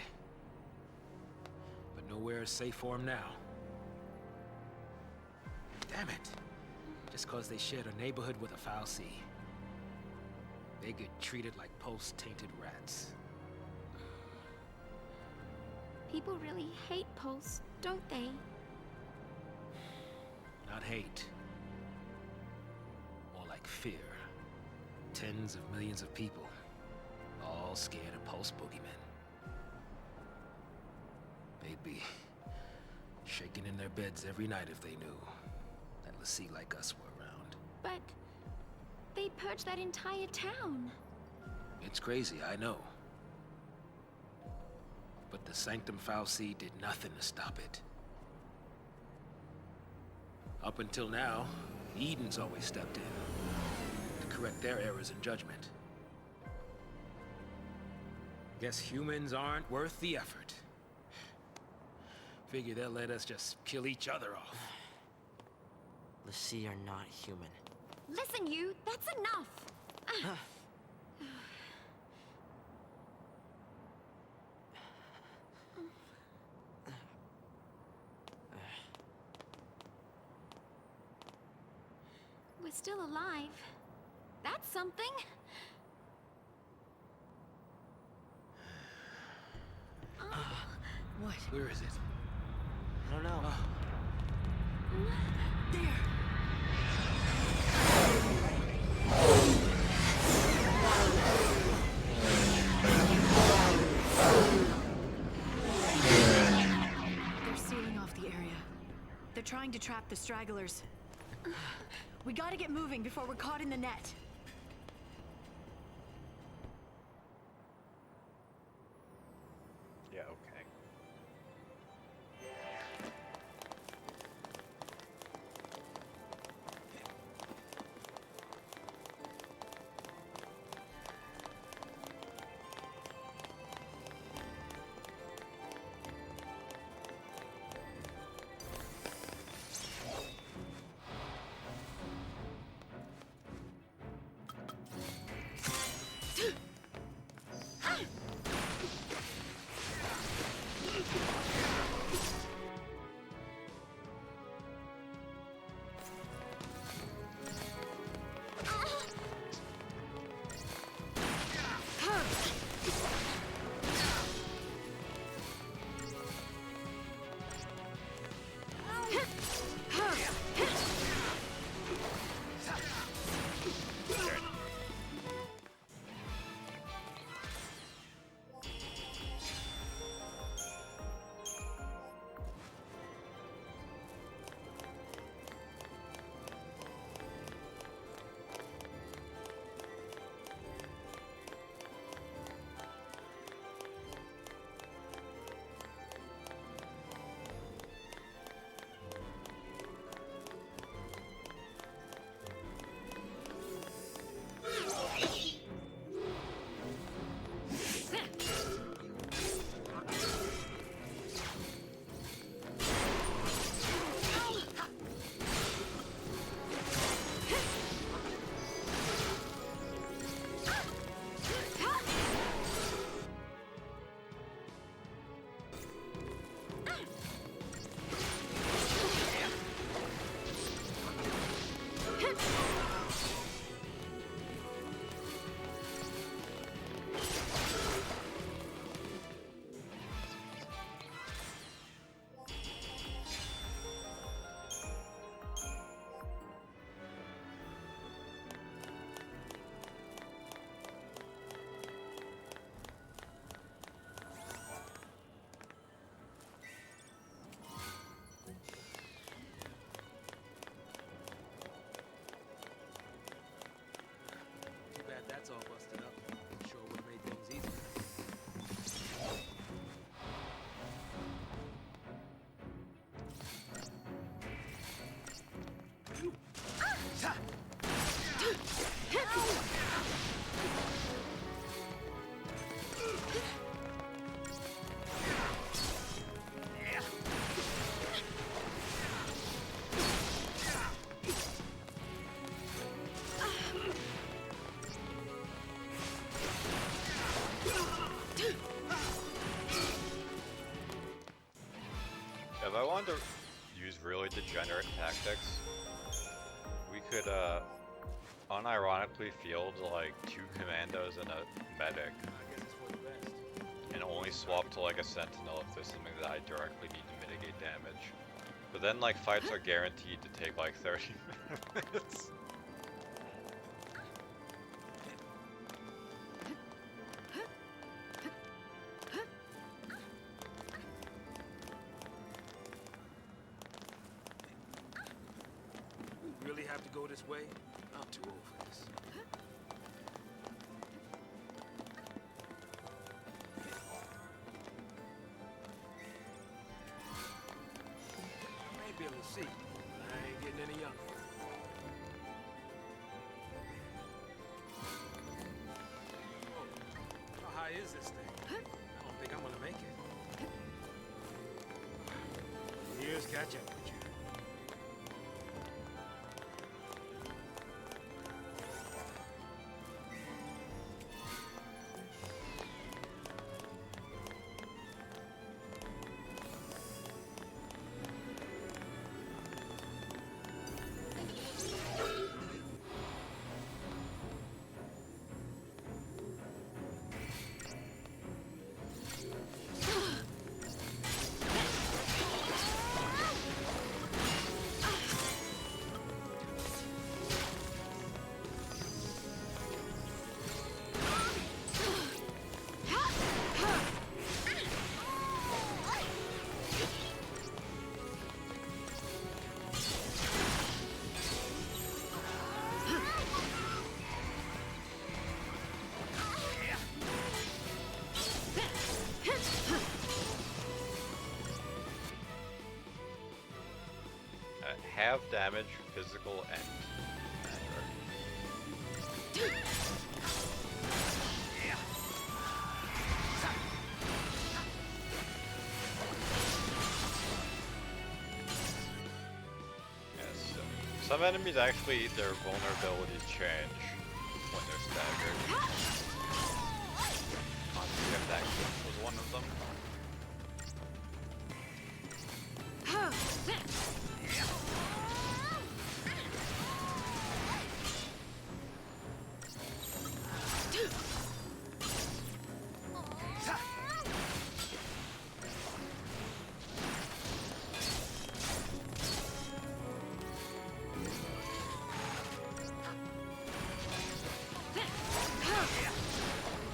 But nowhere is safe for them now. Damn it! Just cause they shared a neighborhood with a foul sea. They get treated like Pulse-tainted rats. People really hate Pulse, don't they? Not hate. More like fear. Tens of millions of people, all scared of Pulse boogeymen. They'd be shaking in their beds every night if they knew that LaCie like us were around. But they purged that entire town. It's crazy, I know. But the Sanctum fal'Cie did nothing to stop it. Up until now, Eden's always stepped in to correct their errors in judgment. Guess humans aren't worth the effort. Figure they'll let us just kill each other off. LaCie are not human. Listen, you, that's enough. We're still alive. That's something. What? Where is it? I don't know. There! They're sealing off the area. They're trying to trap the stragglers. We gotta get moving before we're caught in the net. Yeah, okay. tactics, we could unironically field like 2 commandos and a medic, and only swap to like a sentinel if there's something that I directly need to mitigate damage. But then like fights are guaranteed to take like 30 minutes. We really have to go this way? I'm too old for this. I may be able to see, but I ain't getting any younger. Oh, how high is this thing? I don't think I'm gonna make it. Years catch up with you. Have damage, physical, and magic. Yes, some enemies actually, their vulnerabilities change when they're staggered. Constant attack was one of them.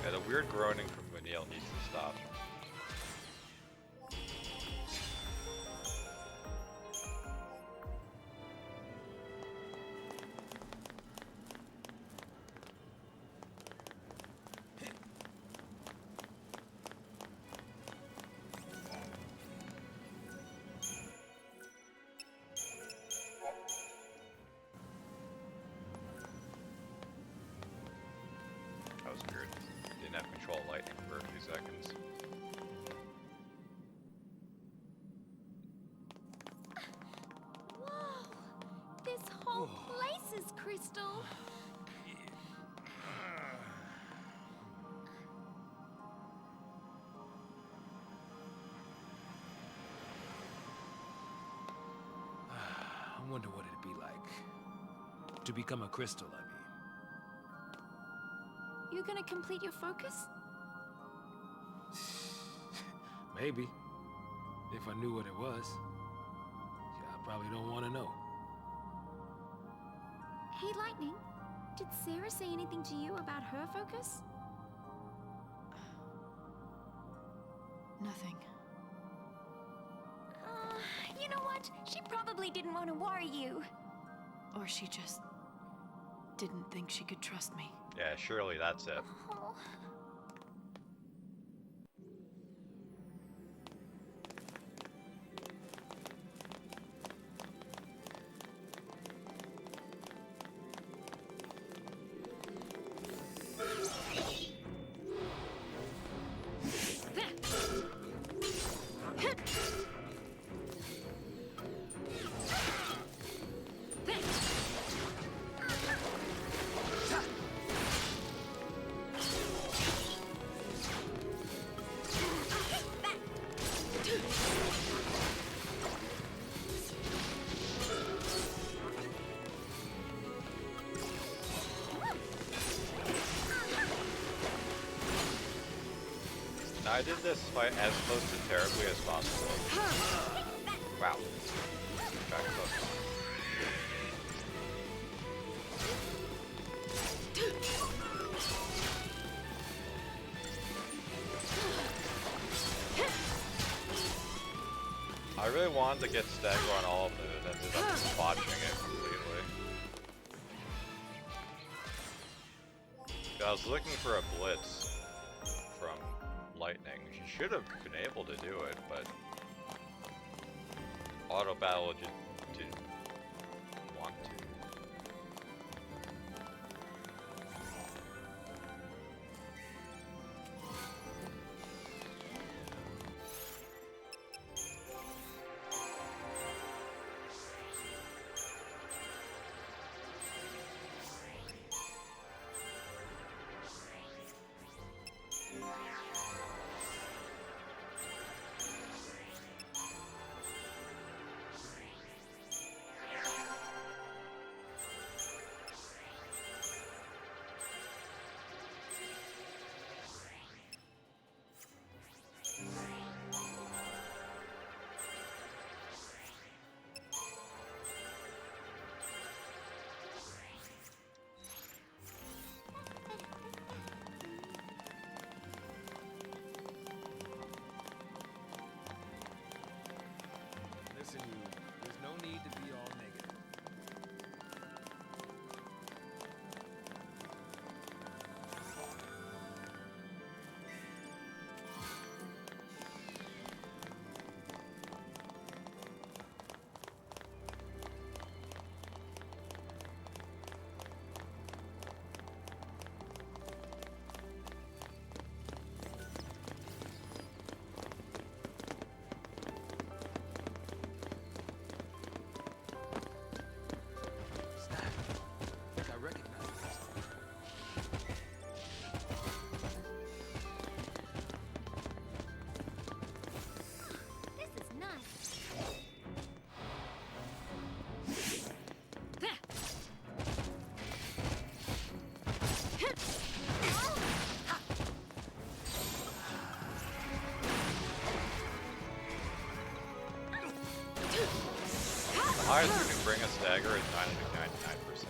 Yeah, the weird groaning from Munil needs to stop. That was weird. Didn't have control of lightning for a few seconds. Whoa! This whole place is crystal. I wonder what it'd be like to become a crystal, I mean. You gonna complete your focus? Maybe. If I knew what it was. Yeah, I probably don't want to know. Hey, Lightning. Did Sarah say anything to you about her focus? Nothing. You know what? She probably didn't want to worry you. Or she just didn't think she could trust me. Yeah, surely that's it. Oh. I did this fight as close to terribly as possible. Wow. Got close. I really wanted to get stagger on all of them and ended up botching it completely. I was looking for a blitz from lightning. She should have been able to do it, but auto battle just didn't want to. Listen, you. There's no need to be all negative. The highest you can bring a stagger is 99%.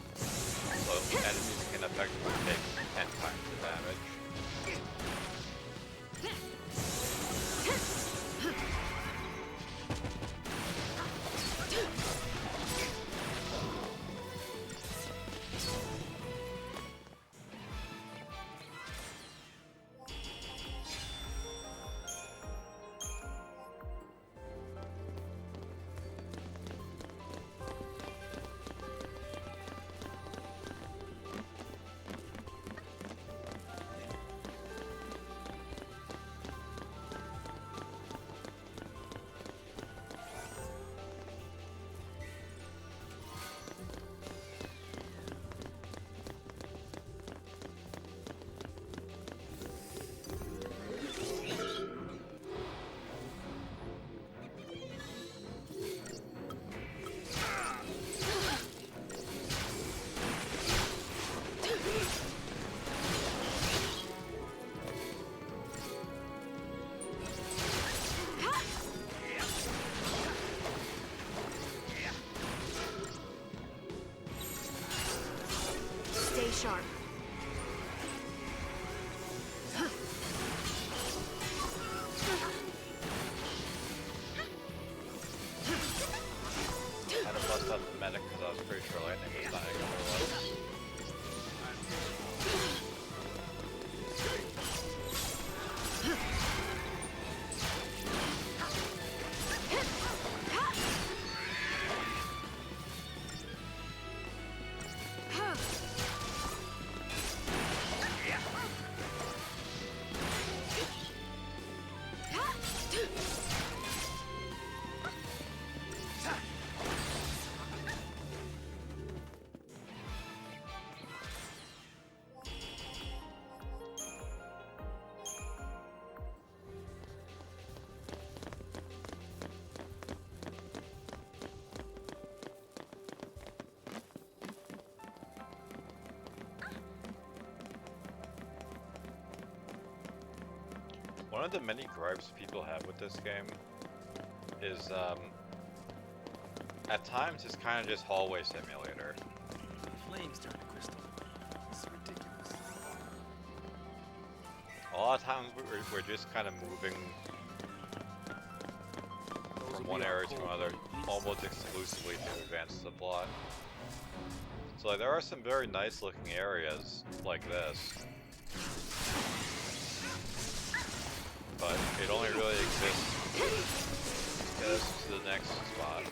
So enemies can effectively take 10 times the damage. One of the many gripes people have with this game is, at times it's kind of just hallway simulator. Flames turn to crystal. It's ridiculous. A lot of times we're just kind of moving from one area to another, almost exclusively to advance the plot. So like, there are some very nice looking areas like this, but it only really exists to get us to the next spot.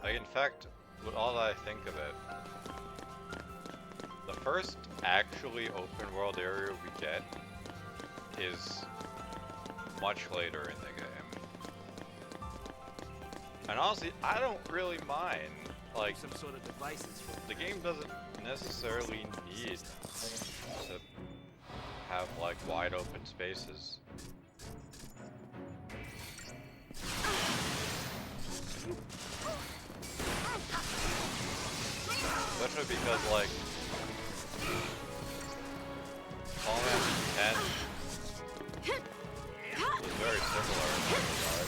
Like, in fact, with all that I think of it, the first actually open world area we get is much later in the game. And honestly, I don't really mind. Like, some sort of devices for the game doesn't necessarily need to have like wide open spaces. Especially because, like, Final Fantasy X was very similar in that regard.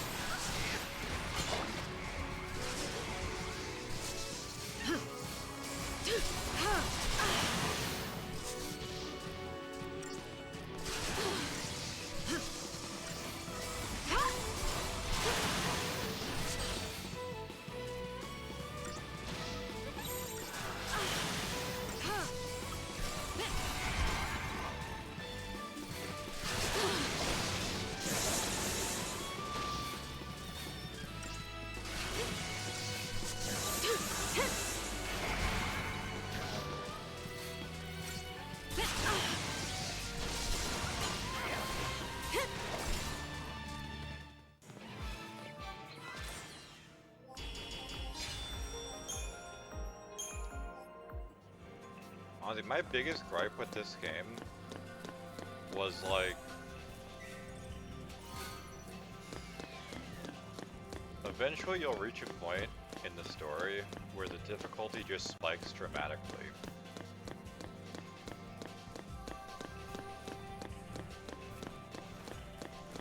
Honestly, my biggest gripe with this game was like, eventually you'll reach a point in the story where the difficulty just spikes dramatically.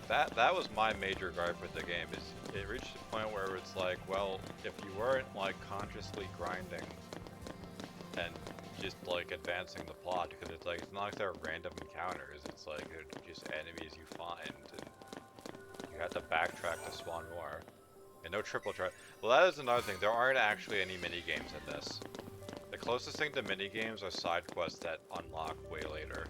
That was my major gripe with the game, is it reached a point where it's like, well, if you weren't like consciously grinding and just like advancing the plot, because it's like, it's not like they're random encounters, it's like they're just enemies you find and you have to backtrack to spawn more. And no triple try. Well, that is another thing, there aren't actually any mini games in this. The closest thing to mini games are side quests that unlock way later.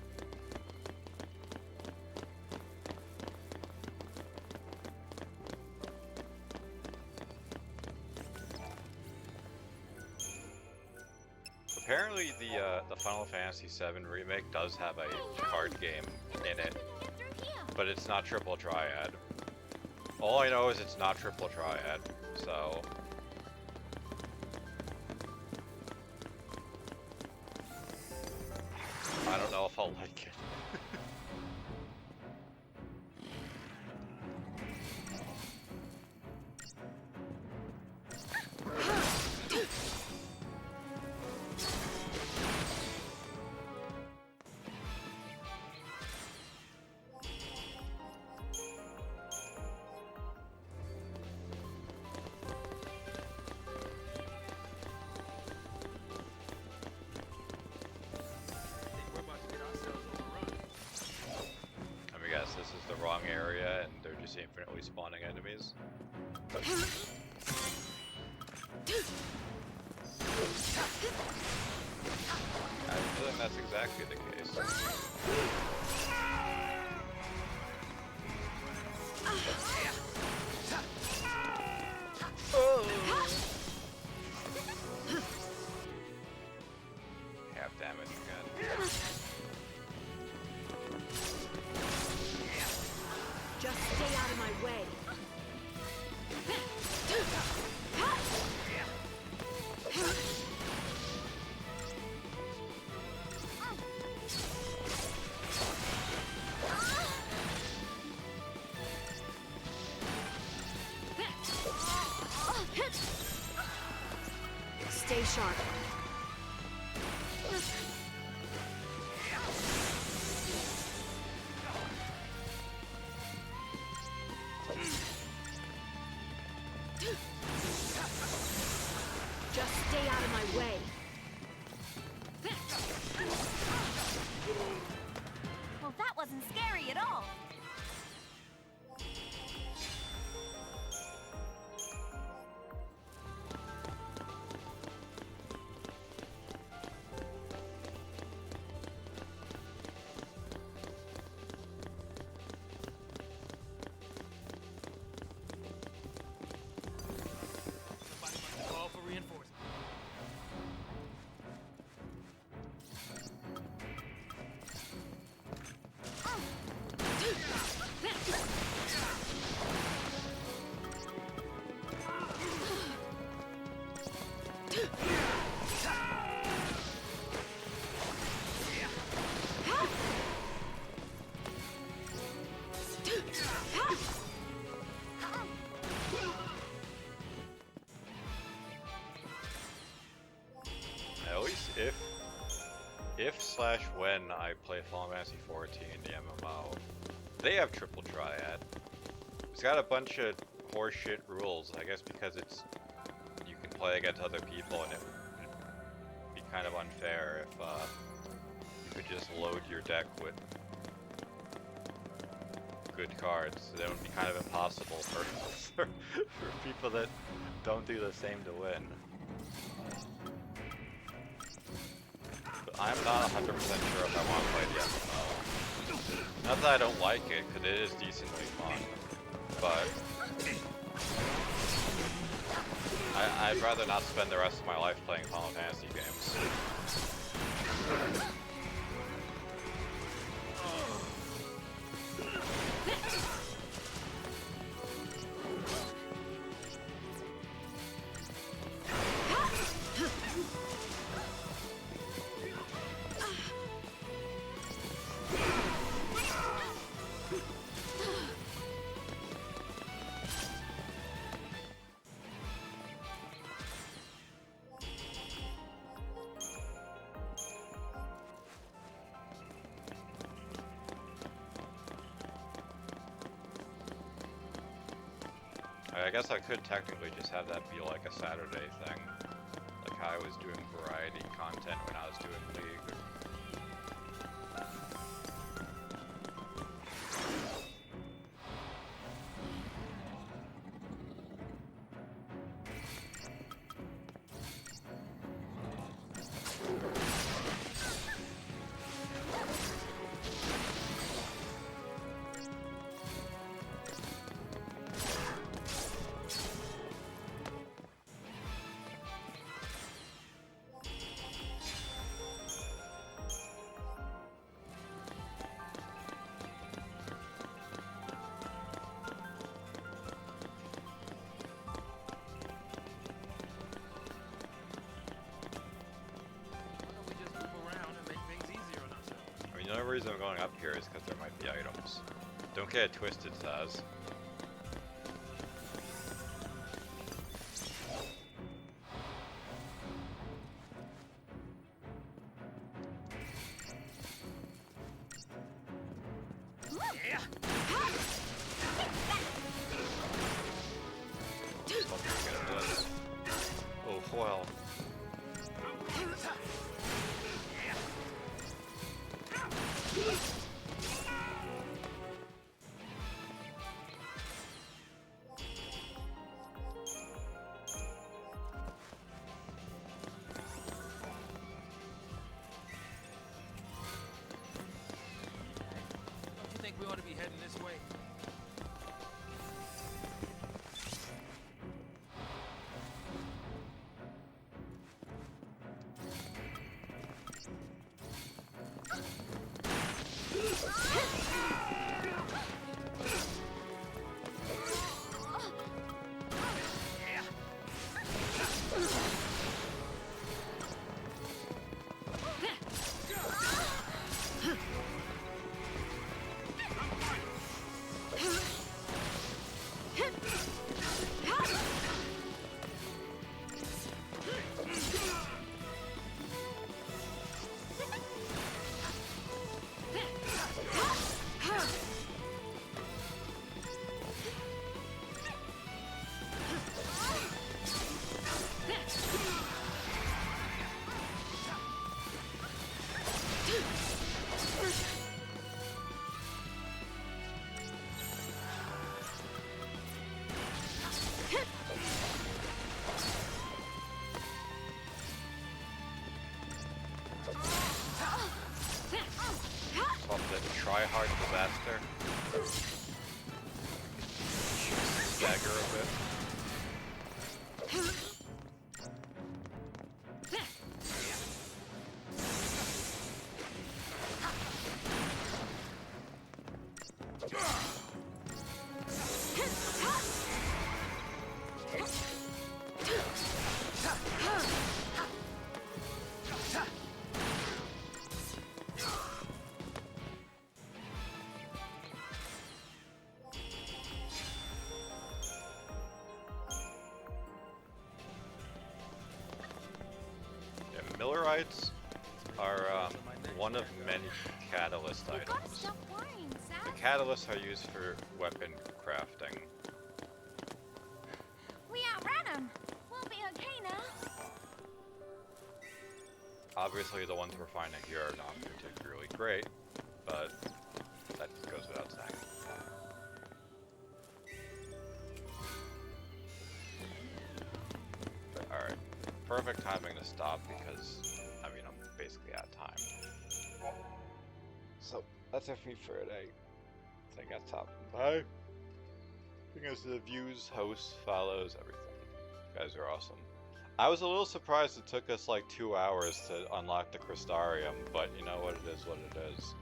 Apparently the Final Fantasy VII Remake does have a card game in it, but it's not Triple Triad. All I know is it's not Triple Triad, so... I don't know if I'll like it. This is the wrong area, and they're just infinitely spawning enemies. exactly the case. Half damage again. Just stay out of my way. Stay sharp. Just stay out of my way. Well, that wasn't scary at all. Call for reinforcements. At least if/when I play Final Fantasy 14, the MMO, they have triple triad. It's got a bunch of horseshit rules, I guess because it's you can play against other people and it would be kind of unfair if you could just load your deck with good cards. That would be kind of impossible for people that don't do the same to win. I'm not 100% sure if I want to play the MMO. Not that I don't like it, because it is decently fun, but I'd rather not spend the rest of my life playing Final Fantasy games. I guess I could technically just have that be like a Saturday thing. Like how I was doing variety content when I was doing League. The only reason I'm going up here is because there might be items. Don't get it twisted, Saz. Oh, foil. this way. Try hard disaster. Stagger a bit. Millerites are one of many catalyst items. The catalysts are used for weapon crafting. We outran him. We'll be okay now. Obviously, the ones we're finding here are not particularly great, but that goes without saying. Alright, perfect timing to stop because, I mean, I'm basically out of time. So, that's it for me for today. I think that's top 5. I think as the views, hosts, follows, everything. You guys are awesome. I was a little surprised it took us like 2 hours to unlock the Crystarium, but you know what, it is what it is.